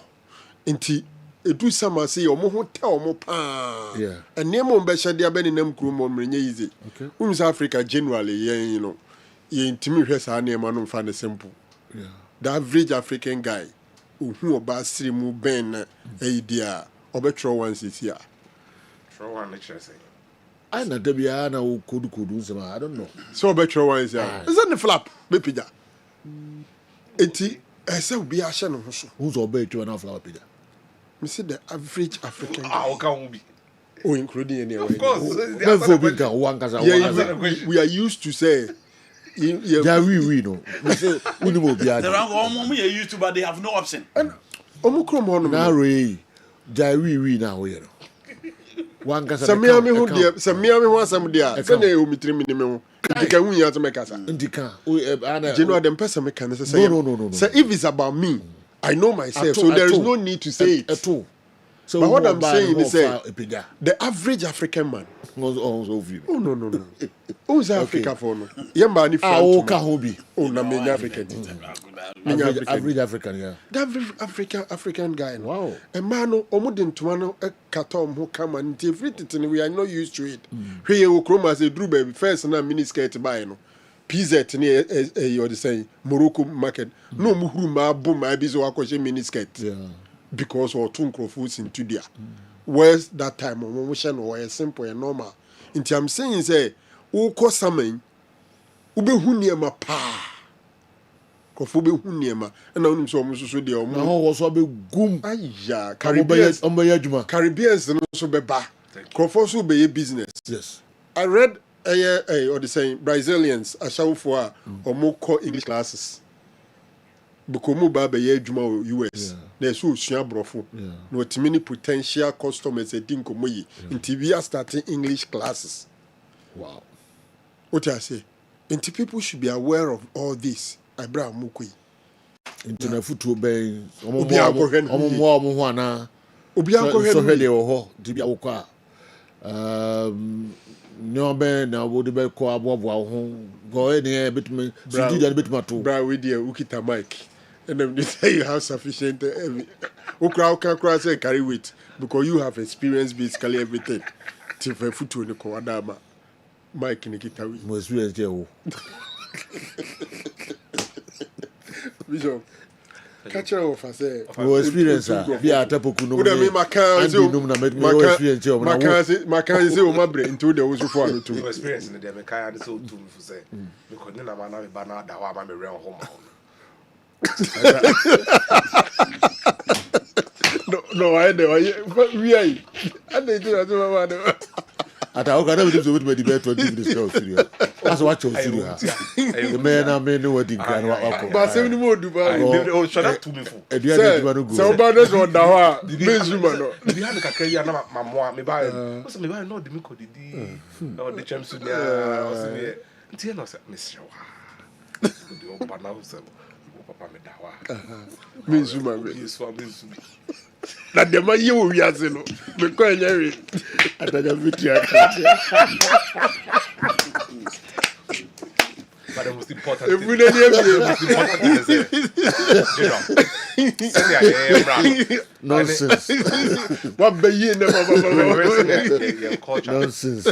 Inti. Do some say or more hotel more pa. Yeah. And name on Besha dia ben in them crew more easy. Okay. Africa generally, you know, you intimate her name and find a simple. Yeah. The average African guy who about 3 mu ben a dia or better once is here. Throw one lecture say. I know Debiana who could do some, I don't know. So better one is here. Is that the flap? Baby da. Eti I say be a shan who's obey to an flower Peter. Me see the average African guy. How can we? Oh, including any of course. We are used to say. We know. There are one used to, but they have no option. And Omukrom Honor. Now, we now, you know. One gas. Some Miami who dear, some Miami was some dear. Send a mitri minimum. Indica we are to make us. Indica. General, them person mechanism say, no. So if it's about me, I know myself, so there is no need to say it. At all. So but what I'm saying is the average African man. Oh no. Who's Africa for no? Yamba ni France. Oh na me African. Average African, yeah. The African guy. Wow. A man omudin tumano e katom who come and everything we are not used to it. Here we chroma say drew baby first na mini skirt buy no. PZ ni you the saying Morocco market. No muhuru ma boom ma bizo akoshe mini skirt. Yeah. Because or two microphones into there. Where's that time on motion or simple and normal. Inti I'm saying say o ko samen ube hu niema pa. Kofo be hu niema na onim so omususu de omo. Na ho so be gum. Aya Caribbeans Caribbeans no so be ba. Kofo so be business. Yes. I read or the saying Brazilians ashawfo omo ko English classes. Because mu ba be adwuma US na so osua brofo no otimi ni potential customers e din komo yi nti we are starting English classes. Wow. What I say, and people should be aware of all this. Abraham Mukui. Internet futu be omo ho ana obi akọ so hede wo ho di bia wo kwa no be na wo de be ko abobo ho go e ne betumi sidi da betuma to bra we dey ukita mic and then they say you have sufficient ukra say carry weight because you have experience basically everything till for futu ne ko adama mic ne kita we mo experience there wo Bishop, catch her off, I say. Experience, be a tapoku no. My car say, my brain to the was before to experience in the Democrat is so too for say. Because then I'm not a banana that I'm a real home. No, I know. We are. I didn't do at our never with my debate for this girl. That's what you're seeing. The man I may know what the grand but 70 more Dubai. Shut up to me for. So bad that's what now. The Benjamin. We had a career, my mom, me buy. What's me buy? No, the Miko did. No, the champs in there. Until I said, Miss Shaw. The old banana, Papa Medawa. Miss na dema yi wo wiase no me ko enyewe ataja vitia but the most important if we don't nonsense what be you never nonsense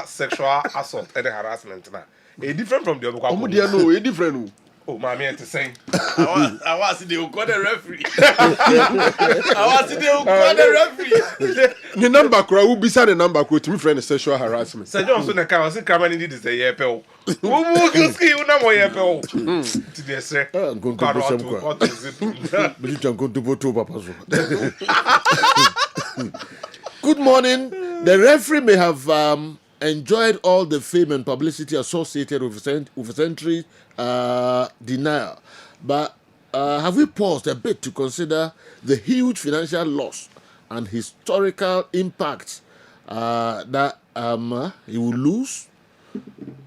sexual assault and harassment na e different from the other omo dia no e different. Oh, my man, to say. I was the referee. I was the referee. The number crowd will be the number crowd to me friend sexual harassment. Sir Johnson, I can't say come and need to say, yeah, pal. Who can ski you now, yeah, pal? To the sir, I'm going to go some but you can go to Boto Papa. Good morning. The referee may have enjoyed all the fame and publicity associated with century denial, but have we paused a bit to consider the huge financial loss and historical impact that he will lose?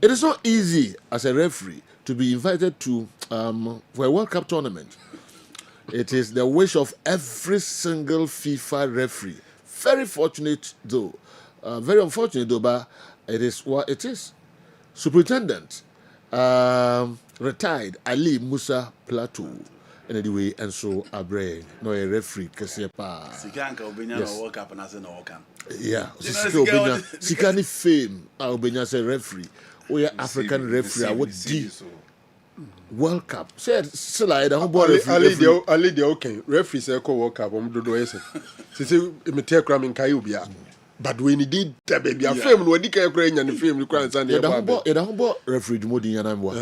It is not easy as a referee to be invited to for a World Cup tournament. It is the wish of every single FIFA referee. Very fortunate though, very unfortunate though, but it is what it is. Superintendent retired Ali Musa Plateau. And anyway, and so Abre, no a referee, Kasiepa. Sikanka Obenya no World Cup and as no World Yeah, Sikani fame, Obenya say referee. We are African referee, I would D. World Cup. Said Sila, the whole Ali the okay. Referee say World Cup, do ese. Say me take cram in Kayubia. But when he did that baby, a film when he came crying and the film requires and the humble referee Modi and I'm what.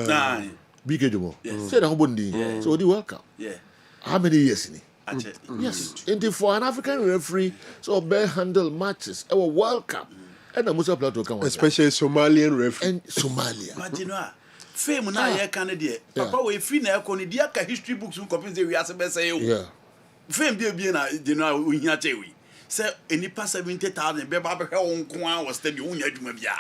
Big Jumo. Said the humble D. So the World Cup. Yeah. How many years in it? Yes. And for an African referee, so bear handle matches. Our World Cup. And the Musa Plateau come especially Somalian referee. And Somalia. But you know, fame na here Canada. Papa we free na ko ni dia ka history books un copy say we ase be say o. Yeah. Fame bi na you know we hia chewi. Say enipa 70,000 be ba be hwe won ko an was stadium unya adwuma bia.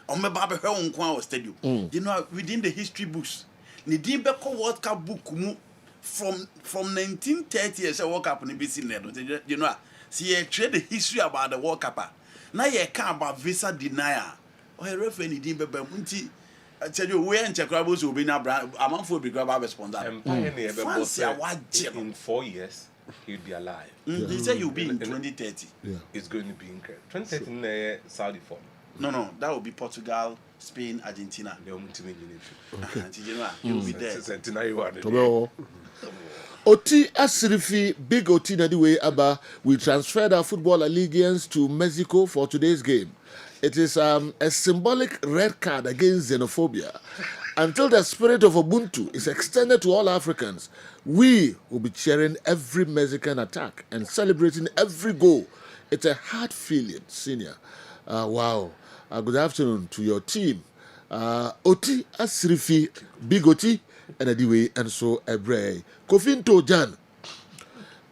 O me ba be hwe won ko an was stadium. You know within the history books. Ni din be ko World Cup book mu from 1930 years World Cup ni be seen there. You know, see you trade the history about the World Cup. Now you can about visa denial. Or a referee din be nti I tell you we and Chakrabos will be now among for be grab respond that. In 4 years he'll be alive. He said you'll be in 2030. Yeah. It's going to be incredible. 2030 Saudi form. No, that will be Portugal, Spain, Argentina. Okay. You'll be there. Oti Asirifi, big Oti Nadiwe Abba, will transfer their football allegiance to Mexico for today's game. It is a symbolic red card against xenophobia. Until the spirit of Ubuntu is extended to all Africans, we will be cheering every Mexican attack and celebrating every goal. It's a hard feeling, senior. Wow. Good afternoon to your team. Oti Asirifi, big Oti, and anyway, and so Ebre. Kofinto Jan,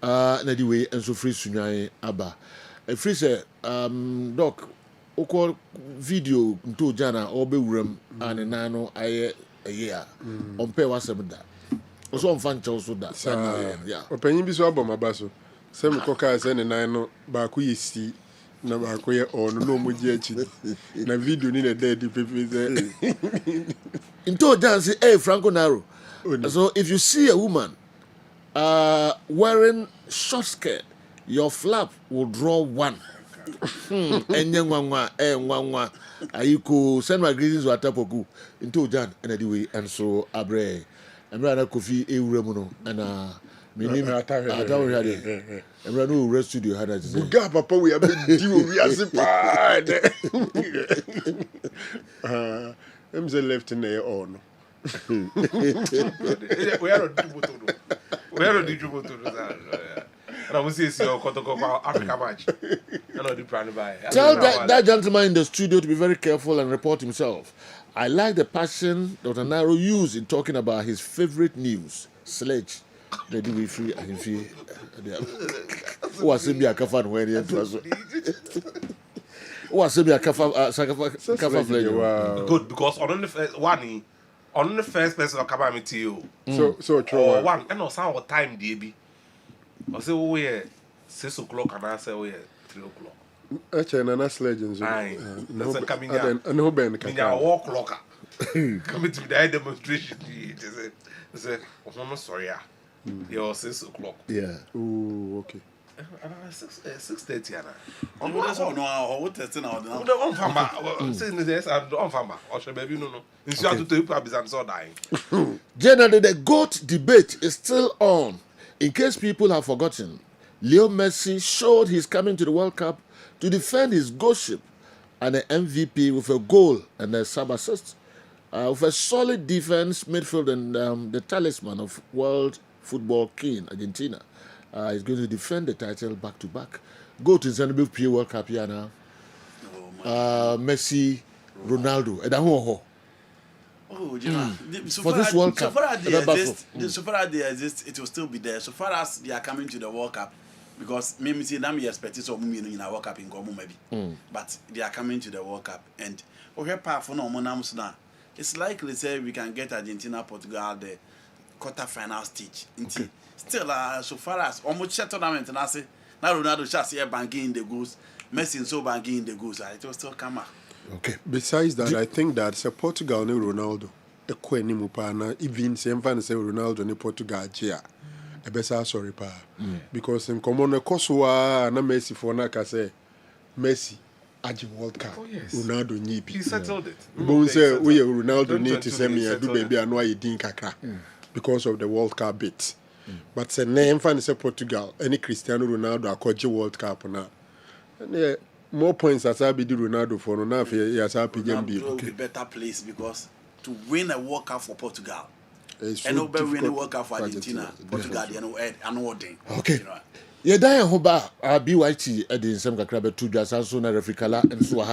and anyway, and so free Sunyai Abba. A free say, Doc, Oko video to Jana, Obe Rum, and Nano, a year. On pay was that. Also on fan also that. Yeah. Open you so about my basso. Some coca send a nano, Baku see. Na bakoye on no mujechi na video ni na dead people there into dance Franco Naro. So if you see a woman wearing short skirt, your flap will draw one. Enyanwa nwanwa ayiko send my greetings to Atapoku into Jan and anyway and so Abre Emra Kofi Ewuremu no and meaning Atawe had Emra no rest studio had that say Buga papa we have been we are separated say left in there on we are not Africa match. Tell that gentleman in the studio to be very careful and report himself. I like the passion Dr. Nairo used in talking about his favorite news, Sledge. They do be free. I can feel. Who was saying a kafan when he was? Who was saying a kafan flavor? Good, because on the first one, on the first person come out to you. So true. Or one, and no sound what time DB. I say we are 6 o'clock and I say we are 3 o'clock. Actually, Nana's legends. Aye. That's a coming out. And who been walk locker. Coming to the demonstration. They say, I'm sorry. You're 6 o'clock. Yeah. Oh, okay. 6:30. That's all no. What testing out now? On farmer. Saying this, I'm on farmer. Or should baby no. Instead to tell people I'm so dying. Generally, the GOAT debate is still on. In case people have forgotten, Leo Messi showed he's coming to the World Cup to defend his goalship and an MVP with a goal and a sub-assist. With a solid defense, midfield, and the talisman of world football king, Argentina. He's going to defend the title back-to-back. Go to the World Cup here now. Messi, Ronaldo, and Oh, you know, for this World Cup, so far as they exist, it will still be there. So far as they are coming to the World Cup, because maybe see them expect some in a World Cup in Gomu maybe, but they are coming to the World Cup, and for no monams now, it's likely say we can get Argentina, Portugal the quarter-final stage. Okay. Still, so far as almost set tournament, and I say now Ronaldo just here banking in the goals, Messi so banking in the goals, it will still come out. Okay. Besides that, I think that Portugal and Ronaldo, even same fan say Ronaldo and Portugal, a better sorry pa. Because in common Kosovo na Messi for na say Messi at World Cup. Oh, yes. Ronaldo nibi. He settled it. But say we Ronaldo need to say me do baby anwa yedin kakra because of the World Cup bit. But say name fan say Portugal, any Cristiano Ronaldo akoje World Cup na. And more points as I be do Ronaldo for now. Yes, I be okay. Better place because to win a World Cup for Portugal, and nobody win a World Cup for Argentina. Portugal, they know thing. Okay. Yeah, Diane Hoba, BYT at the same crab to just also na refikala and so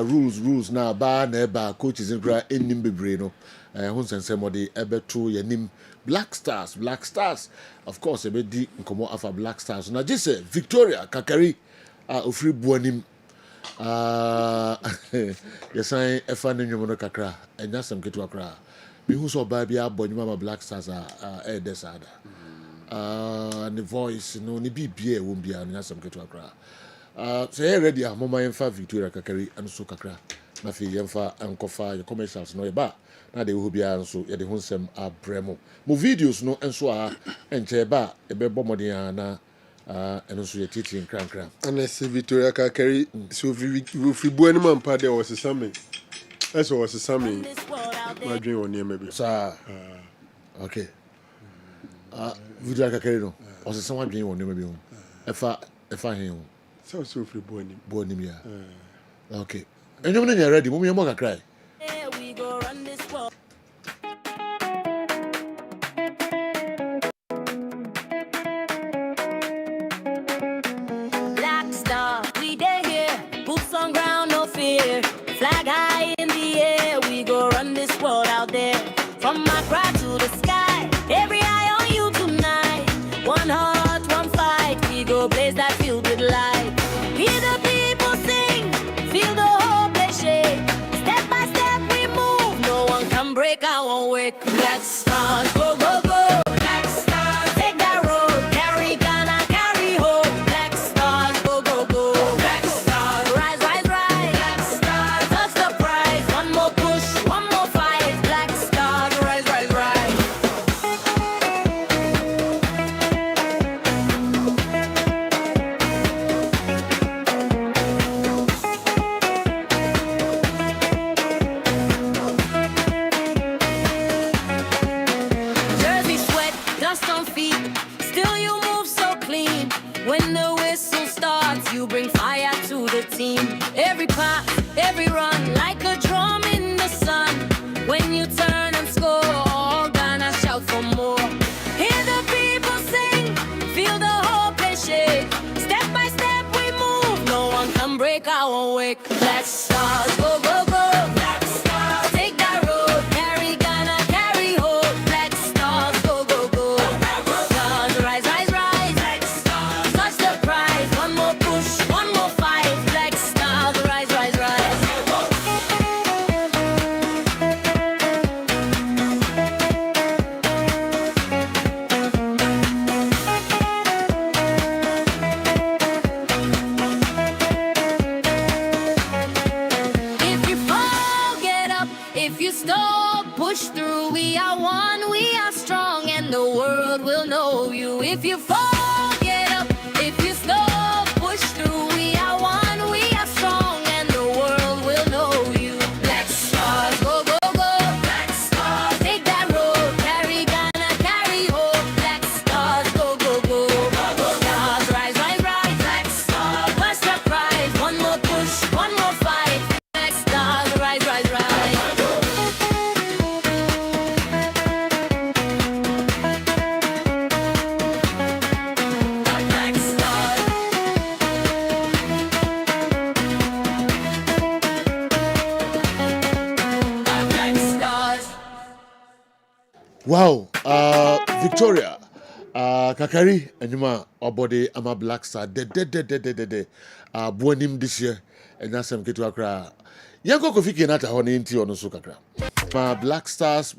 rules now bar neba coaches in gra in Nimbebrino. Hunsen somebody ebe to your name Black Stars. Of course, a bit deep come after Black Stars. Now just say Victoria Kakari. Ofri buanim yesan efa nenwom no kakra enya sam ketu akra bi hu so ba bia abonyuma Black Stars desada the voice no ni bibia e won bia enya sam ketu akra say ready a mama yemfa Victoria Kakari anso kakra na fi yemfa ankofa your commercials no e ba na de hu bia anso ye de hu nsem abremo mo videos no enso enche ba e be bomoden na and also your teaching crank. And I see Victoria Kakari, so if we born man part there was something. That's what was something. My dream on here maybe. Sir. Okay. Victoria Kakari no. Was someone dream on maybe. If I him. So if we born him yeah. Okay. And you are ready. Mommy more cry. We go run this world. Flag high in the air, we go run this world out there. From Accra to the sky, every eye on you tonight. One heart, one fight, we go blaze that field with light. Hear the people sing, feel the whole place shake. Step by step we move, no one can break our wake. Let's start, go, go, go. Let's start, take that road, carry Ghana, carry hope. Let's start, go, go, go. Let's start, rise, rise, rise. Let's start, touch the prize. One more push, one more fight. Black Star, rise, rise, rise. Jersey sweat, dust on feet. Still you move so clean. When the whistle starts, you bring fire to the team. Every pass, every run, like a drum in the sun. When you turn and score, all Ghana shout for more. Hear the people sing, feel the whole place shake. Step by step we move, no one can break our wake. Let's start, go, go, go. Let's start, take that road, carry Ghana, carry hope. Let's start, go, go, go. Stars, rise, rise, rise. Let's start, touch the prize. One more push, one more fight. Let's start, rise, rise, rise. If you fall, get up. If you stop, push through. We are one, we are strong, and the world will know you. If you fall, get up. If you stop, push through. We are one, we are strong, and the world will know you. Black Stars, go, go, go. Black Stars, take that road. Carry Ghana, carry hope. Black Stars, go, go, go. Stars, Wow, Victoria, Kakari, Anima, Obode, Ama Black Star, de, Buonim this year, and that's some Kitu Accra. Yanko Kofi Nata Honey into on Sukakra. Black Stars,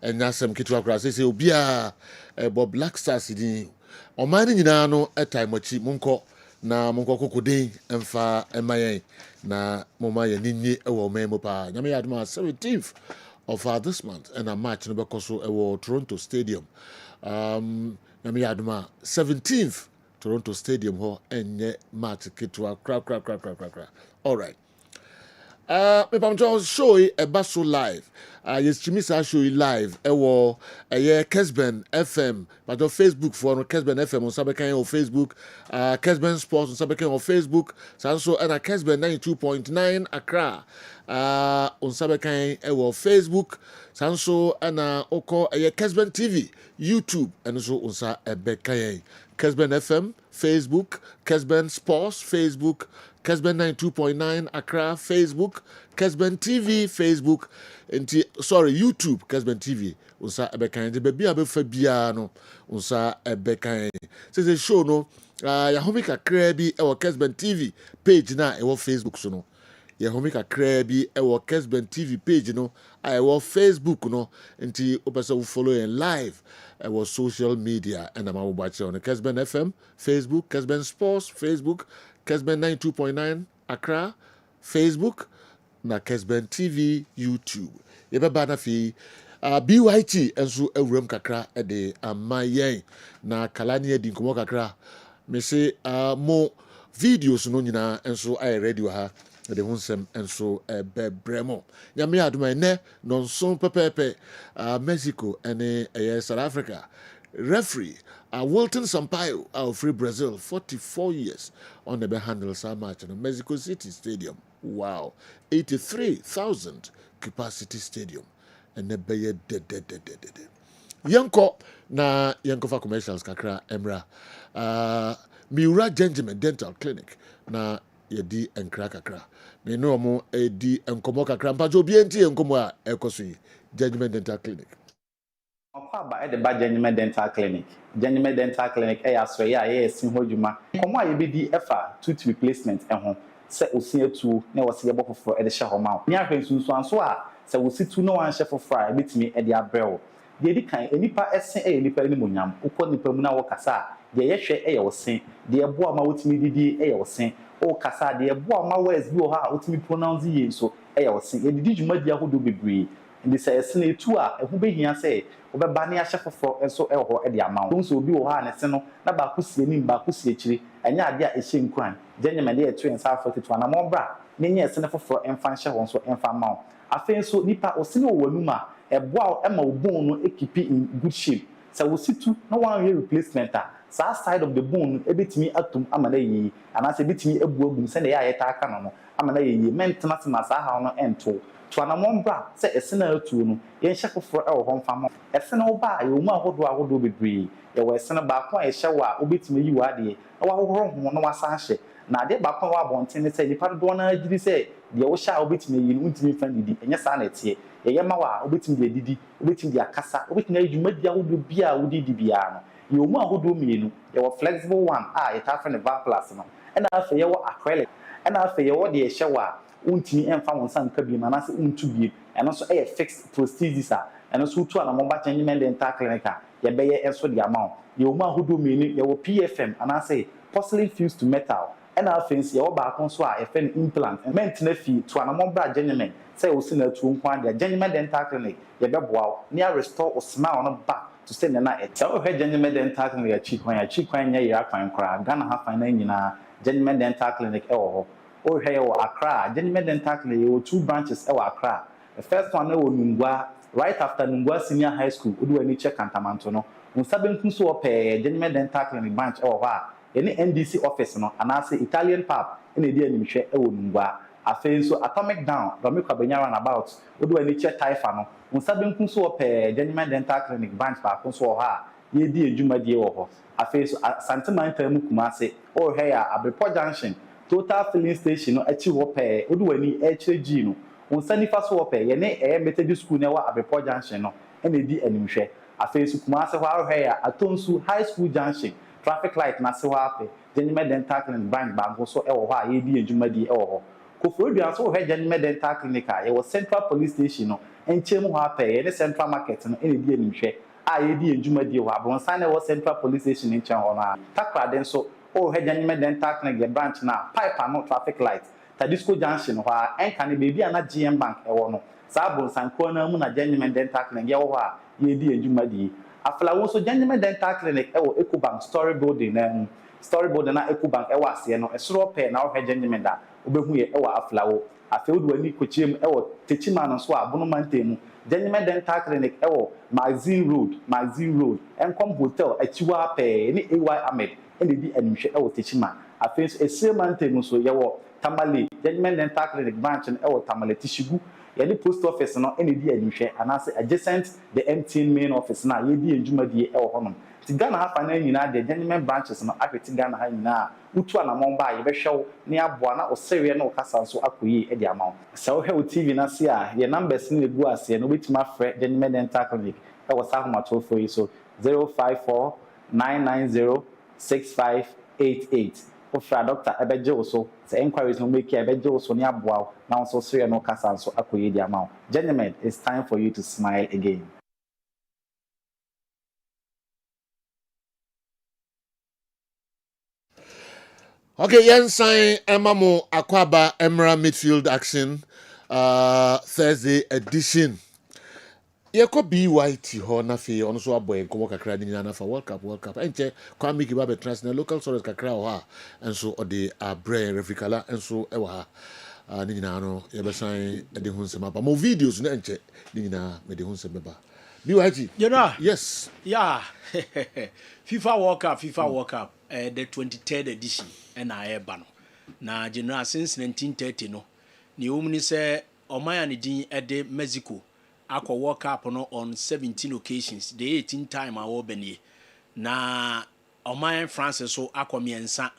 and that's some Kitu Accra. Say, Obia, Bob Black Stars, on mining in Ano, a time wachi, Munko, na Munko Kokode, and Fa, and Maye, na Momaya Nini, or Memopa, Yami Adma, 17th. Of this month and a match in the Toronto Stadium. Nami Adma 17th Toronto Stadium ho and match kitwa crack. All right. Me pamjo show a basso live. Yes, Chimisa show live. Kessben FM. But on Facebook for Kessben FM on Sabekan on Facebook. Kessben Sports on Sabekan on Facebook. Sanso and a Kessben 92.9 Accra. On Sabekan Facebook. Sanso and Oko Kessben TV, YouTube and so on Sa Bekan. Kessben FM, Facebook, Kessben Sports, Facebook. Kessben 92.9 Accra, Facebook, Kessben TV, Facebook, YouTube, Kessben TV. Unsa ebekan de baby abefa bia no, unsa ebekan. Say show no, ya homika krebi e wo Kessben TV page na e wo Facebook so no. Ya homika krebi e wo Kessben TV page no, e wo Facebook no. Nti opesa wo follow en live e wo social media and am watch on Kessben FM, Facebook, Kessben Sports, Facebook, Kessben 92.9 Accra, Facebook, na Kessben TV, YouTube. Yeba na fi BYT enso ewrem kakra e de amayen na kalani edi nkomo kakra. Me se mo videos no nyina enso ay radio ha de hunsem enso bebremo. Nyame aduma ne nonso pepepe Mexico ene South Africa. Referee Wilton Sampaio of Free Brazil, 44 years on the handle some match in Mexico City Stadium. Wow, 83,000 capacity stadium, and the bay Yanko na Yanko for commercials kakra emra. Miura Gentleman Dental Clinic na yedi enkra kakra. Me no mo edi enkomo kakra mpajo bienti enkomo a ekoso Gentleman Dental Clinic. Ọkwa at the bad Genuine Dental Clinic. Genuine Dental Clinic aswe ya sin hodwuma. Komo a yebedi efa tooth replacement ehho. Se osia tu na wose yebo foforo e de hye homa. Ni ahwe sunsu anso a se wosi tu no wan hye foforo a betimi e de abrɛwo. De edi kan enipa esen enipa ni monyam. Ukọ nipa mu na wo kasa de ye hwe ye wo sen. De ebo ama wotimi didi ye wo sen. O kasa de ebo ama words bi wo ha wotimi pronounce ye so ye wo sen. Edidi dwumadi ahodo bebree. Ndi se esen etu a ehu behia se obeba ne ahye foforo enso eho e de ama wo. So obi wo ha ne se no na ba kusie nim ba kusie akiri. Enya ade a ehye nkran. Genyeme de etu en South Africa na mo bra. Ne nya ese ne foforo emfa nhye ho so emfa ma wo. Afen so nipa osene wo wanuma eboa ema obon no ekipi in good shape. So we sit to no one replacement sa side of the bone ebetimi atum amana yi anase ebetimi ebu agum se na ya yeta aka no amana yi maintenance ma sa ha no ento to anamon bra se esena atu no ye hye foforo e wo ho mfa mo esena wo ba ye mu ahodo bebre ye wo esena ba ko a ye hye wa obetimi yi wa de na wa hohoro ho no wasa hye na de ba ko wa bonten ne se nipa do na agiri se de wo hye a obetimi yi no ntimi fa didi enye sa na tie ye ma wa obetimi de didi obetimi de akasa obetimi adwumadi ahodo bia wo didi bia no ye mu ahodo mienu ye wo flexible one ye ta fa ne va plus no e na afa ye wo acrylic e na afa ye wo de hye wa untimi emfa wonsa nka bi ma na se untu bi eno so e fixed prosthesis eno so tu ana mo ba Genuine Dental Clinic ye be ye enso de amount ye mu ahodo mienu ye wo PFM ana se porcelain fused to metal and our fancy or back on so a fen implant and meant na fee to an amon bra gentleman say o sin to nkwan dia Genuine Dental Clinic ye beboa near restore or smile on back to send na e so he Genuine Dental Clinic ya chikwan nya ya kwan kra Ghana ha fan na nyina Genuine Dental Clinic e wo o he wo Accra Genuine Dental Clinic you 2 branches e wo Accra the first one e wo Nungwa right after Nungwa Senior High School odu ani check Kantamanto no unsabenku so o pe Genuine Dental Clinic branch e wo ha any NDC office no and I say Italian pub in a dear nimshare Ewunwa. I feel so atomic down, Ramika Benyara about what do I need check Taifano? When Sabin Kunso pe Genuine Dental Clinic branch back Kunso ha, ye dear Juma dear. I feel so Santa Manta Mukumase or here at Abripo Junction, Total Filling Station no Echi pe, what do I need HG no? When Sunny Fast Wape, ye ne Methodist School never Abripo Junction no. ɛna edi animhwɛ afei so Kumase hɔ ahwɛ ya Atonsu high school junction traffic light na se hɔ apɛ Genuine Dental Clinic bank banko so ɛwɔ hɔ a yɛdi adwumadi ɛwɔ hɔ Koforidua nso hɔ Genuine Dental Clinic a yɛwɔ Central Police Station no nkyɛn mu hɔ apɛ yɛne Central Market no ɛna edi animhwɛ a yɛdi adwumadi wɔ abronsan na ɛwɔ Central Police Station nkyɛn hɔ na Takrade nso hɔ Genuine Dental Clinic yɛ branch na pipe ano traffic light Tadisco junction hɔ a ɛnka ne baby ana GM bank ɛwɔ no saa abronsan kɔ na mu na Genuine Dental Clinic yɛwɔ hɔ a yɛdi adwumadi aflawo so Genuine Dental Clinic ɛwɔ Ecobank Story Building na Story Building na Ecobank ɛwɔ aseɛ no ɛsoro pɛ na ɔhwɛ Genuine da obehu yɛ ɛwɔ aflawo afei do ani kochiem ɛwɔ Techima no so a Bonomante mu Genuine Dental Clinic ɛwɔ Magazine Road Enkom Hotel achiwa pɛ ne AY Ahmed ɛna di animhwɛ ɛwɔ Techima afei so Esiemante no so yɛwɔ Tamale Genuine Dental Clinic branch no ɛwɔ Tamale Tishigu yɛde post office no ɛna di animhwɛ anaasɛ adjacent the MTN main office na yɛdi adwumadie ɛwɔ hɔnom ti Ghana ha fa na nyinaa de Genuine branches no ahwete Ghana ha nyinaa utu anamon ba yɛbɛhwɛ wo ne aboa na ɔsɛwe na ɔkasa nso akɔyi ɛde ama wo sɛ wohwɛ wo TV na se a yɛ numbers no egu aseɛ no wobɛtumi afrɛ Genuine Dental Clinic ɛwɔ saa ahomatorofoɔ yi so 054-990-6588 wofra doctor ɛbɛgye wo so sɛ inquiries no make ɛbɛgye wo so ne aboa wo na nso sɛwe na ɔkasa nso akɔyi ɛde ama wo Genuine, it's time for you to smile again. Okay, Yensign Emamo Akwaba Emra Midfield action Thursday edition. Yeko BYT ho na fe ono so aboy nkomo kakra ni na fa World Cup enche Kwame Kibabe transnational local source kakra ho ha enso ode abre refikala enso ewa ha ni nyina no yebesan ede hu nsema ba mo videos na enche ni nyina me de hu nsema ba BYT you know yes yeah FIFA World Cup the 23rd edition and I ban na general since 1930 no ni omni say omaya ni din ede Mexico akọ World Cup no on 17 occasions the 18th time awo benie na omaya France so akọ miensa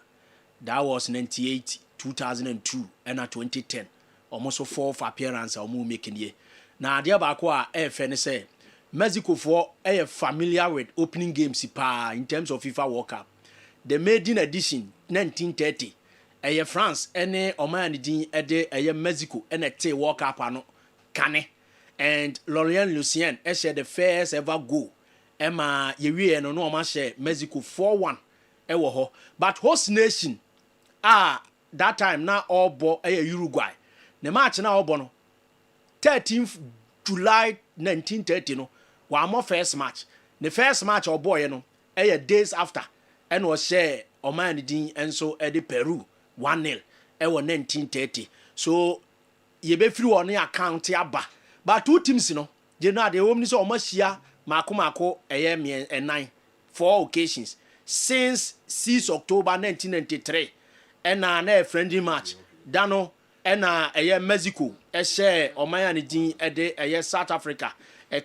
that was 98 2002 and 2010 almost 4 appearance omo making ye na ade ba akọ a efe ne say Mexico for familiar with opening games pa in terms of FIFA World Cup. The maiden edition 1930 France ene oman din ede Mexico ene te World Cup ano kane and Laurent Lucien share the first ever goal Emma yewie no no share Mexico 4-1 ewo ho but host nation that time na all bo Uruguay the match na all no 13th July 1930 no one more first match the first match or boy no days after and was share oman din enso ede Peru 1-0 1930 so ye be free on account aba but two teams no they know the home ni so omashia mako me 9 4 occasions since 6 October 1993 and na friendly match dano na Mexico share oman din ede South Africa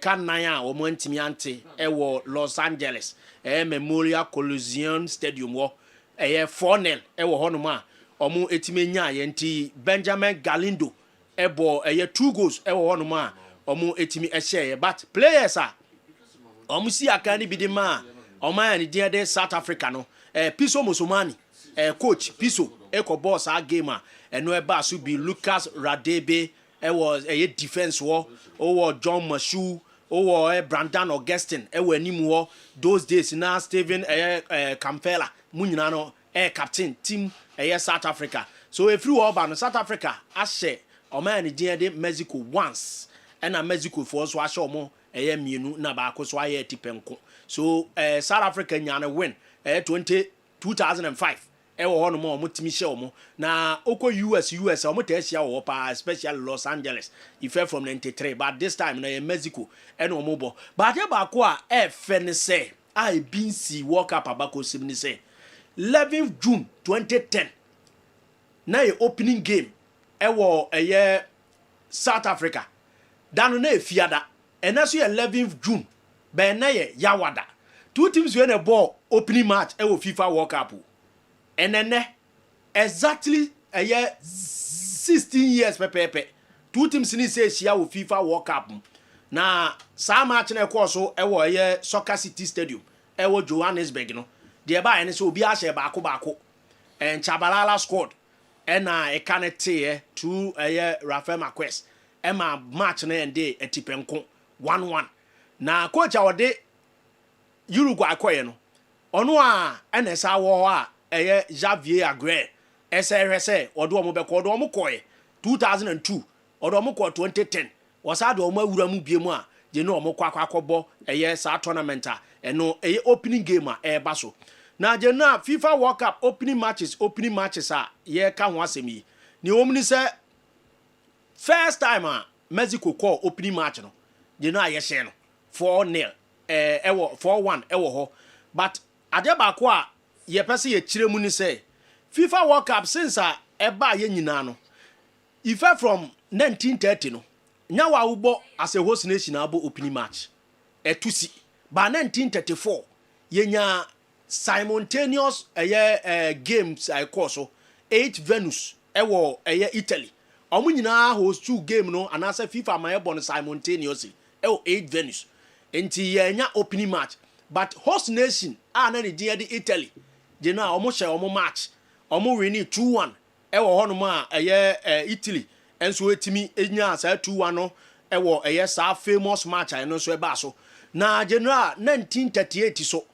can naya o montimi ante Los Angeles Memorial Coliseum Stadium wo 4-0 hono ma omo etimenya yenti Benjamin Galindo ebo 2 goals hono ma omo etimi share but players omo si akani bidima oman ni dia South Africa no Piso Musumani coach Piso boss a gamer eno eba so be Lucas Radebe was a defense war John Mashu Brandon Augustine animu those days now Steven Campbell munyina no captain team South Africa so if you all South Africa ashe oman ni de Mexico once and Mexico for so ashe omo mienu na ba ko so aye tipenko so South Africa nyane win 2005 hono mo mutimi hye omo na oko US omo ta hia wo pa especially Los Angeles if from 93 but this time na Mexico and omo bo but e ba ko a ne say I been see World Cup abako sim ni say 11th June 2010 na opening game South Africa dano na efiada and na so 11th June be na yawada two teams we na ball opening match FIFA World Cup and then exactly 16 years pepe two teams ni say share with FIFA World Cup na saa match na ɛkɔɔ so ɛwɔ ɛyɛ Soccer City Stadium ɛwɔ Johannesburg no deɛ ba ɛne sɛ obi ahyɛ baako and Chabalala scored ɛna ɛka ne teɛ to ɛyɛ Rafael Marquez ɛma match na ɛnde ɛtipenko 1-1 na coach a wɔde Uruguay kɔyɛ no ɔno a ɛna ɛsa wɔ hɔ a ɛyɛ Javier Aguirre ɛsɛ hwɛ sɛ ɔde ɔmo bɛkɔ ɔde ɔmo kɔɛ 2002 ɔde ɔmo kɔ 2010 wɔsa de ɔmo awura mu bie mu a gye ne ɔmo kɔ akɔbɔ ɛyɛ saa tournament a ɛno ɛyɛ opening game a ɛɛba so na gye na FIFA World Cup opening matches a yɛka ho asɛm yi ne wɔm ni sɛ first time a Mexico kɔ opening match no gye na yɛhyɛ no 4-0 ɛwɔ 4-1 ɛwɔ hɔ but ade baako a yɛpɛ sɛ yɛkyerɛ mu ni sɛ FIFA World Cup since a ɛba yɛ nyinaa no ife from 1930 no nyawa wobɔ as a host nation abo opening match etusi by 1934 yenya simultaneous games I call so 8 venues ɛwɔ Italy ɔmo nyinaa host 2 game no anasa FIFA ma yɛbɔ no simultaneously ɛwɔ 8 venues enti yenya opening match but host nation a na ne dia de Italy de na ɔmo hyɛ ɔmo match ɔmo win 2-1 ɛwɔ hɔ no ma Italy enso etimi enya saa 2-1 no ɛwɔ ɛyɛ saa famous match ɛno nso ɛba so na general 1938 so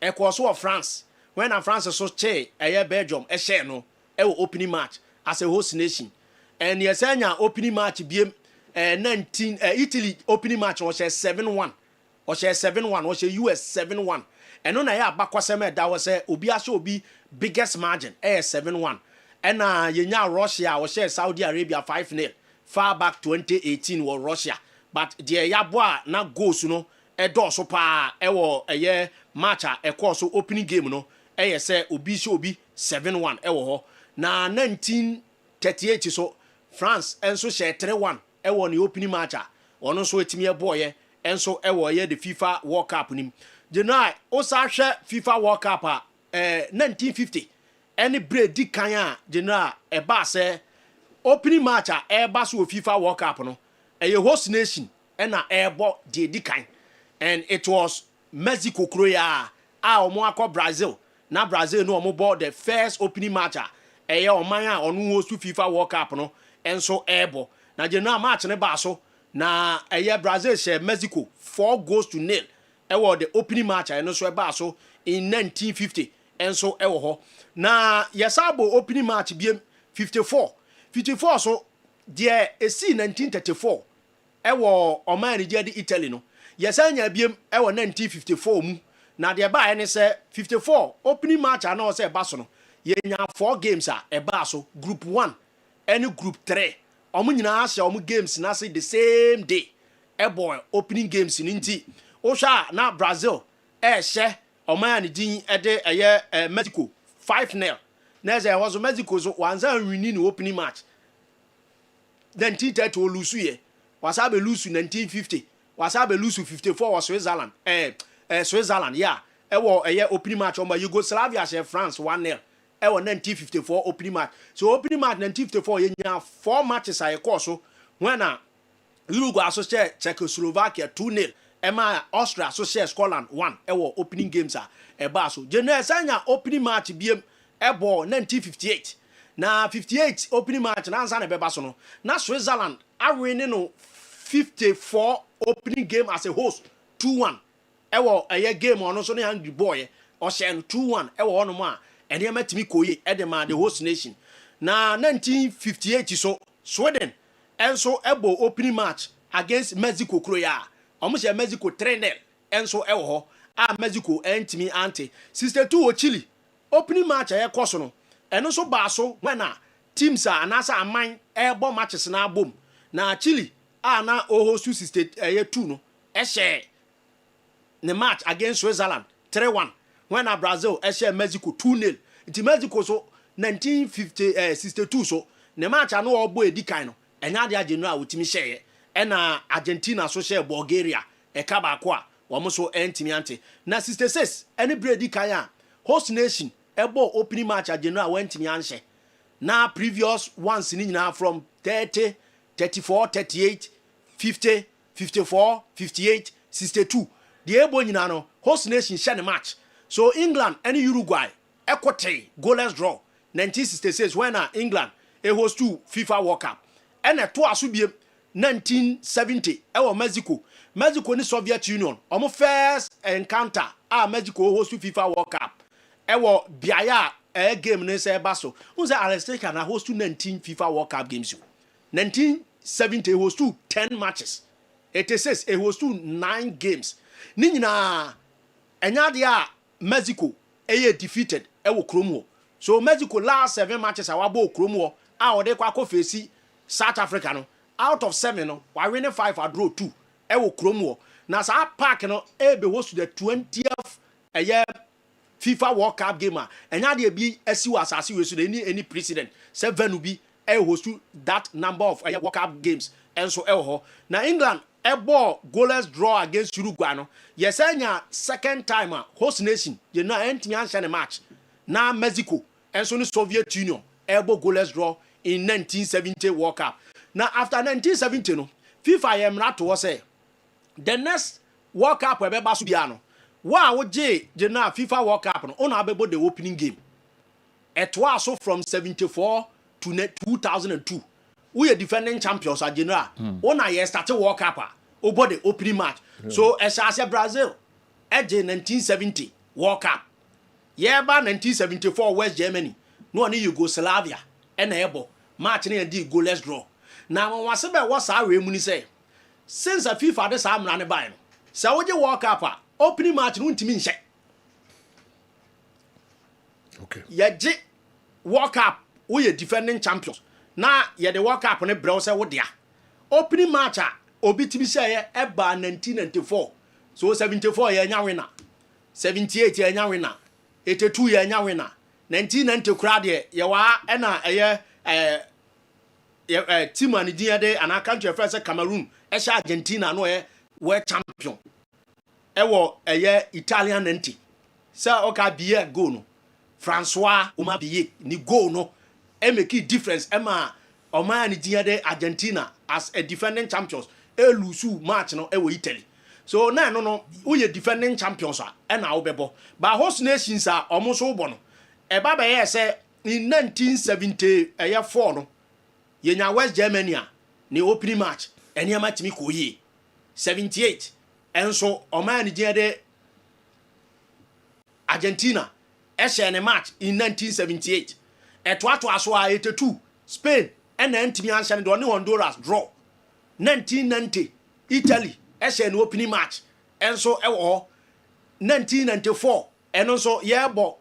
ɛkɔ so wɔ France when France so che ɛyɛ Belgium ɛhyɛ no ɛwɔ opening match as a host nation and yɛsanya opening match biem 19 Italy opening match was 7-1 or 7-1 was US 7-1 ɛno na yɛ abakɔsɛm ɛda wɔ sɛ obi ahyɛ obi biggest margin 7-1 and yenya Russia or Saudi Arabia 5-0 far back 2018 was Russia but the yabwa na goes no edo so pa ewo eye match a course so opening game no say obi 7-1 ewo ho na 1938 so France enso share 3-1 ewo ni opening match ono so etimi eboye enso ewo ye the FIFA World Cup nim deny o sa hwe FIFA World Cup 1950 any break di kan a general eba say opening match a eba so FIFA World Cup no a host nation na ebo di kan and it was Mexico Croatia omo akọ Brazil na Brazil no omo board the first opening match a oman a onu host FIFA World Cup no enso ebo na general match ne ba so na Brazil share Mexico 4-0 ewo the opening match and so eba so in 1950 enso ewo ho na yesabo opening match biem 54 so there esi 1934 ewo oman dia di Italy no yesanya biem ewo 1954 mu na de ba ene se 54 opening match ana se eba so no yenya 4 games a eba so group 1 any group 3 omu nyina ahye omu games na say the same day ebo opening games ni nti o hwa na Brazil hye oman ni din ede Mexico 5-0 na ze was Mexico so wanza win ni opening match 1930 o lose ye wasabe lose 1950 wasabe lose 54 was Switzerland Switzerland yeah ewo opening match on Yugoslavia share France 1-0 ewo 1954 opening match so opening match 1954 yenya 4 matches I course so when Uruguay so share Czechoslovakia 2-0 Emma Austria so share Scotland 1 ewo opening games eba so general sanya opening match biem ebo 1958 na 58 opening match na ansa na beba so no na Switzerland awin no 54 opening game as a host 2-1 ewo game ono so na Hungry boy o share 2-1 ewo ono ma ene matimi koye edema the host nation na 1958 so Sweden enso ebo opening match against Mexico Croatia omo share Mexico 3-0 enso ewo ho a Mexico entimi ante 62 o Chile opening match koso no eno so ba so when teams anasa aman ebo matches na abom na Chile na o host 2 no share the match against Switzerland 3-1 when Brazil share Mexico 2-0 nti Mexico so 1962 so the match no obo edikan no enya de agenu a wotimi share na Argentina so share Bulgaria kaba ko a wo so entimi ante na 66 any bredi kan a host nation ebo opening match agenu a wentimi anhye na previous ones ni nyina from 30 34 38 50 54, 58, 62. The ebo nyina no host nation share the match. So England and Uruguay equate goalless draw 1966 when England a host to FIFA World Cup. And a 2 asubie 1970 Mexico. Mexico ni Soviet Union. Omo first encounter Mexico host to FIFA World Cup. Biaya game ne se baso. Unse Alestica na host to 19 FIFA World Cup games. 1970 host to 10 matches. 86 a host to 9 games. Ni nyina enya dia Mexico defeated Kromo. So Mexico last 7 matches awabo Kromo ode kwa face South Africa no out of 7 no we win 5 or draw 2 Kromo. Na sa park no be host to the 20th FIFA World Cup game enya dia bi asiwa asase we so any president 7 bi host to that number of World Cup games and so na England ball goalless draw against Uruguay no yesenya second time host nation you know entimi answer the match na Mexico and so the Soviet Union ball goalless draw in 1970 World Cup. Now after 1970 no FIFA yemra to say the next World Cup we be basu biano wa wo je na FIFA World Cup no ona abebo the opening game it was so from 74 to 2002 we are defending champions at general ona ye start World Cup over the opening match. So Esase Brazil at 1970 World Cup. Yeah, by 1974 West Germany. No any Yugoslavia and able match near the goalless draw. Now when Wasaba was our remuni say since a FIFA this am run by. So would you World Cup opening match no mean check. Okay. Yeah, World Cup we are defending champions. Now yeah the World Cup on the browser with there. Opening match obi timi say eba 1994 so 74 ye nya winner 78 ye nya winner 82 ye nya winner 1990 kra de ye wa na team an dia de an country first Cameroon e Argentina no world champion Italian 90 so oka biye go no François Oma biye ni go no e make difference ma Oma ni dia de Argentina as a defending champions lusu match no Italy. So no we defending champions and now bebo. But host nations are almost so no. E baba ye say in 1974 no yenya West Germany ni opening match and ya match mi ko ye 78 and so Oman ni de Argentina share ne match in 1978 to aso 82 Spain and ntimi answer de Honduras draw 1990 Italy share no opening match and so 1994 and also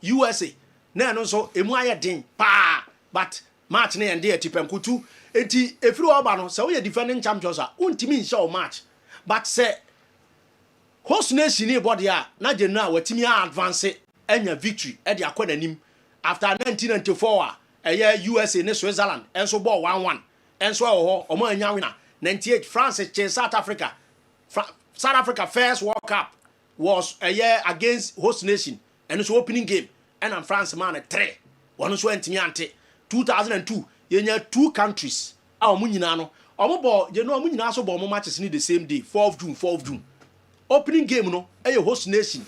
USA na no so emu ayedin pa but match na ende atipenkutu enti efiri oba no se we defending champions untimi nsha match but say host nation e body na general watimi advance enya victory e de akwa nanim after 1994 USA ne Switzerland and so ball 1-1 and so omo anya winner 98 France che South Africa. South Africa first World Cup was a year against host nation and it's opening game and France man 3 one so entimi ante 2002 yenya 2 countries omunyina no omobo je no omunyina so bo matches ni the same day 4th June opening game no host nation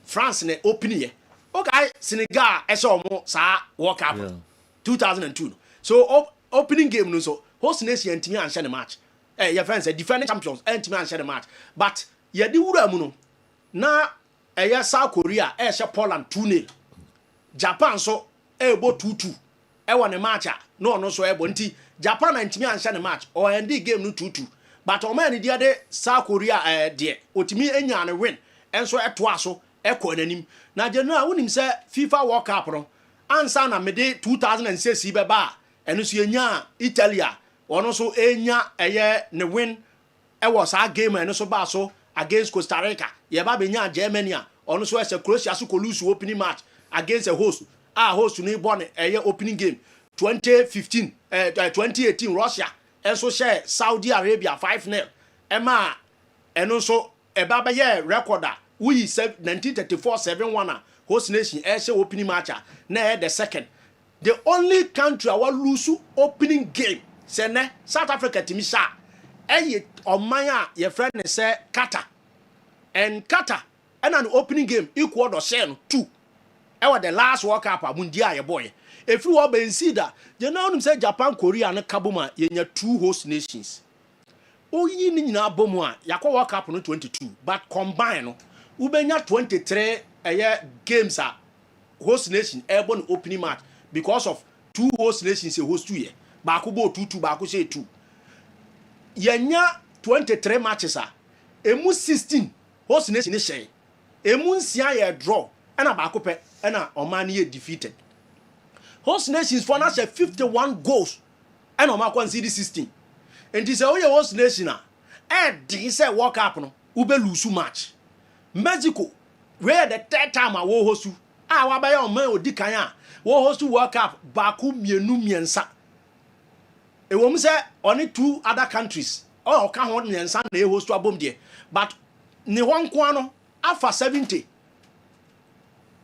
France ne opening ye okay Senegal omo sa World Cup 2002 so opening game no so host nation entimi anhye the match your friends defending champions entimi anhye the match but ye di wura mu no na South Korea Poland 2-0 Japan so ebo 2-2 ne match no so ebo nti Japan antimi anhye the match or end game no 2-2 but o man dia de South Korea de otimi enya ne win enso eto aso ekọ nanim na general wonim se FIFA World Cup no ansa na mede 2006 beba eno so enya Italia ono so enya ne win was our game eno so ba so against Costa Rica ye ba benya Germany ono so ese Croatia so ko lose opening match against a host ni born opening game 2015 2018 Russia enso share Saudi Arabia 5-0 ema eno so eba ba ye recorder we 1934 7-1 host nation share opening match na the second the only country our lose opening game sene South Africa timisha ɔman a yɛfrɛ ne sɛ Qatar and Qatar ɛna no opening game Ecuador share no 2 ɛwɔ the last World Cup a mundi a yɛbɔyɛ ɛfiri hɔ bɛnsi da gyɛ na wonim sɛ Japan Korea no ka bom a yɛnya 2 host nations oyi ne nyinaa bɔ mu a yɛakɔ World Cup no 22 but combine no wobɛnya 23 games a host nation ɛbɔ no opening match because of 2 host nations host 2 yɛ baako bɔ 2-2 baako hyɛ 2 yɛnya 23 matches a emu 16 host nation ne hyɛ emu 9 yɛ draw ɛna baako pɛ ɛna ɔman yɛ defeated host nations for na hyɛ 51 goals ɛna ɔman concede 16 enti sɛ woyɛ host nation a ɛdi sɛ World Cup no ube lose match Mexico where the third time a wo host a wabɛyɛ ɔman odi kan a wo host World Cup baako mienu miensa ewom sɛ ɔne 2 other countries ɔka ho miensa na e host abom de but ne hɔ nko ano afa 70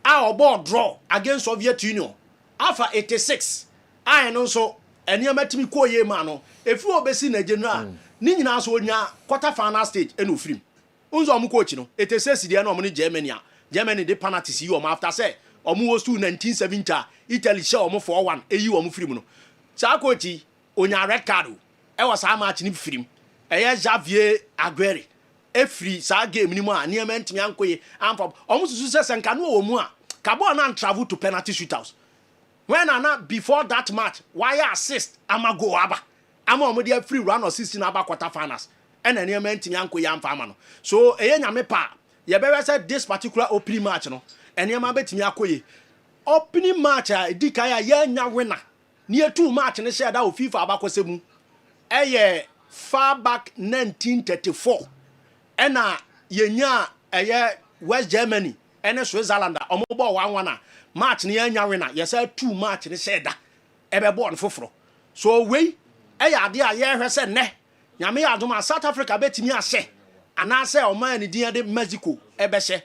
a ɔbɔ draw against Soviet Union afa 86 a ɛno nso ɛnneɛma timi kɔye ma no efi obesi na general ni nyina so onya quarter final stage eno ofrim unzo omu coach no 86 de na omu ni Germany de penalty si omu after say omu host 1970 Italy share omu 4-1 eyi omu frim no sa coach onya red card e was ha match ni frim eye Javier Aguirre efri sa game ni mu a nneɛma ntimi ankoye amfa omu susu se senka no omu a kabo na travel to penalty shootouts when ana before that match why assist ama go aba ama omo dey free run or 16 aba quarter finals and any ntimi anko ya mfa ama no so eye nyame pa ye be say this particular opening match no enema betimi akoye opening match a dikai a ye nya winner near 2 match ne share that FIFA aba kwasemu eye far back 1934 ena ye nya eye West Germany ene Switzerland omo bo 1-1 a match ne anya winner ye say 2 match ne share da ebe bo on foforo so we eya ade a ye hwe se ne nyame ya adoma South Africa betimi ahye ana se o man ni dia de Mexico ebe hye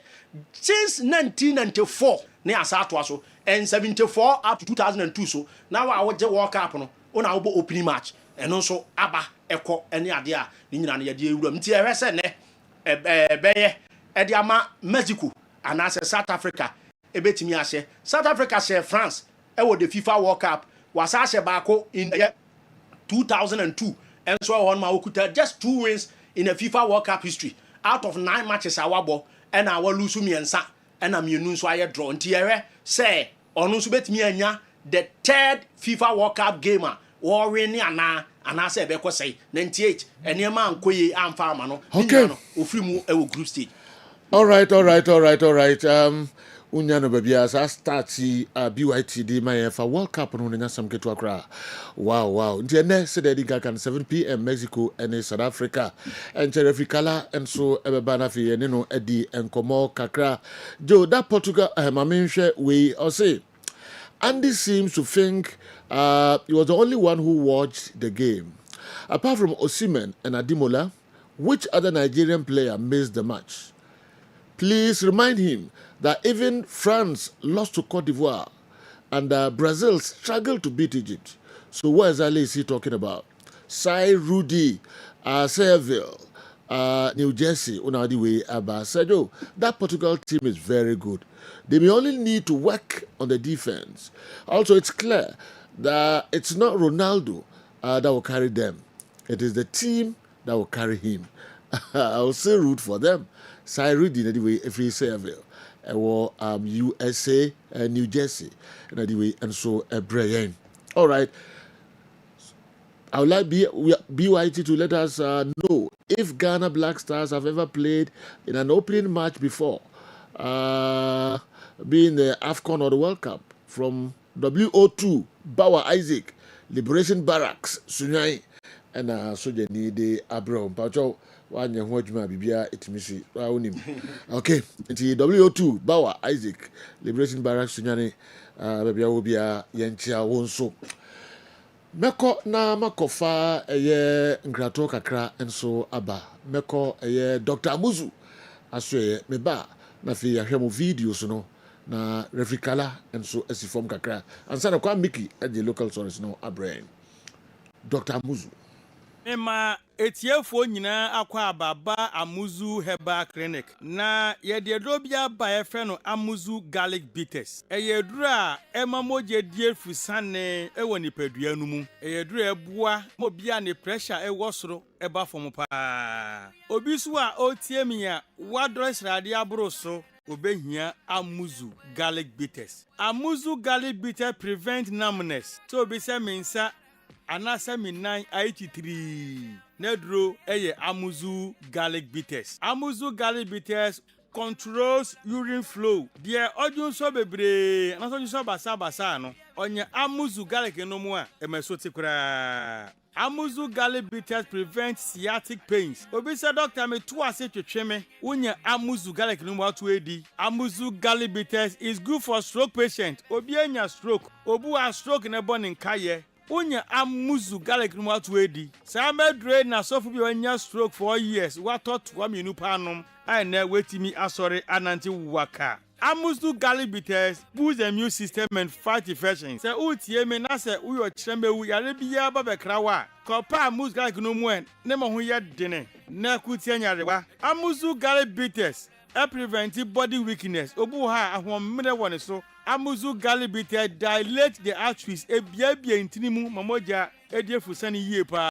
since 1994 ne asato aso and 74 up to 2002 so now I would World Cup no ona wo opening match eno so aba ekọ ene ade a ni nyina ne ye de ewura mti e hwe se ne beye e de ama Mexico ana se South Africa ebetimi ahye South Africa share France e wo the FIFA World Cup wasa ahye baako in 2002 and so on ma okuta just 2 wins in a FIFA World Cup history out of 9 matches awabo and our lose miensa and am you so aye draw ntiere say onu so betimi anya the 3rd FIFA World Cup gamer or win ana say be ko say 98 enema ankoye amfa ama no ofiri mu e wo group stage. All right. Unyano babia as starti BYTD my for World Cup no nya sam ketu akra. Wow. Nti ene se dedi kan 7 PM Mexico and South Africa. And Africa and so ebeba na fi ene no edi enkomo kakra. Joe that Portugal mamenhwe we or say Andy seems to think he was the only one who watched the game. Apart from Osimhen and Ademola, which other Nigerian player missed the match? Please remind him that even France lost to Cote d'Ivoire and Brazil struggled to beat Egypt. So what exactly is he talking about? Sai Rudy, Seville, New Jersey, Unadiwe, Abba Sergio. That Portugal team is very good. They may only need to work on the defense. Also, it's clear that it's not Ronaldo that will carry them. It is the team that will carry him. I'll still root for them. Sai Rudy, anyway, if he Seville. Or USA, New Jersey, and so Brian. All right. I would like BYT to let us know if Ghana Black Stars have ever played in an opening match before, being the AFCON or the World Cup. From WO2, Bawa Isaac, Liberation Barracks, Sunyai, and Sojani de Abraham Pacho. Okay, it's WO2, Bawa, Isaac, Liberation Barracks, Sunyani, Babia Wobia, Yanchia Wonso. Meko na makofa eye nkrato kakra enso aba. Meko eye Dr. Amuzu aswe meba na fi yahwemo videos no na refikala enso esifom kakra. Ansa na kwa Mickey at the local source no abrain. Dr. Amuzu. Emma etiefo nyina akwa ababa Amuzu Herbal Clinic na yede dobia ba efe no Amuzu Garlic Bitters. Eyedura ema moje die fusane ewo nipadua no mu. Eyedura ebua mobia ne pressure ewo soro eba fom pa. Obi so a otie mi a wadro srade abro so obehia Amuzu Garlic Bitters. Amuzu Garlic Bitters prevent numbness. So be say mensa anasa minan 83 nedro eye Amuzu Garlic Bitters. Amuzu Garlic Bitters controls urine flow. Die odun so bebre anaso so basa no onye Amuzu Garlic no mu a emesote kura. Amuzu Garlic Bitters prevent sciatic pains. Obi say doctor me to ase twetweme unya Amuzu Garlic no mu atu edi. Amuzu Garlic Bitters is good for stroke patient. Obi anya stroke, obu a stroke na born in kaye. Unya Amuzu Garlic no atu edi. Sa medre na sofu bi anya stroke for years. What thought wa me nupa anom ai na wetimi asori ananti waka. Amuzu Garlic Bitters boost the immune system and fight infections. Se utie me na se uyo chembe wu yare biya ba bekrawa. Kopa Amuzu Garlic no mu en ne mo ho ye dene. Na kutie nyarewa. Amuzu Garlic Bitters prevent body weakness. Obu ha ahomre woni so. Amuzu Garlic Bitters dilate the arteries ebia intinimu mamoja ediefusani yie pa.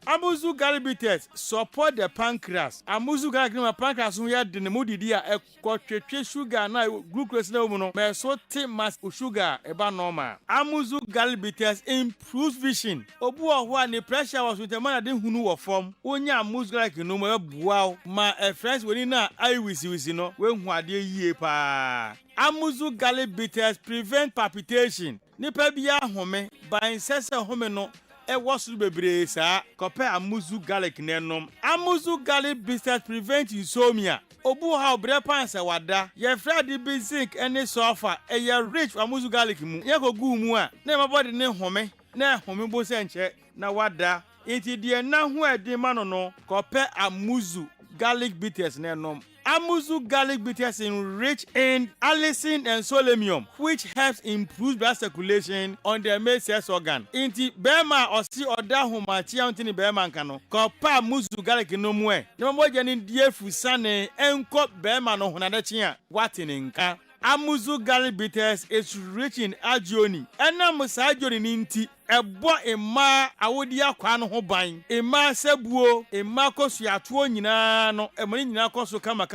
Amuzu Garlic Bitters support the pancreas. Amuzu Garlic no pancreas ho ya de ne modidi a ekotwetwe sugar na glucose na mu no me so te mass sugar eba normal. Amuzu Garlic Bitters improves vision. Obu ho a ne pressure was with the man de hunu wo form. Onya Amuzu Garlic no mo bua ma friends woni na ai wisi no we hu ade yie pa. Amuzu Garlic Bitters prevent palpitation. Nipa bia home ban sese home no ewo bebre sa kope Amuzu Garlic nenom. Amuzu Garlic Bitters prevent insomnia. Obu ha obre panse wada ye fredi bi zinc ene sulfur ye rich Amuzu Garlic mu ye ko gu mu a na ma body ne home na home bo se nche na wada enti de na ho edi ma no kope Amuzu Garlic Bitters nenom. Amuzu Garlic Bitters is rich in allicin and selenium, which helps improve blood circulation on the male sex organ. Inti bema osi oda humachi antini bema nkano. Kopa Amuzu Garlic no mwe. Nemo jeni die fusane enko bema no hunadechi a watini nka. Amuzu Garlic Bitters is rich in agioni. Ena musa agioni ninti ebo ema awodi akwa no ho ban ema sebuo ema kosu atuo nyina no emani nyina kosu kama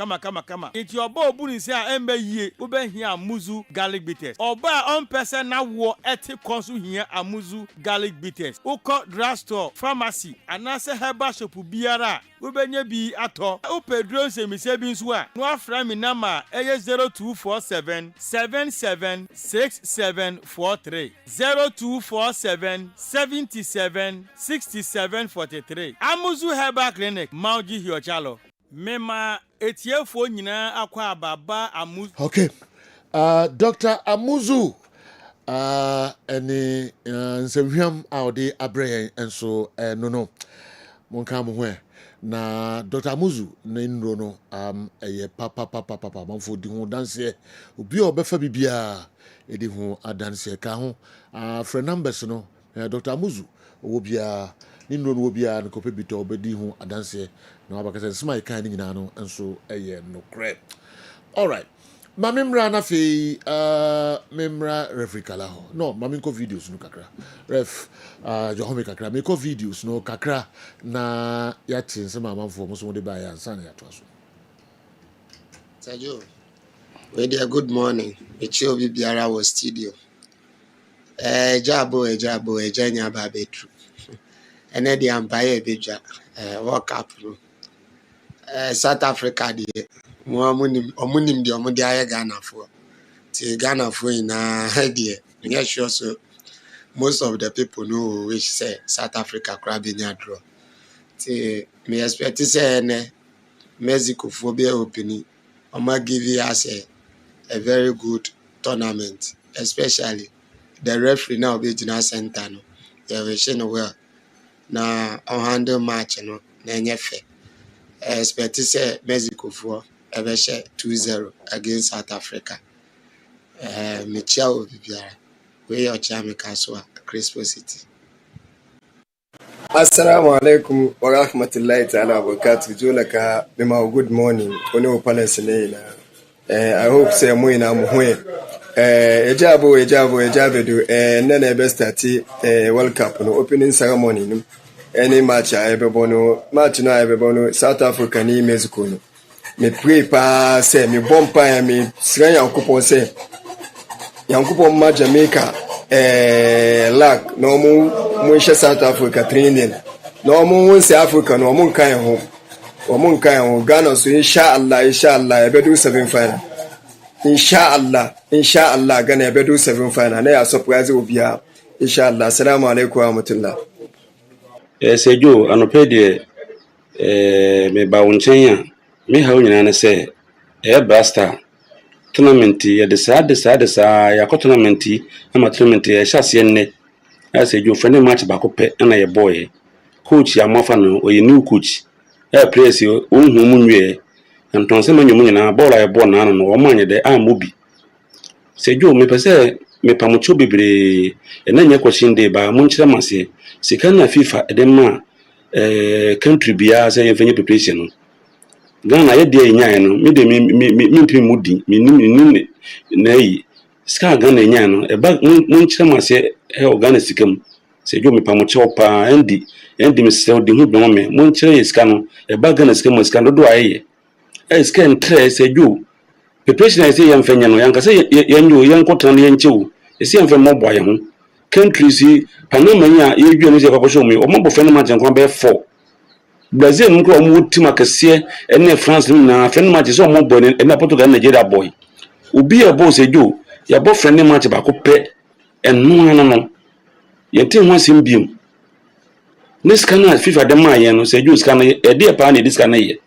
enti oba obuni se a embe yie obehia Amuzu Garlic Bitters oba on person na wo eti konsu hia Amuzu Garlic Bitters uko drugstore pharmacy anase herbal shop biara obenya bi ato upedro semise bi nso a no afra mi nama eye 0247 776743 0247 77 67 43. Amuzu Herbal Clinic Mauji Hiochalo mema etiefo nyina akwa ababa Amuzu. Okay. Dr. Amuzu any nsehwam awde abrey enso no monka mo ho na Dr. Amuzu na nro no eye papa manfo di ho danse obi obefa bibia edi ho adanse ka ho frɛ numbers no Dr. Amuzu owo bia ni nro no bia no kope bito obedi ho adanse na abakase smai kan ni nyina no enso eye no kre. All right. Mamimra na fe memra refrikala ho no mami ko videos no kakra ref johome kakra me ko videos no kakra na ya tinse mamamfo mo so de ba ya ansa na ya to aso. Sajo we dey good morning echi obi biara wo studio ejabo ejanya ba betru ene di empire beja work up no South Africa dey omunim di omudi aye Ghana for ti Ghana for na there you sure so most of the people know which say South Africa crab in draw ti me expect say ne Mexico for be opening Oma give us a very good tournament, especially the referee now be in our center no we should know well na on handle match no na nyefe expect say Mexico for ever share 2-0 against South Africa. Michelle Bibiara, we are Jamaica so Crispo City. Assalamu alaikum wa rahmatullahi ta'ala wa barakatuh. Jolaka, Bima, good morning. Ono Palestine. I hope say mo ina mo hwe. Ejabo do nene be start World Cup no opening ceremony no. Any match I ever bono, match no I ever bono South Africa ni Mexico no. Me pray pa say me bompa me sran Yankopon say Yankopon ma Jamaica lack no mo South Africa training. No mo say Africa no mo kan ho. Ghana so inshallah ebedu 7 final. Inshallah Ghana ebedu 7 final. Na ya surprise obia. Inshallah. Assalamu alaikum wa rahmatullah. Sejo anopede me ba wonchen me ha nyina ne se Brasta tournament ya de sa ya ko tournament ama tournament ya hyase ne Sejo friendly match ba ko pe na ye boy coach ya mafa no oye new coach players o hu mu nwe anton se manyu nyina ball ya ball na no o manye de amobi Sejo me pese me pamucho bebre na nya question de ba mun kira mase sika na FIFA edema country bia say yenfanye preparation no Ghana ye de nya no me de me mudi me na yi ska Ghana nya no e ba mun kira mase Ghana sikam Sejo me pamucho pa endi me se de hu do me mun kira iska no e ba Ghana sikam ska do aye ska entre Sejo preparation say yenfanye no yanka say yenyo yenkotran yenchewu esi yenfanye mo boye ho countries Panama nya yeju no se kwakosho mu o mo bofo no match nko be 4 Brazil nko o mo team akese ene France na friend match so mo boy na Portugal Nigeria boy obi e bo Sejo ya bo friend match ba ko pe enu anu no ye tin ho sim biom this kana FIFA de ma ye no Sejo skana e de pa na this kana ye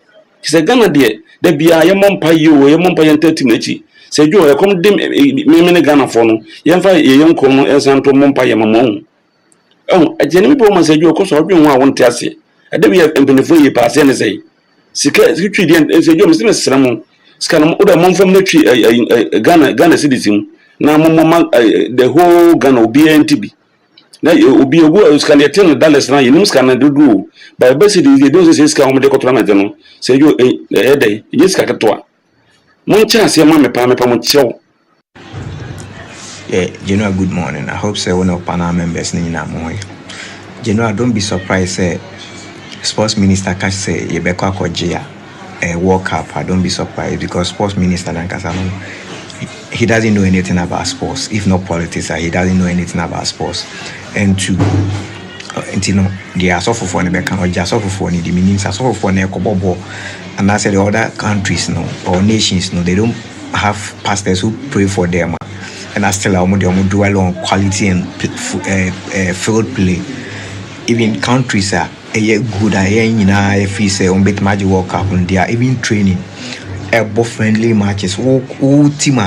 se Ghana de da bia ye mompa yo ye mompa ye team na chi Sejo e kom de me Ghana for no ye fa ye yenko no ensanto mompa ye mamon ajeni mi po ma Sejo ko so odwen ho a wonte ase ade bi empenefo yi pa ase ne sei sika twi de Sejo mi se mesram sika no oda momfam na twi Ghana citizen na momma the whole Ghana obi entibi na obi ogu sika ne ten dollars na yinim sika na dudu ba be se de do se sika ho de ko tournament no Sejo dey yi sika ketoa mon chance ma me pa mon chew. Yeah, General, good morning. I hope so one of Panama members in Namoy. General, don't be surprised say Sports Minister Cash say Yebeka Kojia World Cup. I don't be surprised because Sports Minister Lankasano he doesn't know anything about sports, if not politics, he doesn't know anything about sports. And two, you know, they are suffer for Nebeka or just suffer for the meanings are suffer for Nekobobo. And I said the other countries no or nations no, they don't have pastors who pray for them. And I still do along quality and field play. Even countries are good. If we say on Bet Magic World Cup, they are even training both friendly matches. All team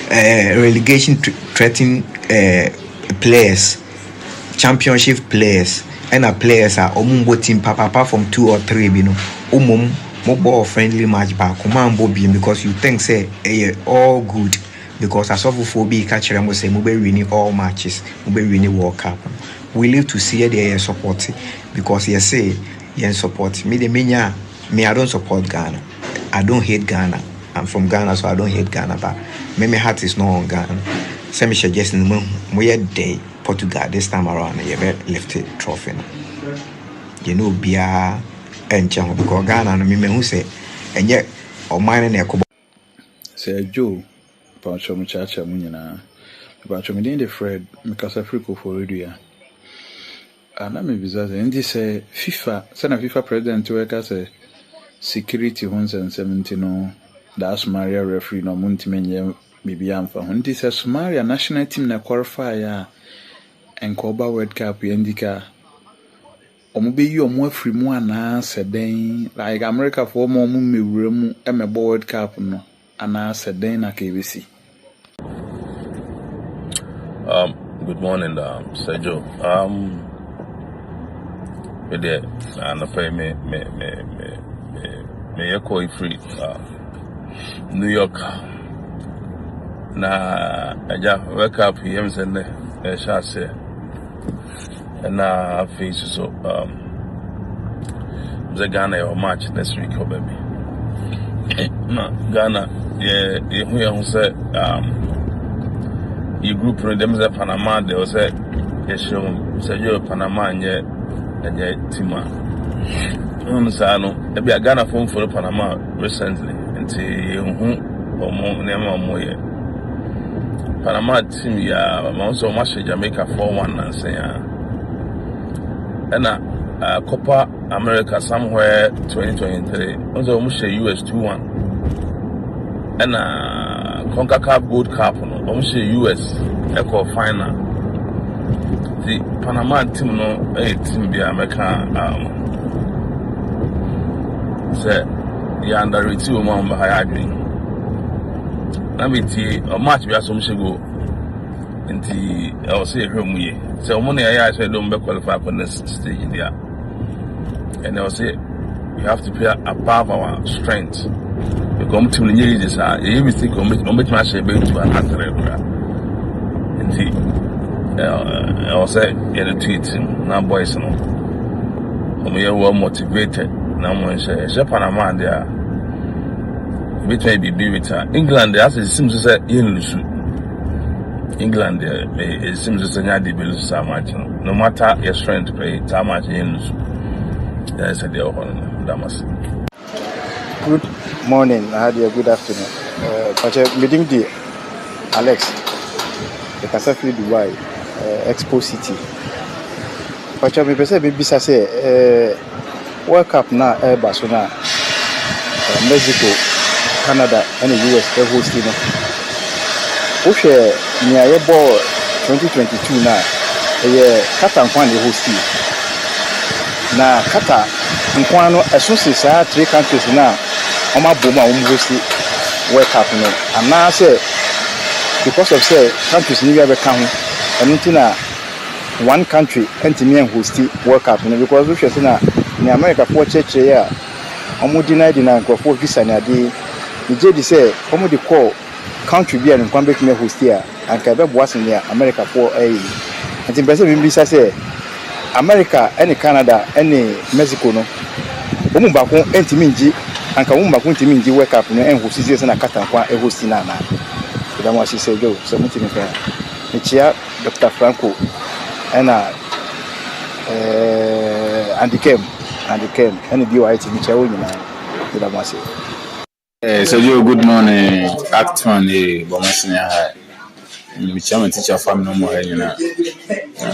relegation threatening players, championship players, and players are team apart from 2 or 3. You know, mobile friendly match back. Because you think say all good. Because as of phobia catch them say we winning all matches, we winning World Cup. We live to see the support because you say you support me. I don't support Ghana. I don't hate Ghana. I'm from Ghana, so I don't hate Ghana. But my heart is not on Ghana. So me suggest we day Portugal this time around. You left it trophy. You know, Bia and Chang because Ghana no me who say and yet or mine and say Joe. Pancho Muchacha Munina, Pancho Medin Fred, Mikasa Frico for Ridia. And I may be that and this FIFA, Sana FIFA president to work as a security 170 no, that's Maria referee no Muntimenya Bibiam for when this is Maria national team na qualify and Koba World Cup Yendika. Omubi you more free one answer then like America for more mummy room and a World Cup no. And I said then at KBC. Good morning, Sejo. And I pay me echo free New York. Na aja wake up here and say And face so the Ghana your match next week, oh baby. Ghana, yeah, who said you group them the Panama, they was said yes, you Panama and yet Tima. No, maybe a Ghana phone for Panama recently until you or more Panama team, yeah, also much Jamaica 4-1 and say, and Copa America somewhere 2023, also almost US 2-1, and CONCACAF Gold Cup, almost US Echo final. The Panama team, no, team be America, say, the under review man behind me. A match we are some go into I'll say home so money I said don't be qualified for this stage there. And I'll say we have to play above our strength. We come to the this everything commit match to another and I'll say get a tweet now boys no. We are well motivated. Now one say Panama there. Which may be with England, as it seems to say, England, it seems to say, so much. No matter your strength, play so much in there's a deal on Damas. Good morning, I had a good afternoon. But meeting the Alex, the Casafi Dubai, Expo City. But I may say, maybe say, World Cup now, Barcelona, Mexico. Canada and the US are hosting. Okay, near 2022 now. Qatar and hosting. Now Qatar and as soon as 3 countries now, Oma Boma hosting World Cup now. And now say because of say countries need to come and until one country and hosting World Cup because we say now in America for church here, Omo deny the na for visa na dey. Nje say omo dey call country bi and kwan bet me host here and ka be boas near America for anti person bi say America and Canada and Mexico no omo ba ko entimi nji anka omo ba ko entimi nji World Cup no en host say na Qatar kwa host na na da mo say go so mutimi fa e chia Dr. Franco and Andy Kem and bi wa iti mi chia wo nyina da mo say Sergio, good morning. Acton, Bomasina. We chairman teacher family no more.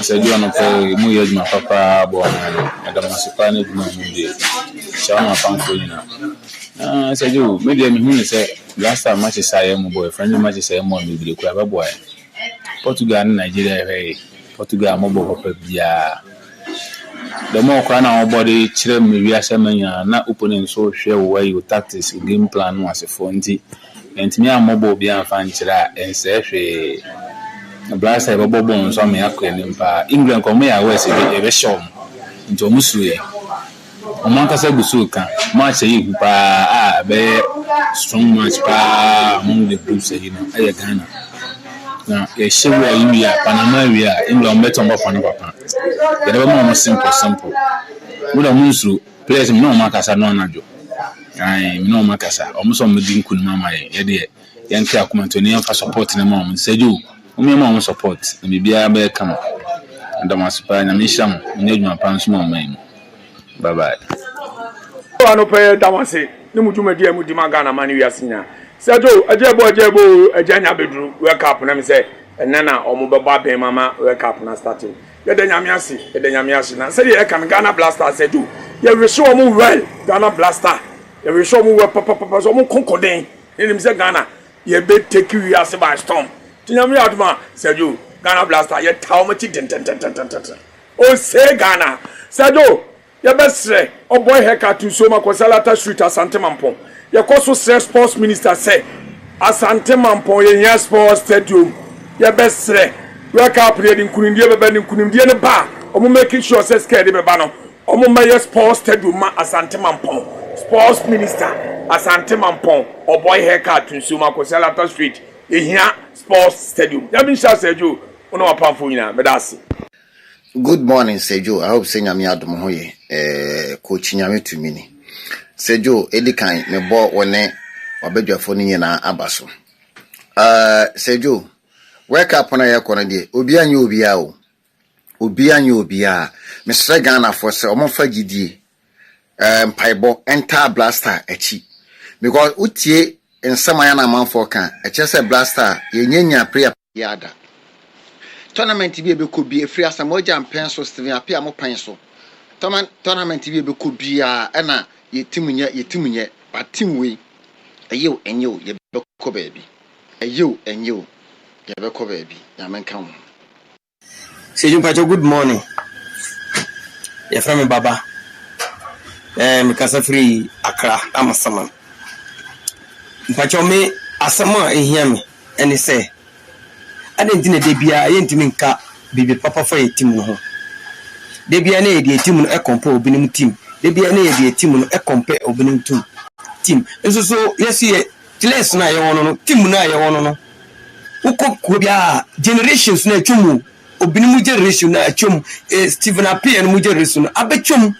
Sergio, no pay. Mu years my papa born. And the masipani do not need it. Chairman found for you now. Sergio, maybe I'm here say last time matches I am boy. Friendly matches I am on the club boy. Portugal and Nigeria. Hey, Portugal mobile papa. Yeah. The more crown our body, children, maybe as a man, not opening so share where you tactics, game plan was a fonty, and me a mobile be a fancy and say a blast of a bobon, some England come here, West, a show into Musue. Omankasa Busuka, much a be strong match among the groups, Ghana. Now, a show where you are Panama, we are England better on Papa. The never more simple. Would a musu players no Macasa no Najo. I no Macasa, almost on the Dinkun Mama, Yankee Akumentonian for supporting the mom. Said you, mom support, and be a bear come up. And the Maspine and Misham, need my pants more, man. Bye bye. I no pay Damase, no Mutuma dear Mutimagana Manu Yasina. Sajo, a jabo, a Janya bedroom, wake up, and say, and Nana or Mubabe Mama, wake up and starting. Yamiasi, and said, I can Ghana Blaster, said you. You will show me well, Ghana Blaster. You will show me where Papa so more concording. In him said Ghana, you bet take you as by storm. Tinami Adma, said you, Ghana Blaster, yet how much it. Oh, say Ghana, said you, your best say, oh boy, haircut to Soma Cosalata Street as Santimampon. Your course sports minister say, as Santimampon, your sports stadium, your best say. Work up in Kundia Bending Kundia bar, or making sure says Scared Bano, or Maya Sports Stadium as Antimampon, Sports Minister as Antimampon, or boy haircut to Suma Cosalata Street, in here Sports Stadium. Yamin shall say you, on our Pamfuina, Medasi. Good morning, Sejo. I hope Senya mi adom ho ye. Coach Nyame to mini. Sejo, edikan me bo wone obedwafo ni nyina abaso. Sejo, wake up na ye kono de. Obi anya obi a o. Obi anya obi a. Me sre Ghana for se omofa gidie. Mpaibo enter blaster echi. Because utie nsema ya na manfo kan. Eche se blaster ye nyanya prayer yada. Tournament bi ebe ko bi free asamoja ampen so Steven apia mo pan so tournament bi ebe ko bi a na yetimunye but team we eyo enyo ye be ko baabi eyo enyo ye be ko baabi ya menka ho Sejun Pacho, good morning. Ya from me baba me kasa free Accra amasaman Pacho me asama ehia me ene say adentina de bia yentimi nka bibi papa fa yetim no ho de bia na ye team no e compare obinim team de bia na ye team no e compare obinim team enso so yes ye class na ye wono no team na ye wono no uko bia generations na twum obinim generation na twum Steven Apia no generation no abetwum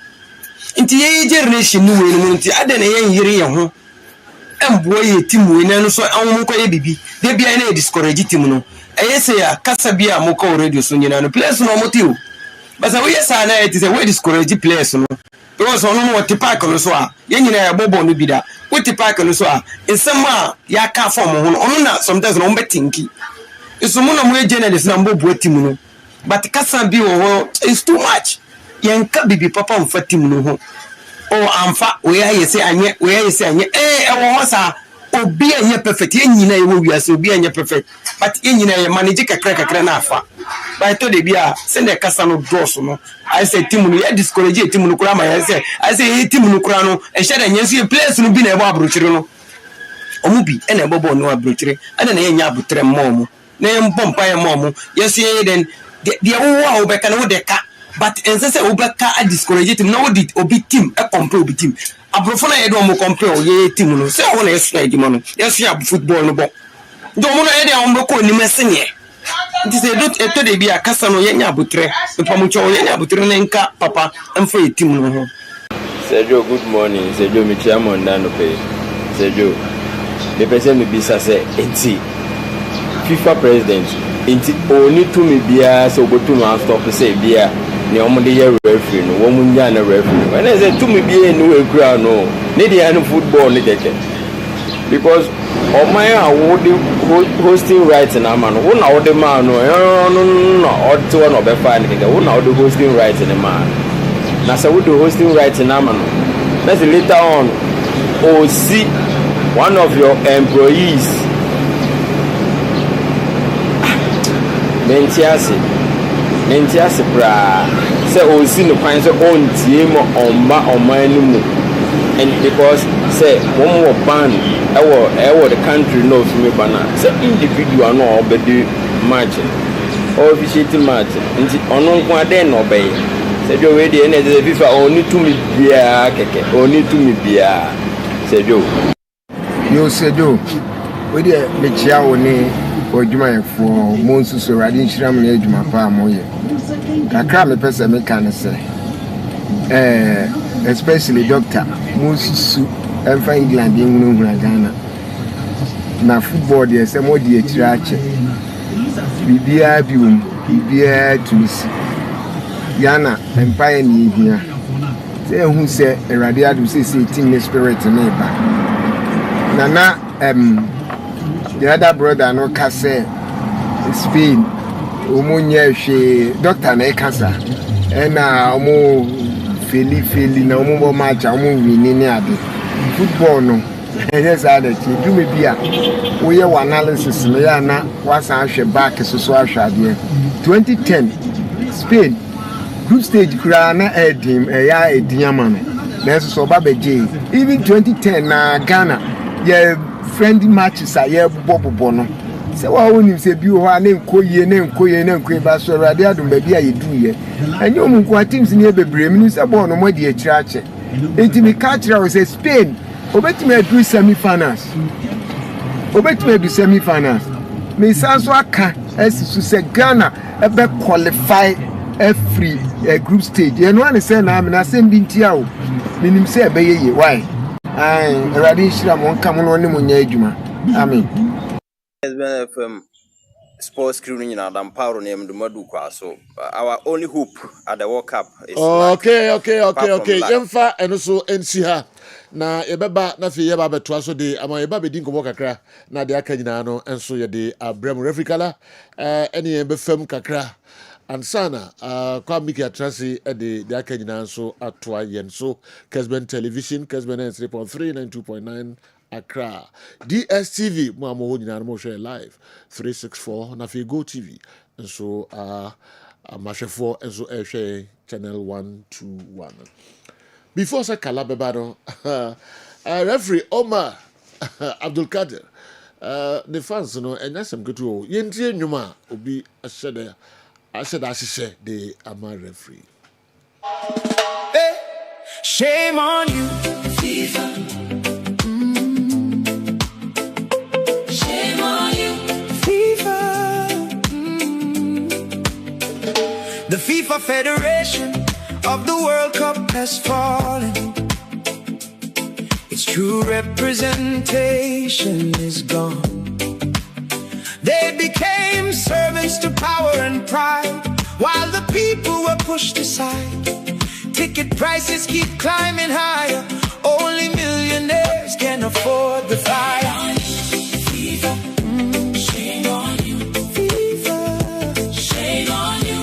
nti ye generation no we no nti ade na ye yire ye ho embo ye team we na no so anwo ko ye bibi de bia na ye discourage team no ayese ya kasabia moko radio so nyina no players no motiu basa we yesa na it say we discourage players no because ono no what park no so a ye nyina ya bobo no bida what park no so a ensema ya ka form ho no ono na sometimes no mbetinki isumu na mo journalist na mbobo team no but kasabi wo is too much yenka bibi papa mfa team no ho o amfa we ayese anye ewo ho sa obi anya perfect yenyina ye wo wiase obi anya perfect but yenyina ye manage kakra na afa by to de bia send the kasa no dross no I say team no ye discourage team no kura ma I say team no kura no e share nyenso ye players no bi na e bo abrochire no omu bi e na e bobo no abrochire ana na ye nya abotre mom na ye mbompa ye mom yes ye den de wo wo be ka no de ka but ense obeka a discourage team na wo obi team e compare obi team abrofo na ye do mo compare ye team no say wo na yes na di mo no yes ya football no bo do mo na ye de on be ko ni mesenye nti say do eto de bia kasa no ye nya abotre pa mo cho ye nya abotre na nka papa emfa ye team no ho. Sergio, good morning. Sergio, me chairman no pay. Sergio, the person me bisa say enti FIFA president enti oni to me bia so go to no stop say bia ni omo de ye referee no wo munya na referee when I say to me bia no we kura no ne dey no football ne keke because o my award hosting rights na man wo na wo de man no o to one obe fa ne keke wo na wo de hosting rights ne man na say wo de hosting rights na man no let's later on or see one of your employees Nentiase bra say o si no kwan say on tie mo on mu and because say one more ban e the country no fi me bana say individual no obedi match or officiating match nti ono nko ade no obey say do we dey na say FIFA oni to me bia keke oni to me bia say do yo say do we dey me chia oni ojuma for monsu so radi nchiram na ejuma pa amoye kakra me pese me kan say especially doctor monsu emfa England enu hura Ghana na football dey say mo di etirache bibia bium bibia tulisi Ghana empire ni hia say hu say erade adu say team spirit na ba nana the other brother no can say Spain omunye hwe doctor na kasa na omo feli na omo bo match omo wini ni ade football no yes ada ti do me bia we your analysis no ya na wasa hwe back so ahwe ade 2010 Spain group stage kura na edim ya ediama no na so ba beje even 2010 na Ghana yeah friendly matches are here bobo no say wa woni say bi ho na nkoye ba so rade adum ba bia yedu ye enye omun kwa teams ni bebre mi say ball no mo de akirache enti mi catch ra say Spain obetime adu semi finals mi sanso aka esisu say Ghana ebe qualify every group stage. You know what I say now? I'm not saying bintiao. Minim say be why? Already shira mon come on ni munya adwuma. Amen. Kessben FM sports crew in Adam Power named Madu so our only hope at the World Cup is okay. Yemfa eno so ensi ha. Na yebeba na fi yeba beto so de ama yeba be din ko kakra na de aka nyina no enso ye de abrem refikala ene ye be fam kakra ansana kwa miki atrasi de aka nyina so atwa yen so Kessben television Kessben 3.3 92.9 Accra DSTV mo amo nyina mo share live 364 na fi Go TV so amashefo enso share channel 121. Before Sakala Bebado, referee Omar Abdul Kader, the fans, you know, and that's some good to Yenti Numa will be a shedder. I said, the Amar referee. Hey, shame on you, FIFA. Shame on you, FIFA. The FIFA Federation of the World Cup has fallen. Its true representation is gone. They became servants to power and pride, while the people were pushed aside. Ticket prices keep climbing higher. Only millionaires can afford the flight. Shame on you, FIFA. Shame on you.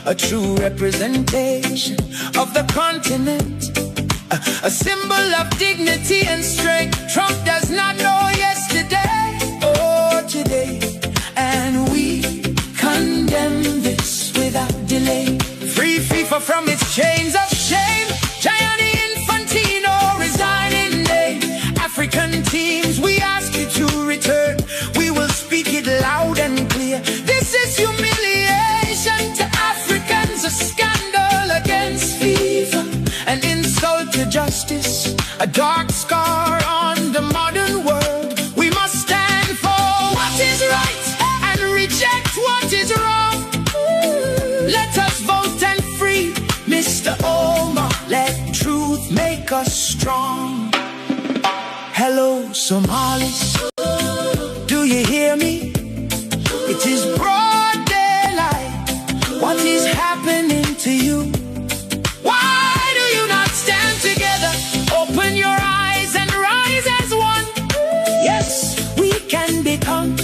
A true representation of the continent, a symbol of dignity and strength. Trump does not know yesterday or today, and we condemn this without delay. Free FIFA from its chains of shame. Gianni Infantino resign in name. African teams, we ask you to return. We will speak it loud and clear. This is humiliation to Africans, a scandal against FIFA, an insult to justice, a dark scar on the modern world. We must stand for what is right and reject what is wrong. Let us vote and free Mr. Omar. Let truth make us strong. Hello, Somalis. Do you hear me? It is broad daylight. What is happening to you? Why do you not stand together? Open your eyes and rise as one. Yes, we can become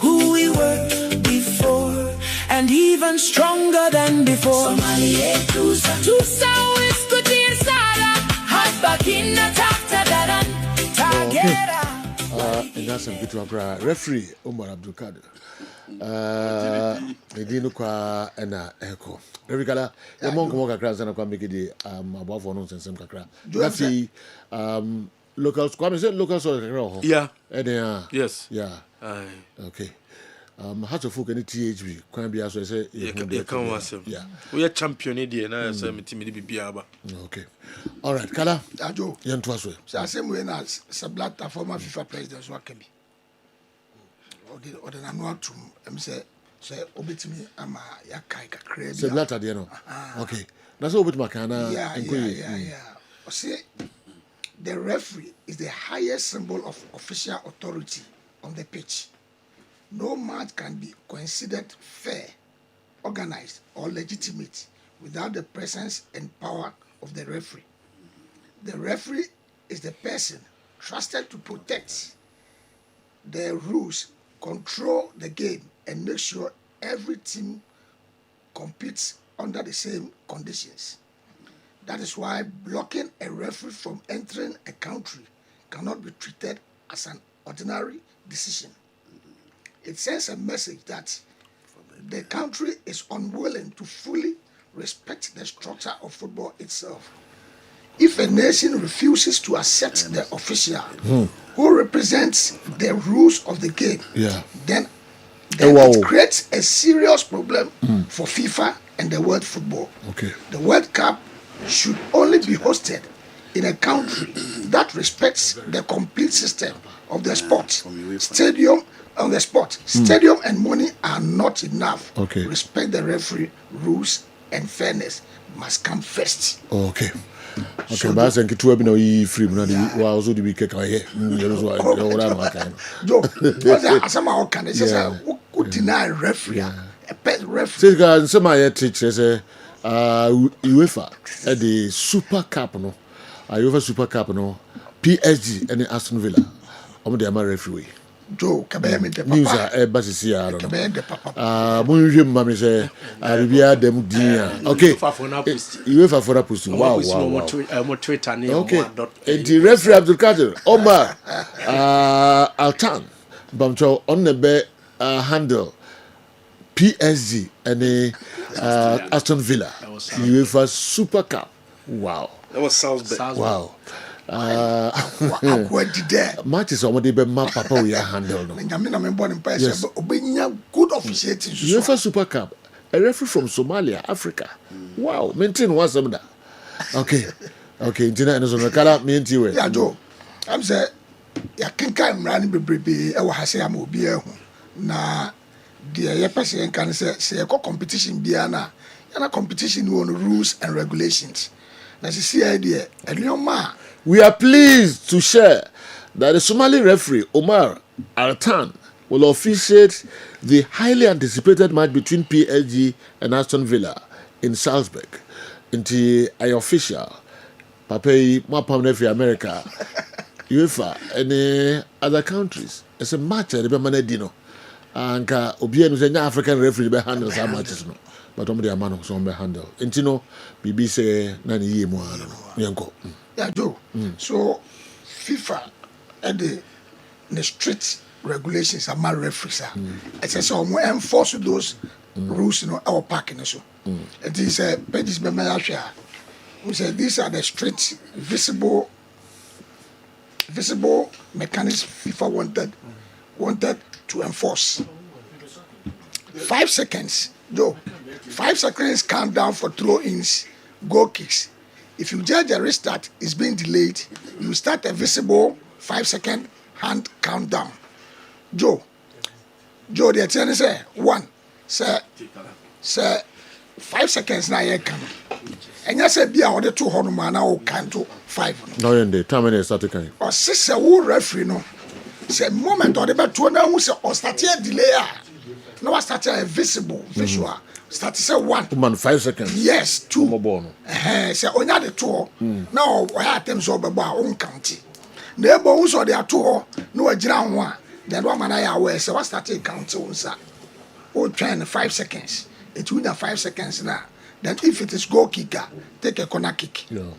who we were before, and even stronger than before. Somalia, Tusa, Whiskuti, Sala, Habakina, Taktadaran, Tagera. And that's some good referee Omar Abdul Kader. Edino kwa ena echo. Revikala, the monk walk across and I make it above for nonsense and kakra. Rafi local squad is it local so yeah. Yes. Yeah. Okay. How to folk any THB can be as I say you can was yeah. We are champion idea na so me team be biaba. Okay. All right, Kala. Ajo. Yen twaso. So same way na Sablata former FIFA president so akabi. Ode na no atum em say obetimi ama yakai kakra bi. Sablata de no. Okay. Na so obetuma kana yeah. Say the referee is the highest symbol of official authority on the pitch. No match can be considered fair, organized, or legitimate without the presence and power of the referee. The referee is the person trusted to protect the rules, control the game, and make sure every team competes under the same conditions. That is why blocking a referee from entering a country cannot be treated as an ordinary decision. It sends a message that the country is unwilling to fully respect the structure of football itself. If a nation refuses to accept the official who represents the rules of the game, then it creates a serious problem for FIFA and the world football. Okay. The World Cup should only be hosted in a country that respects the complete system of the sport, stadium on the sport, stadium and money are not enough. Okay. Respect the referee, rules and fairness must come first. Okay. Okay, but I think it will be no free. No, the also the week can hear. Joe, what's that? Some of can say who deny referee? A pet referee. Say guys, some of your teachers say UEFA at the Super Cup no, UEFA Super Cup no, PSG and Aston Villa. The referee. Joe, kabaya me de papa. News basisi ya no. Kabaya de papa. Mo nhwe mma say bibia dem din a. Okay. UEFA for a post. Wow. Mo Twitter ni okay. The referee Abdul Kadir Omar Altan bamcho on the be handle PSG and Aston Villa UEFA Super Cup. Wow. That was Salzburg. Wow. Matches on the map papa we handle no. Yes. Good officiating. UEFA Super Cup. A referee from Somalia, Africa. Wow. Maintain one some that. Okay. Okay. Intina and so kala maintain we. Yeah, Joe. I'm say ya kenka mrani bebrebe e wa hase am obi ehu. Na the ye person can say competition bia na. Na competition on rules and regulations. Na see idea. We are pleased to share that the Somali referee Omar Altan will officiate the highly anticipated match between PSG and Aston Villa in Salzburg. Into a official, Papay, Mapam referee America, UEFA, and other countries. It's a match at the Manedino. And Obian is an African referee behind us matches. But on the man who handle. And you know, BBC Nani Yemo. Yeah, Joe. So FIFA and the strict regulations are my referees. I say so we enforce those rules, you know, our parking so. It is pages by my we say these are the strict visible mechanisms FIFA wanted to enforce. 5 seconds, Joe. 5 seconds countdown for throw-ins, goal kicks. If you judge a restart is being delayed, you start a visible 5-second hand countdown. Joe, the attorney say 1, say 5 seconds now you can. And you say be out the 2 man now can to 5. No, in the time when start can. Or sister who referee no. Say moment or the bet 2 now who say or start a delay. No start a visible visual. Start to say 1. 5 seconds. Yes, 2. Say onya the 2. Now we have them so baba on county. Neighbor who saw their 2 no agina one. Then one man I aware say what start county unsa. Oh trying 5 seconds. It will be 5 seconds now. Then if it is goal kicker, take a corner kick. Yeah.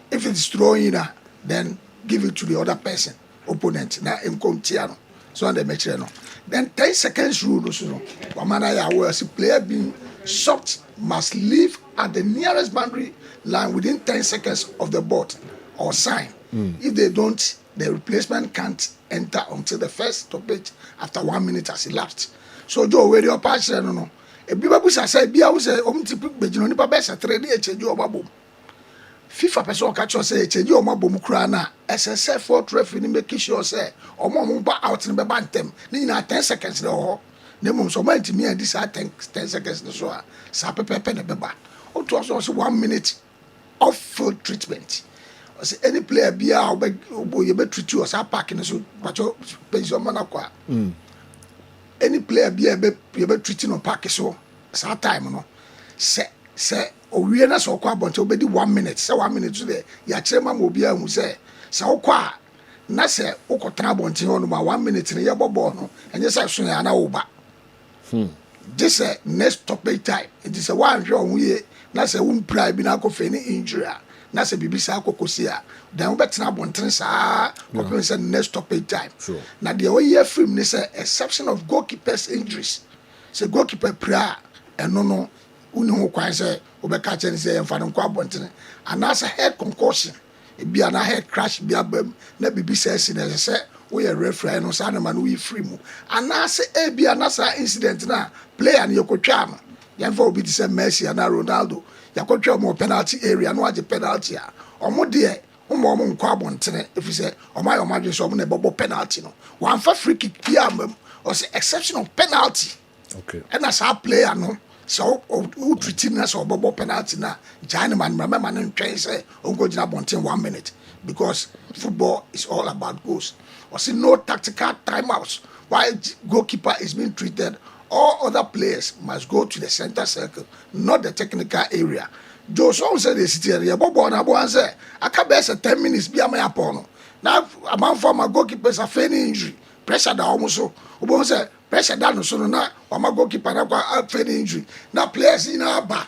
If it is throwing then give it to the other person, opponent. Now in contiano. So on the match no. Then 10 seconds rule so no. One man I aware say player being shots must leave at the nearest boundary line within 10 seconds of the board or sign. If they don't, the replacement can't enter until the first stoppage after 1 minute has elapsed. So Joe, where your patch no. If people say bia we say bejino nipa be say 3 dey echeji omabom. FIFA person catch us say echeji omabom kura na SSF for referee make sure say omo ba out ni be bantem. Ni na 10 seconds no. Nemum so man me and this 10 seconds so sa pepe na beba. O to also 1 minute off field treatment. O say any player bia you be treat you as a park in so pacho pension man akwa. Any player bia you be treating on park so sa time no. Say o wie na so kwa bonto be di 1 minute. Say 1 minute to there. Ya chairman mo bia hu say okwa na say okotra bonto no ma 1 minute ne ye bobo no. Enye say so ya na wo ba. This next stoppage time. It is a one wrong way. That's a wound pride be now for any injury. That's a bibisa kokosia. Then we better not want to say next stoppage time. Sure. Now the way film is a exception of goalkeepers injuries. So goalkeeper prayer and no unu kwa say obeka chen say emfa no kwa bonten. And that's a head concussion. It be an head crash be abem na bibisa say we a referee no say na man we free mu. And na say e be an incident na player na yokotwa no. Yemfa obi ti say Messi and Ronaldo. Yakotwa mo penalty area no age penalty a. Omo de Umo nkwa bontene if you say Omai Omadwe so na bobo penalty no. One for free kick bia or say exceptional penalty. Okay. And as our player no so who treating us or bobo penalty na China man remember no try say ongo jina bonten 1 minute because football is all about goals. Or say no tactical timeouts while goalkeeper is being treated. All other players must go to the center circle, not the technical area. Joe so said the city area, Bobo and Abu say, I can best 10 minutes be a my opponent. Now, a man for my goalkeepers a feigning injury, pressure down also. Obo say, pressure down so now, or my goalkeeper a feigning injury. Now, players in our bar.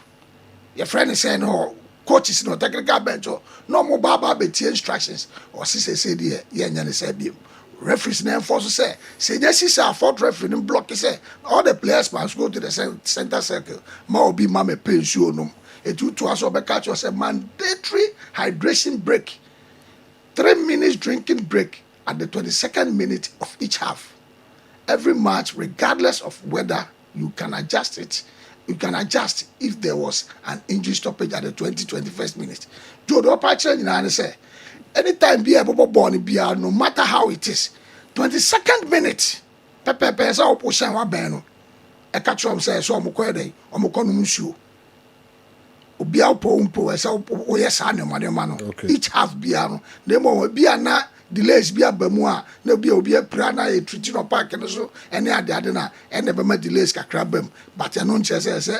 Your friend is saying, oh, coaches no technical bench, no more baba beti instructions, or sister said, yeah, and said, referees name for say yes is our fourth referee in block say all the players must go to the center circle ma be mama pension no it to us over catch us a mandatory hydration break 3 minutes drinking break at the 22nd minute of each half every match regardless of whether you can adjust if there was an injury stoppage at the 21st minute Joe do patch na say anytime be a ball no matter how it is 22nd minute pepe say opposition wa ben no e catch am say so omko dey omko no nsuo obi apo say o yes anu ma no each half bia no nemo bia na delays bia bamu a na obi pra na e treat no park no so ene ade na ene be ma delays kakra bam but e no nche say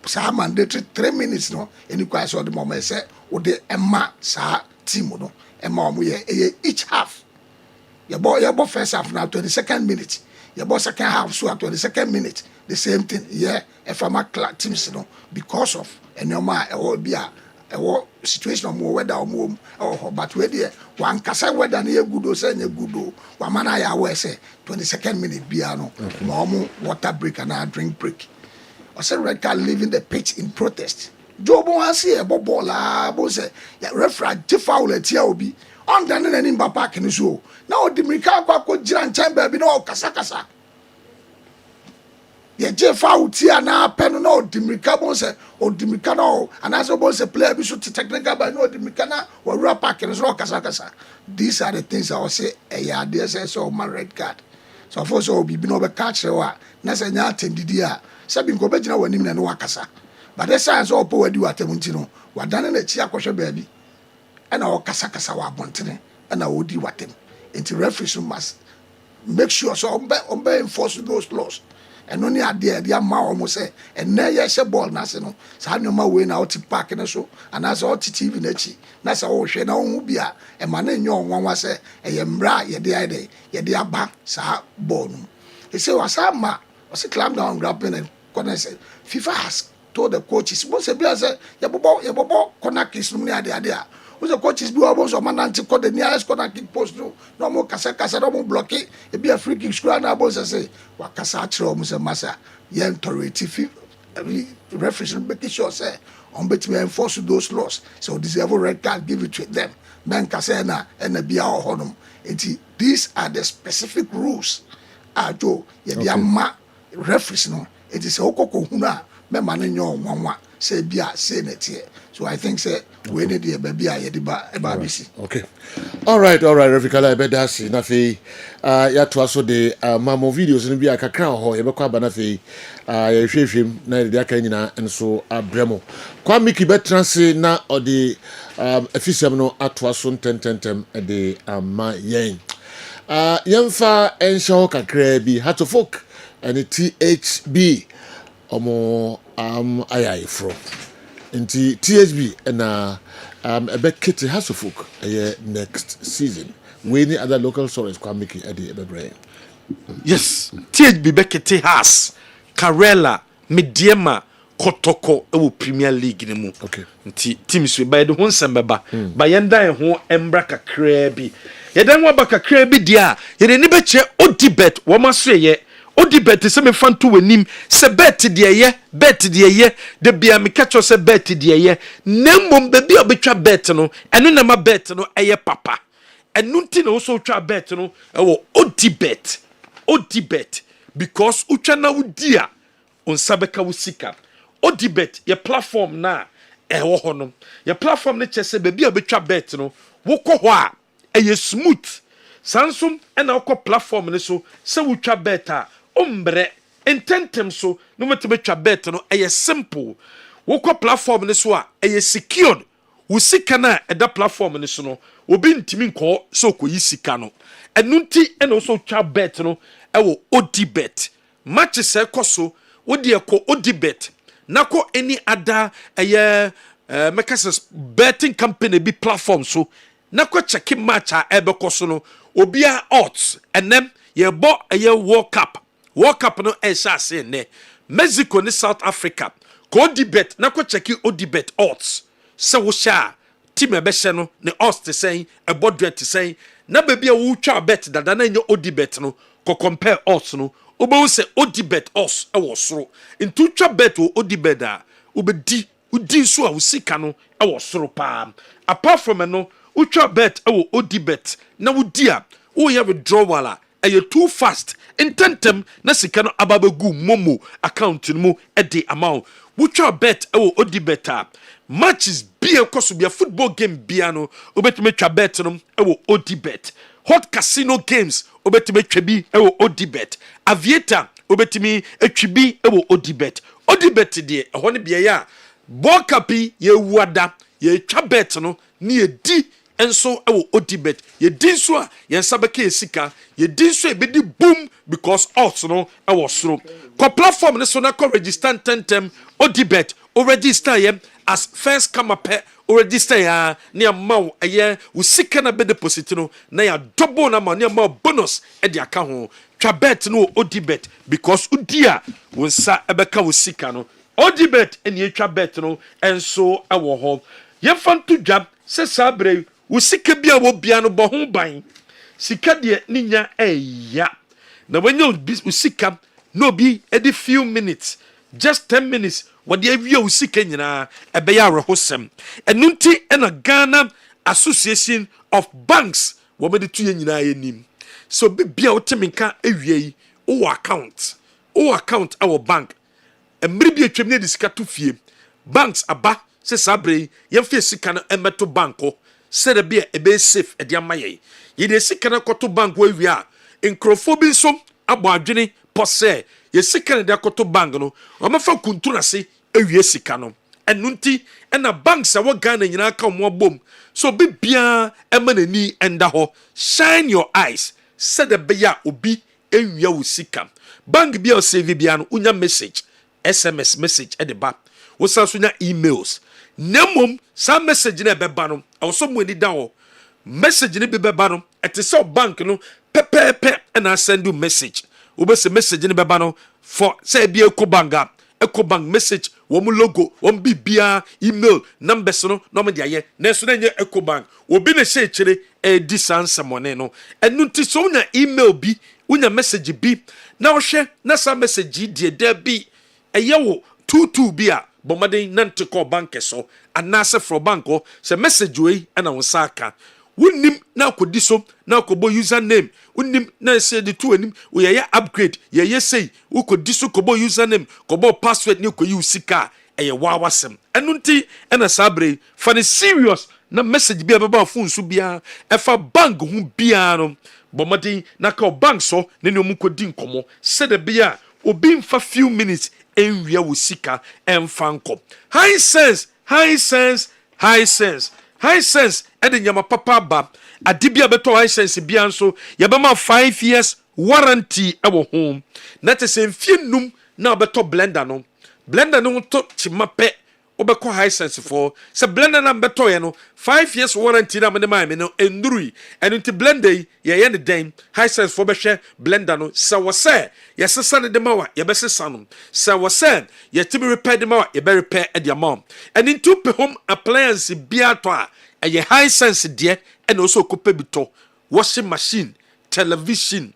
sa mandatory 3 minutes no eni kwa so the moment say o de emma sa team no emma omo ye each half your boy first half now 22nd minute your boy second half so at 22nd minute the same thing yeah if I'm a teams no because of enoma e will be a situation of more weather or but we there one kasa weather na good o say na good o wa mana ya we say 22nd minute bia no normal water break and a drink break I said red card leaving the pitch in protest Joe Bon see a ball bo say ya referee foul etia obi on dan na nimba park ni so na odimika akwa gira nchan ba bi na okasa ye je foul tia na pen na odimika bon say odimika no anaso bon say player bi so technical ba na odimika na wura park ni so okasa these are the things I will say ya dey say so man red card so for so obi bi no be catch wa na say nya atendidi a sabi nko be gina wanim na no wakasa but the science of power do atemunti no wadane na chi akohwe ba bi and our kasa wa bontene and our odi watem into referees must make sure so ombe enforce those laws and only are there ma almost say and na ye she ball na se no sa nyoma we na oti park na so and as oti TV na chi na sa wo hwe na wo bia e ma na nyo onwanwa se e ye mra ye de aba sa ball no e say wasama was climb down grabbing and corner say FIFA has told the coaches most say bia say ye bobo corner kick no ade a the coaches be almost a man anti the nearest corner kick post no more kasa no more block it be a free kick score na boss say wakasa tro almost a massa yen torrential referee making sure say on between enforce those laws so this every red card give it to them men kasa na and be our honum these are the specific rules Joe ye dia ma referees no it is okoko huna me man nyo nwanwa say bia say netie so I think say we need the baby a yediba eba bisi okay all right Reverend Kala bedasi na fe ya to aso de mamo videos no bia kakra ho ye bekwa ba na fe ya hwehwem na de aka nyina enso abremo kwa miki betranse na odi efisem no ato aso ntententem de ama yen yemfa ensho kakra bi hatofok and THB omo ayai from nti THB na ebekete hasofok next season we any other local stories kwa miki edi ebebre yes THB bekete has Karela Mediema Kotoko ewo Premier League ne mu okay nti teams we by the ho nsembeba ba yenda ho embra kakra bi yedan wa ba kakra bi dia yede ni beche odibet wo maso ye odibet se me fanto wanim se bet de ye de bia me catch se bet de ye nemmom be bia obetwa bet no eno na ma bet no eye papa enu nti na wo so twa bet no ewo odibet because utwa na wudi a onsabeka wusika odibet ye platform na ewo ho no ye platform ne chese be bia obetwa bet no wokɔ hɔ a ɛyɛ smooth sansom ɛna wokɔ platform ne so sɛ wotwa bet a ombrɛ intentem so no metime twa bet no ɛyɛ simple wokɔ platform ne so a ɛyɛ secured wo sika na ɛda platform ne so no obi ntimi nkɔ so koyi sika no ɛno nti ɛna so twa bet no ɛwɔ odibet match sɛ kɔ so wodi ɛkɔ odibet na kɔ any other ɛyɛ mekasa betting company bi platform so na kɔ check match a ɛbɛkɔ so no obia odds ɛnɛm yɛbɔ ɛyɛ world cup no ɛhyɛ ase nnɛ Mexico ne South Africa kɔ odibet na kɔ check odibet odds sɛ wo hyɛ a team ɛbɛhyɛ no ne odds te sɛn ɛbɔ dua te sɛn na baabi a wotwa bet dada na nyɛ odibet no kɔ compare odds no obewu sɛ odibet odds ɛwɔ soro ntu twa bet wɔ odibet a obedi udi so a usika no ɛwɔ soro paa apart from no utwa bet ɛwɔ odibet na wudi a woyɛ withdrawal a ɛyɛ too fast intentem na sika no ababegu momo account no mu ɛde amount wotwa bet ɛwɔ odibet a matches bia koso bia football game bia no obetime twa bet no ɛwɔ odibet hot casino games obetime twa bi ɛwɔ odibet aviator obetime atwi bi ɛwɔ odibet de ɛhɔ ne bia ya ball capi ye wada ye twa bet no ne ye di enso ɛwɔ odibet ye di nso a ye nsabeke sika ye di nso e bedi boom because odds no ɛwɔ soro ko platform ne so na ko register tentem odibet o register ye as first come pe o register ya ne amount ɛyɛ wo sika na be deposit no na ya double na ma ne amount bonus e de aka ho twa bet no odibet because udia wo nsa ɛbɛka wo sika no odibet eni etwa bet no enso ɛwɔ hɔ yɛfa nto dwa sɛ sabre wo sika bia wo bia no bɔ ho ban sika de ninya ɛya na wanya wo sika no bi edi few minutes just 10 minutes wɔde awie wo sika nyinaa ɛbɛyɛ arehosɛm ɛno nti ɛna Ghana Association of Banks wɔmɛde to yɛ nyinaa yɛnim so bibia wo teminka awie yi wo account ɛwɔ bank mmiri bi atwam ne disika to fie banks aba se sabre yɛmfa sika no emeto banko se de bia ebe safe e de amaye ye de sika no koto banko awie a nkrofo bi nso abo adwene pose ye sika no de koto bank no o mafa kuntu na se awie sika no enu nti na banks a wo Ghana nyina ka mo bom so bibia emanani enda ho shine your eyes se de bia obi awie wo sika bank bia o save bia no unya message SMS message at the back. What's also your emails? Nemum, some message in a bebano, or some way down. Message in a bebano at the South Bank, no, pep, and I send you message. Ubers a message in a bebano for say be a Kobanga, Bank message, one logo, one BBR, email, number sono, no media, Nesune Ecobank, will be the shade a distance someone, no, and Nuntisona email be, unya message be, now share, Nasa message, dear, there be. Eyewo 22 bia bomade nante ko bank so anase fro banko se message we na wonsaka wonnim na akodi so na akobo username wonnim na se de to anim we ye upgrade ye say ukodi so kobo username kobo password ni ko usika eye wawasem enu nti na sabre for the serious na message bia baba phone so bia e fa bank hu bia no bomade na ka bank so ne ne omukodi nkomo se de bia obi mfa few minutes enwia wo sika emfa nko high sense ede nyama papa ba adibia beto high sense bia nso yebema 5 years warranty ewo home na te se mfie num na beto blender no to chimape obeko high sense for se blender na beto ye no 5 years warranty na me ma me no endurui eno ti blender ye ne den high sense for be hwe blender no se wo se ye sesa ne de ma wa ye be sesa no se wo se ye ti be repair de ma wa ye be repair e de amount eno ntu pe home appliance bia to a ye high sense de eno so kope bi to washing machine television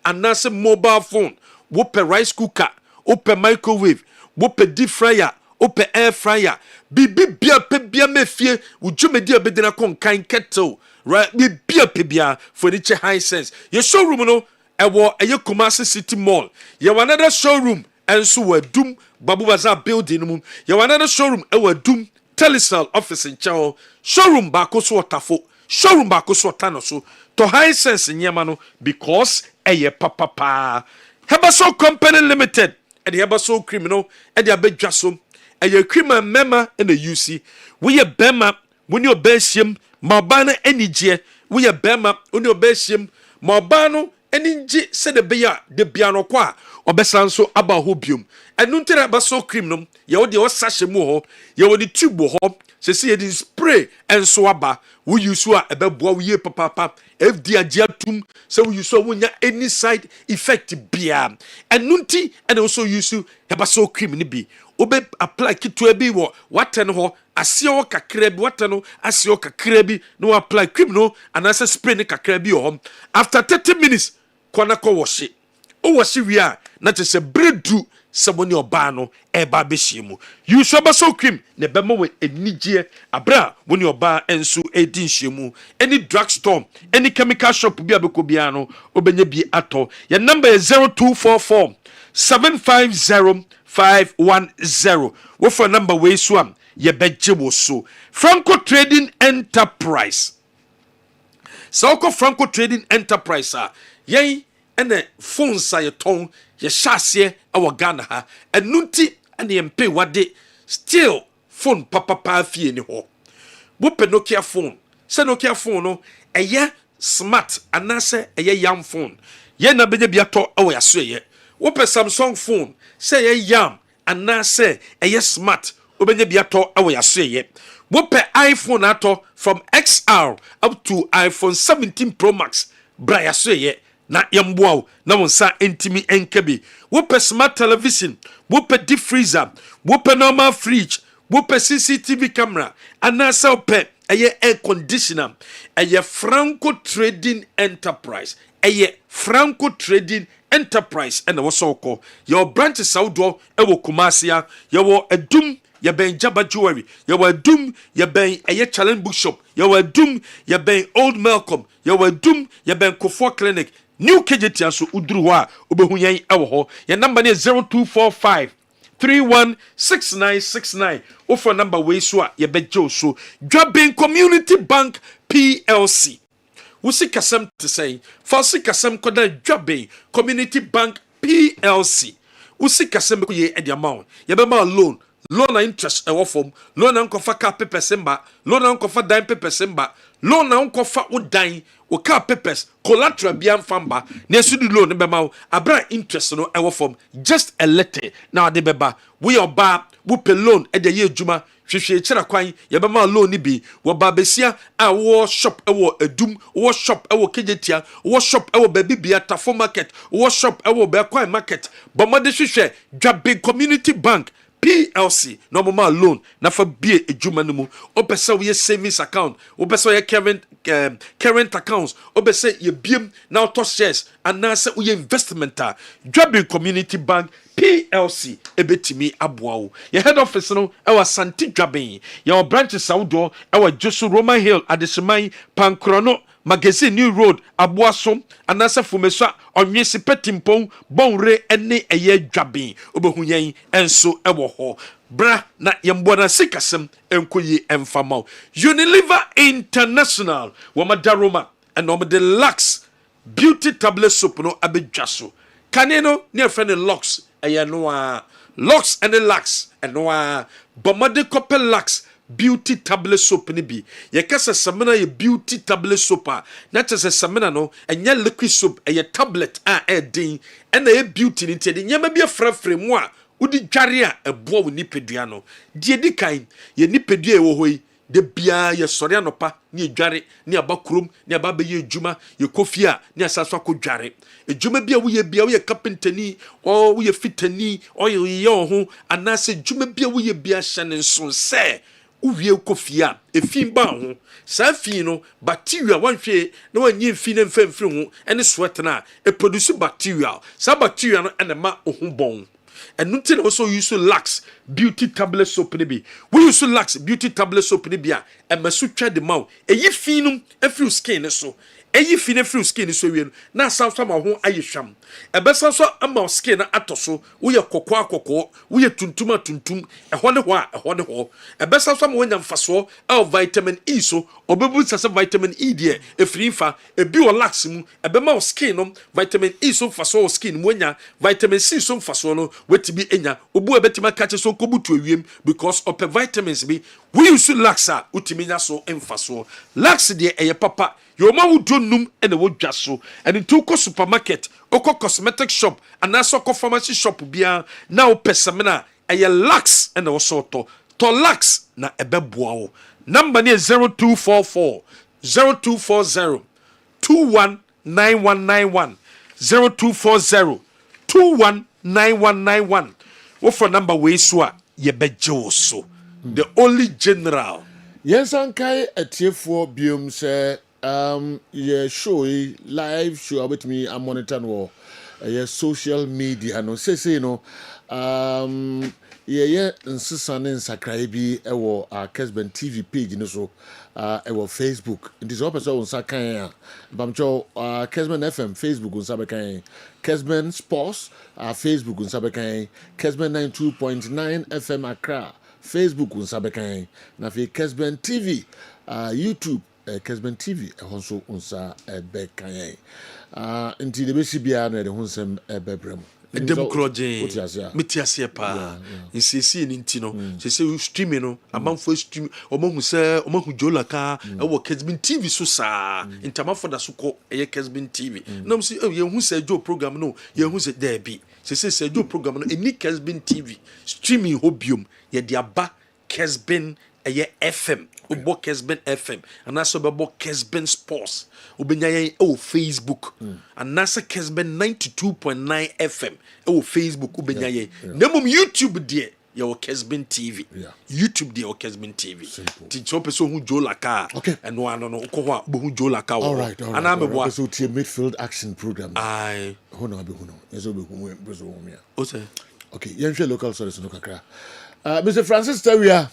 anase mobile phone whoop rice cooker whoop microwave whoop deep fryer open air fryer bibi bia pe bia mefie wujumedi abedina kon kan kettle right bia pe bia furniture high sense your showroom no ewo eye Kumasi City Mall you another showroom enso wadum Babu Bazaar building mu you another showroom ewo dum Telecel office in Chao showroom ba ko so otafo showroom baako so ɔta so to high sense nyɛma no because ɛyɛ papa Hebaso Company Limited and the Hebaso criminal and the abedwa so ɛyɛ criminal mema and the UC we a bema when you beshim mabana enije we a bema when you beshim mabano enije said the beya de biano kwa obesan so aba hobium and nuntera baso criminal ya wode o sashe mu ho ya wode tube ho se se yedi spray and so aba we use a ebeboa we papa FD agiatum so we use wonya any side effect bia and nunti and also use hebaso criminal bi obe apply kitu bi wo waten ho asio kakra bi wateno asio kakra bi no apply criminal and as spray ne kakra bi ho after 30 minutes kwana ko washi o washi wi a na te se bredu saboni oba no eba behyiemu you so so cream ne bema we enigye abra woni oba enso edi hyiemu any drugstore any chemical shop bi abeko bia no obenya bi ato your number is 0244 750 510 wo for number we so am ye begye wo so Franco Trading Enterprise so Franco Trading Enterprise yen ene phone sa ye ton ye hyase awo Ghana ha enunti ene yempe wade still phone papa fie ni ho wo pe Nokia phone se Nokia phone no eye smart anase eye yam phone ye na beje bia to awo yaso ye wo pe Samsung phone se ye yam anase eye smart obenye bia to awo yaso ye wo pe iPhone ato from XR up to iPhone 17 Pro Max bra yaso ye na yamboa na wonsa entimi enkabi wo pe smart television wo pe deep freezer wo pe normal fridge wo pe CCTV camera anasa pe air conditioner Franco Trading Enterprise Franco Trading Enterprise and was so called your branches outdoor ewo Kumasia your edum ya ben Jabba Jewelry your edum ya ben challenge bookshop your edum ya ben Old Malcolm your edum ya ben Kofo Clinic New KJT so udru ho a obehu yen ewo ho your number is 0245 316969 offer number we so a ye bejo so Dwabin Community Bank PLC wusi kasem to say falsi kasem koda Dwabin Community Bank PLC wusi kasem ko ye e amount ye be ma loan na interest e wo form loan na nkofa ka papers mba loan na nkofa dime papers mba loan na nkofa udan o car papers collateral biam famba na sudu loan be ma abra interest no e wo form just a letter na de beba we oba wo pe loan e de ye adwuma hwehwe kira kwan ye be ma loan ni bi wo ba besia a wo shop e wo adum wo shop e wo kejetia wo shop e wo baby bia tafo market wo shop e wo be kwan market bo mo de hwehwe Dwabin Community Bank PLC no mama loan na fa bie ejuma no mu opese we savings account opese we current accounts opese ye biem na auto shares and na se we investment Dwabin Community Bank PLC ebetimi aboawo ye head office no e wa Santi Dwabin ye branches outdoor e wa Josu Roman Hill Adeseman Pankrono Magazine New Road Aboasom anasa Fumesa onwesi petimpon bonre ene eye Dwabin obehu yen enso ewo ho bra na yembona sikasem enkoyi emfamao Unilever International wamadaroma and the Lux beauty tablet soap no abedwaso kaneno ne friend Lux ayanoa Lux and the Lux and bomade copper Lux beauty tablet soap ni bi ye kasa samina ye beauty tablet soap na chese samina no enya liquid soap ye tablet din ena ye beauty ni te nyama bi afrafre mu a udi dware a ebo wo nipedua no die di kan ye nipedua e wo hoi de bia ye sori anopa ni dware ni abakrom ni ababe ye adwuma ye kofia ni asaso ko dware adwuma bia wo ye carpentani o wo ye fitani o ye ho anase adwuma bia wo ye bia hyane nso se uwie kofia efimba ho sa fi no bacteria wanhwe na wanyi fi na mfamfiri ho ene sweat na e produce bacteria sa bacteria no ene ma ohubon enu na also use Lux beauty tablet soap ne bi we use Lux beauty tablet soap ne bia e masu twa de maw e yi fi no afiri skin ne so eyi fi ne free skin so wie no na san so ma ho aye hwam ebesa so ama skin na atoso wo ye kokko wo ye tuntum tuntum ehɔ ne hɔ ebesa so ma wo nya mfaso vitamin E so obebu sase vitamin E de efiri fa ebi o lax mu ebema o skin no vitamin E so mfaso o skin mu nya vitamin C so mfaso no wetibi enya obu ebetima kache so kobutu awiem because of vitamins bi we use laxa utimi nya so mfaso lax de eye papa yoma wudo num ene wodwa so ene to ko supermarket oko cosmetic shop anaso ko pharmacy shop bia na o pesamina eye lax ene wo so to lax na ebeboa wo number ne 0244 0240 219191 0240 219191 what for number we so ye beje so the only general yensan kai atiefo biom se ye show live show about me I monitor no social media no say no ye nsesane nsakrai bi ewo Kessben TV page no so ewo Facebook it is open so nsakan bamcho Kessben FM Facebook nsabekan Kessben Sports Facebook nsabekan Kessben 92.9 FM Accra Facebook nsabekan na fi Kessben TV YouTube Kessben TV ehonso unsa bekan nti de besi bia no de honsem bebrem dem kroje metiasie pa insisi ni ntino se stream no amanfo stream omohu se omohu jolaka ewo Kessben TV so sa intamafo da so ko eye Kessben TV nam si ye hu se jo program no ye hu se there bi se jo program no eni Kessben TV streaming hobium ye dia ba Kessben eye FM obo Kessben FM anaso bebo Kessben Sports obenya yen Facebook anasa Kessben 92.9 FM Facebook obenya yen nemum YouTube de ye o Kessben TV YouTube de o Kessben TV ti so person hu Laka eno ano no ko ho bo hu Laka all right ana me bo so tie midfield action program ai hono be hono yeso be hu bezo hu me o say okay yen hwe local source no kakra Mr. Francis Tawia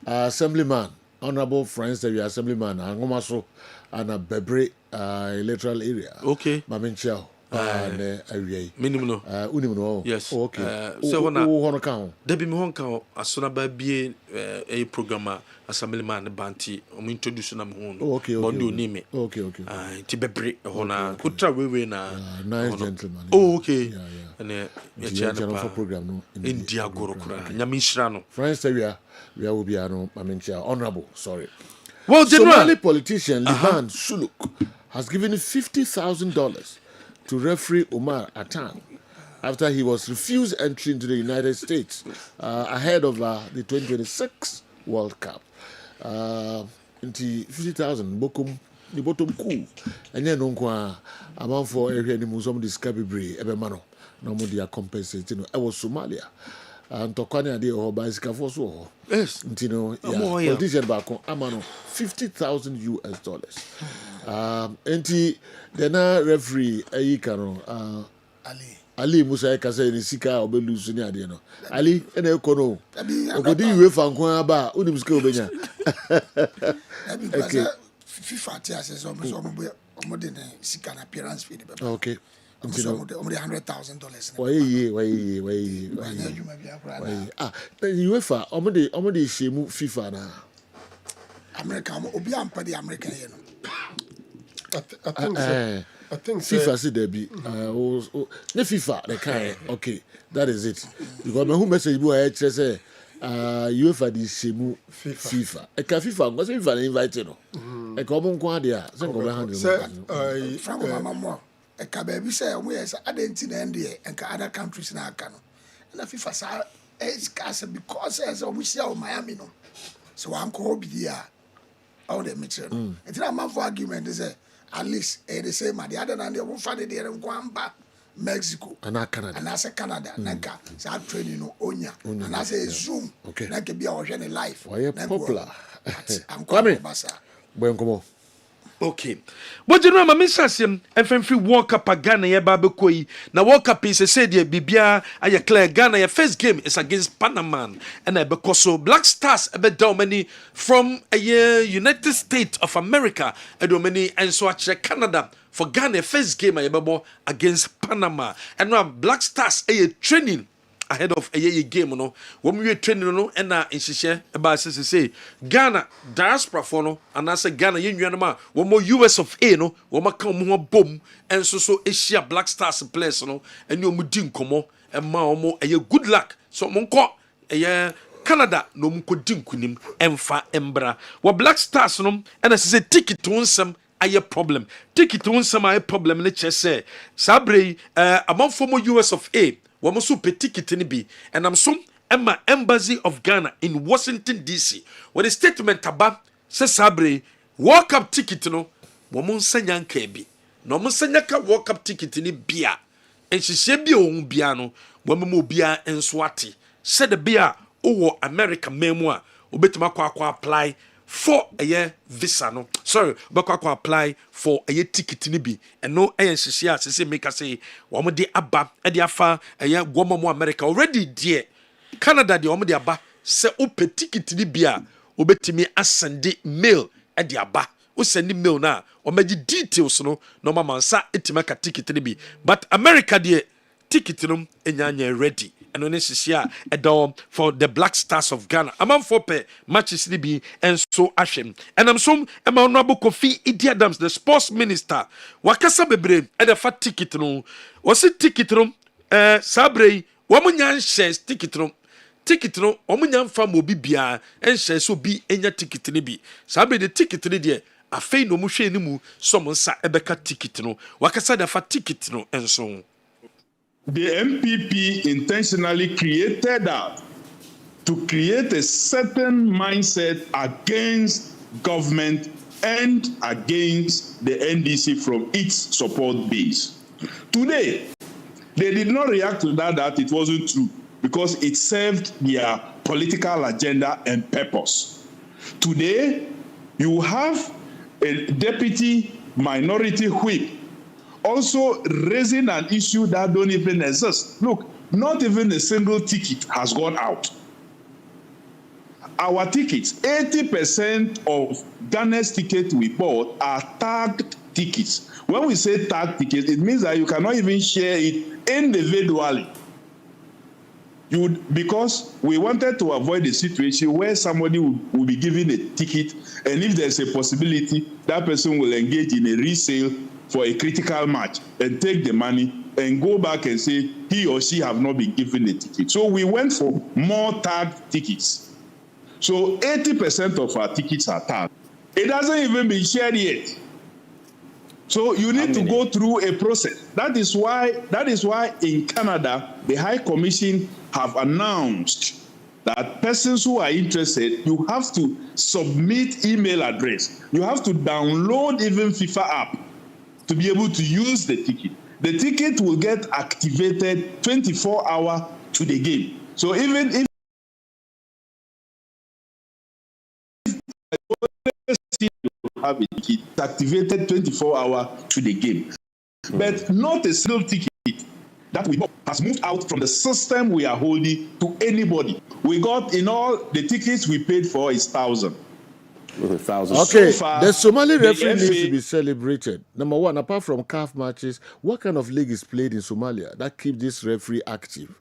Assemblyman, Honorable Francis Tawia Assemblyman, Angomaso, and a Bebre electoral area. Okay. Maminchao. Minimum. Unimno. Yes. Okay. So one account. Debbie Mohonka, as soon as a programmer, Assemblyman, Banti, introduce them home. Okay. Bondo name it. Okay. Tibebre, Hona, Kutra, we na. Nice gentleman. Oh, okay. Yeah. And a channel for program no India Gorokura, Yamishrano. Francis Tawia, we will be honorable. Sorry. Well, Somali politician Liban Suluk has given $50,000 to referee Omar Atan after he was refused entry into the United States ahead of the 2026 World Cup. Into 50,000 bokum the bottom cool and then no amount for area ni musom discovery ebemano no mo dia compensate no I was Somalia and tokwane ade o bicycle for so yes ntino politician back amano $50,000 enti the referee ayika no Ali Musa Kasa ni sika obelusu ni ade no Ali ene ekono ogodi UEFA nko aba unim sika obenya okay FIFA tia says so mo de sika na appearance fee be okay $100,000 why UEFA omode shemu FIFA na America obi ampa the American you know I think FIFA see there be the FIFA the kind okay that is it because me who message bu I say UEFA di shemu FIFA e ka FIFA ngo say FIFA invite no e ka omo nko ade a say ngo be handle from mama mo e ka baby say we yes adenti na ende e ka other countries na aka no na FIFA sa is scarce because as we see o Miami no so wan ko bi dia all the meter no it na man for argument is at least the same the other than the one for the there nkwamba Mexico and Canada and as Canada nanka sa training no onya and as a zoom nanka bia o hwe ne life why popular kwame bwenkomo Okay. But you know, my missasem, and free walk up a Ghana, ya babakoi. Now walk up is a said, ye bibia, I clear Ghana, your first game is against Panama. And I because so Black Stars, a bit many from a United States of America, a domini, and so at Canada for Ghana, first game I against Panama. And now Black Stars, a training. Ahead of a year game, no. When we were training, no, and now in Shisha, about say Ghana diaspora for no, and I say Ghana, you know, one more US of A, no, one more come more boom, and so Asia Black Stars players, no, and you mudin como, and ma a good luck. So monko a Canada no mko dinkunim, emfa embra. What Black Stars no, and I say ticket to some. Aye problem. Ticket to some aye problem. Let's say Sabre among former US of A. Wamo so pe ticket ni bi and some Emma Embassy of Ghana in Washington DC. When the statement aba say Sabre walk up ticket no wamo nsanya nka bi. No mo nsanya ka walk up ticket ni bia. En hihye bi o bia no wamo mo bia enso ate. Said the bia o America memu a obetima kwa apply for a year visa no sorry but apply for a year ticket ni bi and no shishia say make us say womo de aba e de afa a year womo America already there Canada de womo de aba say ope ticket ni bi a obetimi asende mail e de aba o send mail na o magi details no no mama nsa etima ka ticket ni bi but America de ticket no enya ready and on this year for the Black Stars of Ghana. I'm on for matches be and so ashem. And I'm some Honorable Kofi Idi Adams, the sports minister. Wakasa bebre and the fat ticket no. Was it ticket no? Sabre, woman shares ticket no. Ticket no, woman fam will be bia and shares so be any ticket ni bi. Sabre the ticket ni dear. A fay no mushe ni mu someone sa ebeka ticket no. Wakasa the fat ticket no and so. The MPP intentionally created that to create a certain mindset against government and against the NDC from its support base. Today, they did not react to that it wasn't true because it served their political agenda and purpose. Today, you have a deputy minority whip also raising an issue that don't even exist. Look, not even a single ticket has gone out. Our tickets, 80% of Ghana's tickets we bought are tagged tickets. When we say tagged tickets, it means that you cannot even share it individually. Because we wanted to avoid a situation where somebody will be given a ticket, and if there's a possibility, that person will engage in a resale for a critical match and take the money and go back and say he or she have not been given a ticket. So we went for more tagged tickets. So 80% of our tickets are tagged. It hasn't even been shared yet. So you need to go through a process. That is why in Canada, the High Commission have announced that persons who are interested, you have to submit email address. You have to download even FIFA app to be able to use the ticket. The ticket will get activated 24 hours to the game. So even if you have a ticket, it's activated 24 hours to the game. But not a single ticket that we bought has moved out from the system we are holding to anybody. We got in all the tickets we paid for is 1,000. Okay, so far, the Somali referee needs to be celebrated. Number one, apart from CAF matches, what kind of league is played in Somalia that keeps this referee active?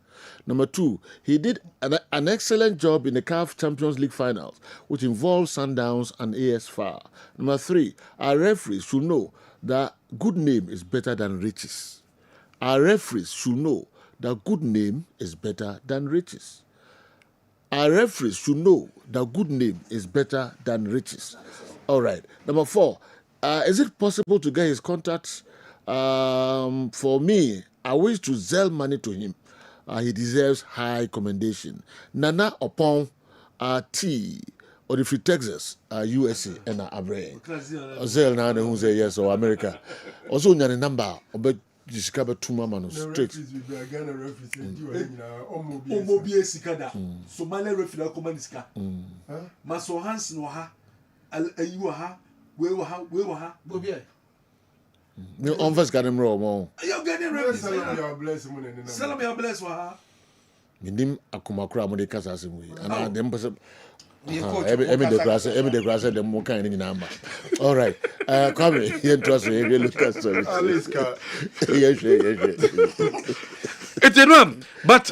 Number two, he did an excellent job in the CAF Champions League finals, which involved Sundowns and AS FAR. Number three, our referees should know that good name is better than riches. Our referees should know that good name is better than riches. Our referees should know that good name is better than riches. All right. Number four, is it possible to get his contacts? For me, I wish to sell money to him. He deserves high commendation. Nana Opon T. Or if Texas, USA, and Abre. Sell now who say yes or America. Also, your number, but discover two mamas straight. Omobie sikada. Somalia referee komaniska. Maso Hansen wa ha, ayu ha, we were ha Bobby. No on first got him wrong. You get it Salam your blessing. Salam your bless wa. Minim akumakura mo de kasa asem wi. Ana dem person Emi de grass dem mo kan ni namba. All right. Come here trust me you look at service. Aliska. Yes. It's a ram, but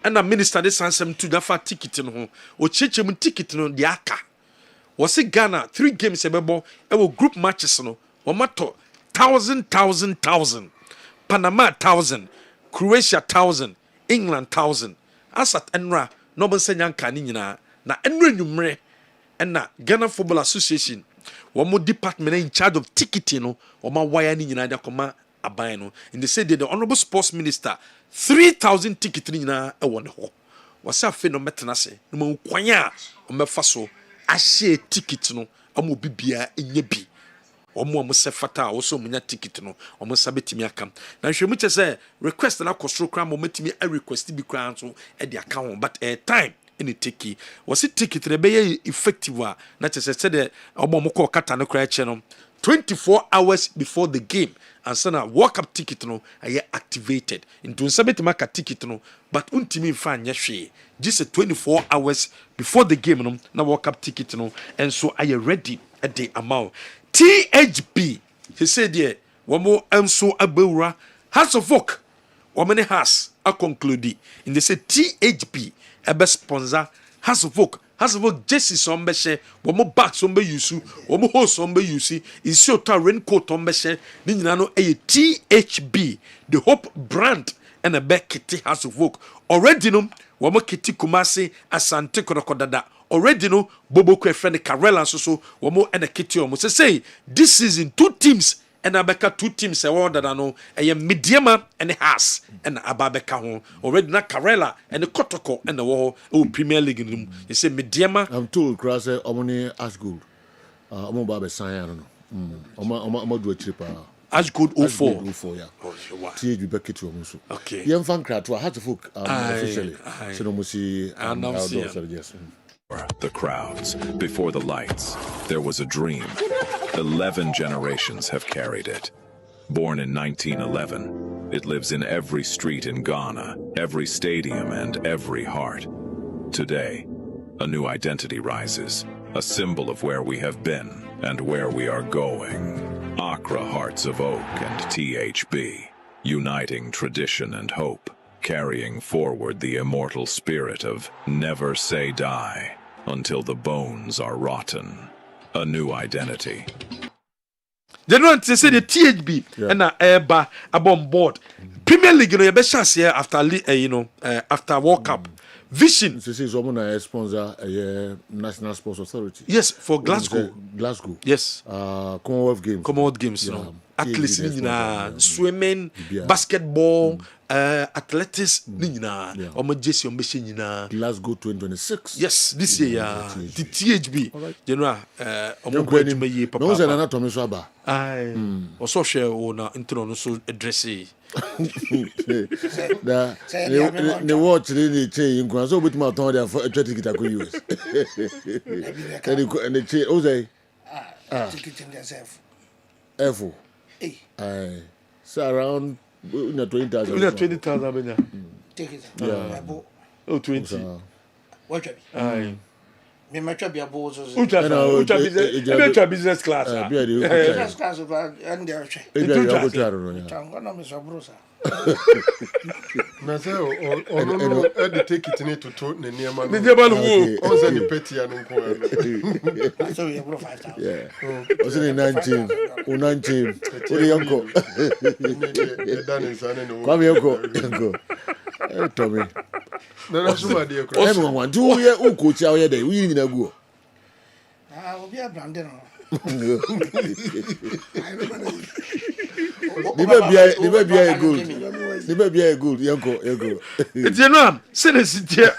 and a minister this answer to that ticket no. O chechem ticket no the aka. Was it Ghana 3 games ebebo e wo group matches no. O mato 1,000. Panama 1,000, Croatia 1,000, England 1,000. Asat enra no bon senyanka ni nyina na enra nwumre na Ghana Football Association wo department in charge of ticketing no wo ma wire ni nyina da koma aban no and they said the honorable sports minister 3,000 tickets ni nyina e won ho wasa fe no metena se no ma kwanya o mefa so a share ticket no amo bibia enye bi omo se fata wo so munya ticket no omo sabetimi aka na hwemu che se request na kosoro kra mo metimi a request bi kra so e de aka ho but time any ticket was it ticket re be effective na che se de omo mo ko kata no kra che no 24 hours before the game and so na walk up ticket no aye activated into sabetimi aka ticket no but untimi fa anya hwe just 24 hours before the game no na walk up ticket no and so aye ready at the amount THB, he said, yeah, one more so abura House of Folk, woman has a conclude. And they said THB, a best sponsor, House of Folk, Jesse Sombeshe, one more back sombe yusu, one more horse sombe yusi, is your raincoat ombeshe, Ninano a THB, the Hope brand, and a back kitty House of Folk. Already no, one more kitty Kumasi, Asante Korodada. Already no Bobo friend Karela so womo and a kitty almost say this season 2 teams and Abeka 2 teams a word that I know a mediama and a has and Ababeka home already na Karela and the Kotoko and the war Premier League in room. You say mediama. I'm told Grass Omoni as good. Omo Babe Sayan Omo do a trip. As good 04 yeah. THB Beckett almost. Okay. Young fan crowd to a heart of folk officially. So no musi yes. The crowds, before the lights, there was a dream. 11 generations have carried it. Born in 1911, it lives in every street in Ghana, every stadium and every heart. Today, a new identity rises, a symbol of where we have been and where we are going. Accra Hearts of Oak and THB, uniting tradition and hope, carrying forward the immortal spirit of never say die until the bones are rotten. A new identity. They don't say the THB and Eba abon board. Premier League, you know, you best chance here after after World Cup. Vision. This is a sponsor National Sports Authority. Yes, for Glasgow. Yes. Commonwealth Games. You know. Athletes, swimming, basketball, athletics, Glasgow 2026. Yes, this year, the THB. General, also share on internal address. The watch really change. So with my tongue, they for a ticket I could use. And the change, Jose. F. So around 20,000. 20,000. Take it. Yeah. Oh, 20. Watch it. Aye. Me match up your balls. Ultra business class. Business class and the na say ono e take it need to ne niam ne niam no on say the petty an nko so you bro 5,000 yeah o say 19 o 19 o de yanko kwame yanko Tommy na suma de ko e mo wan du ye o coach a o ye dey wi nyina gu obi a branded no the baby are good. Yanko. It's you know, Senator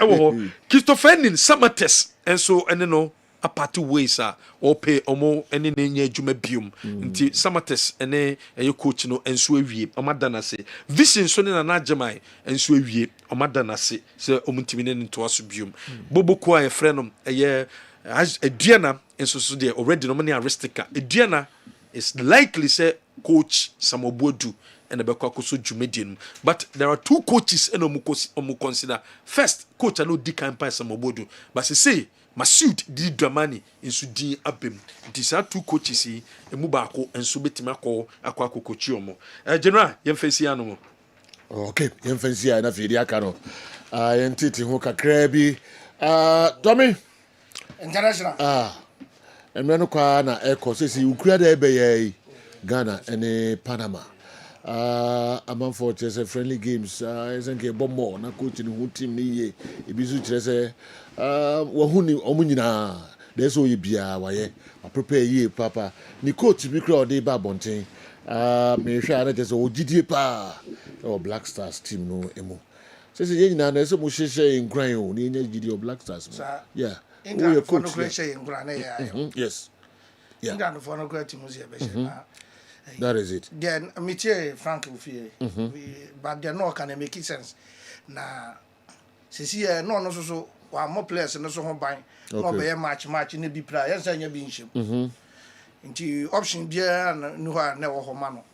Christopher Samates, and so and no a party ways or pay omo any name jumebium until Samates and a coach no and so we Omadana say Vision Sonin and Najamai and so we Omadana say Omuntimin into Asubium Bobo Kwa a friend a year as a Diana nso so de already no money aristika eduana is likely say coach Samobodu and the Bekwa Koso Jumedian. But there are two coaches and omu consider. First, coach I know Dick Empire Samobodu. But say Masoud di Dramani in Sudi Abim. These are two coaches here, Mubako and Subetimako Aquaco Cochiomo. General, Yemfesiano. Okay, Yemfesia and Afidia Cano. Yentiti Hoka Krebi. Tommy International. And Menokana Echo says you create a Ghana and Panama. Among for chess friendly games, isn't a bomb more, na coaching who team ni ibizu chess wahuni omunina. There's all you be a prepare ye, papa. Ni coach be crowd de babontin. Me share just OGD pa or Black Stars team no emo. Says you know, there's so much in grind, ni GD Black Stars. Yeah. England for no great in Granada. Yes. Yeah. England for no great museum. That is it. Then Mitie Frank Ufie. But they no can make sense. Na sisi no so wa more players no so ho ban. No be match ni bi pra. Yes anya bi nshim. Nti option bia no ha na wo ho ma no.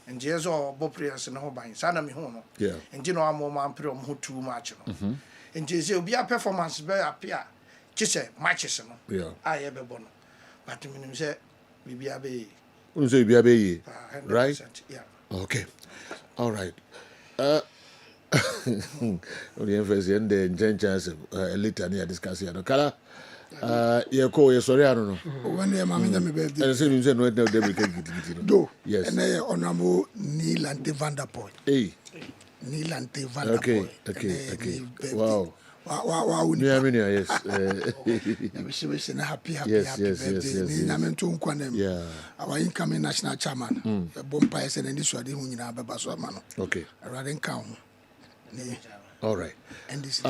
Nti eso bo players no ho ban. Sana me ho no. Yeah. Nti no am man pre ho too much no. Nti se obi a performance be appear. Chise matches no. Yeah. Aye be bono. But minim say bibia be So you be right? Yeah. Okay. All right. Only emphasis in the chance later near discussing. Kala, you call your sorry, I don't know. When they mammy me birthday. And same you no they will do. Yes. And I honorable Neil and Vanderpoint. Hey. Neil and Vanderpoint. Okay. Wow. Wow. Yes. Wish happy birthday. Namen to Nkwanem. Yeah. Our incoming national chairman. Bompire said and this was the Hunina Babaswamano. Okay. Rather count. All right. And this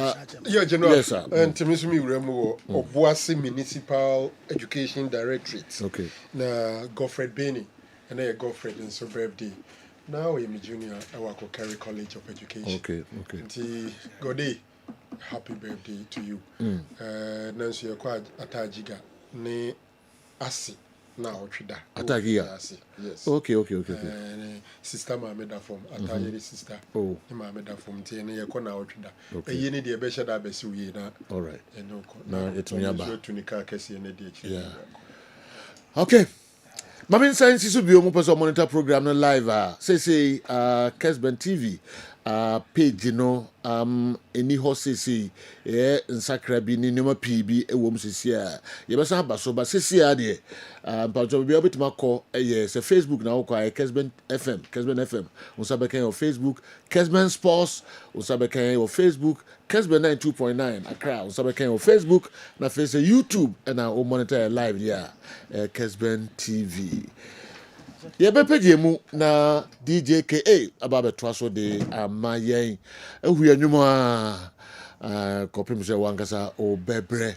yeah, General. Yes, sir. And Timisumi Remo of Boise Municipal Education Directorate. Okay. Na Godfred Benny and I Godfred and so birthday. Now I'm a junior I work at Kerry College of Education. Okay. Gode. Happy birthday to you. Nancy, you're quite atajiga. Ne asi na ochida. Atagiga. Yes. Okay. Sister Mameda from Atayeri sister. Oh. Mameda from Tiene Yakona ochida. A yeni de besha da besu ye na. All right. No, it's me aba. Tunika kesi ene de. Yeah. Okay. Mamin Science is be omo person monitor program no live say Kessben TV page no any horses nsakra bi ni nema pb ewom sisi ye besa ba so ba sisi de pajo bi obitima call say Facebook na ko Kessben FM usabeka on Facebook Kessben Sports usabeka on Facebook Kessben 92.9 Accra usabeka on Facebook na face YouTube and I monitor live here Kessben TV. Ye be page mu na DJ KA ababe twaso de amayen ehue anwuma kopim se wankasa obebre.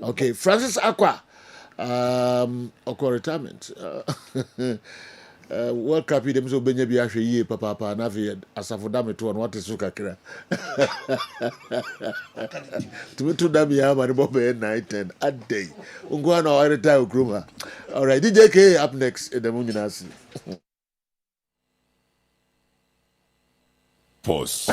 Okay, Francis Akwa okọ retirement World Cup dem so benya bi ahwe yie papa na fe asafo da meto no wate so kakra to da bi ama bo be 9-10 a day ngwa na o retire okroma. All right, DJ K up next in the Munyinasi. Pause.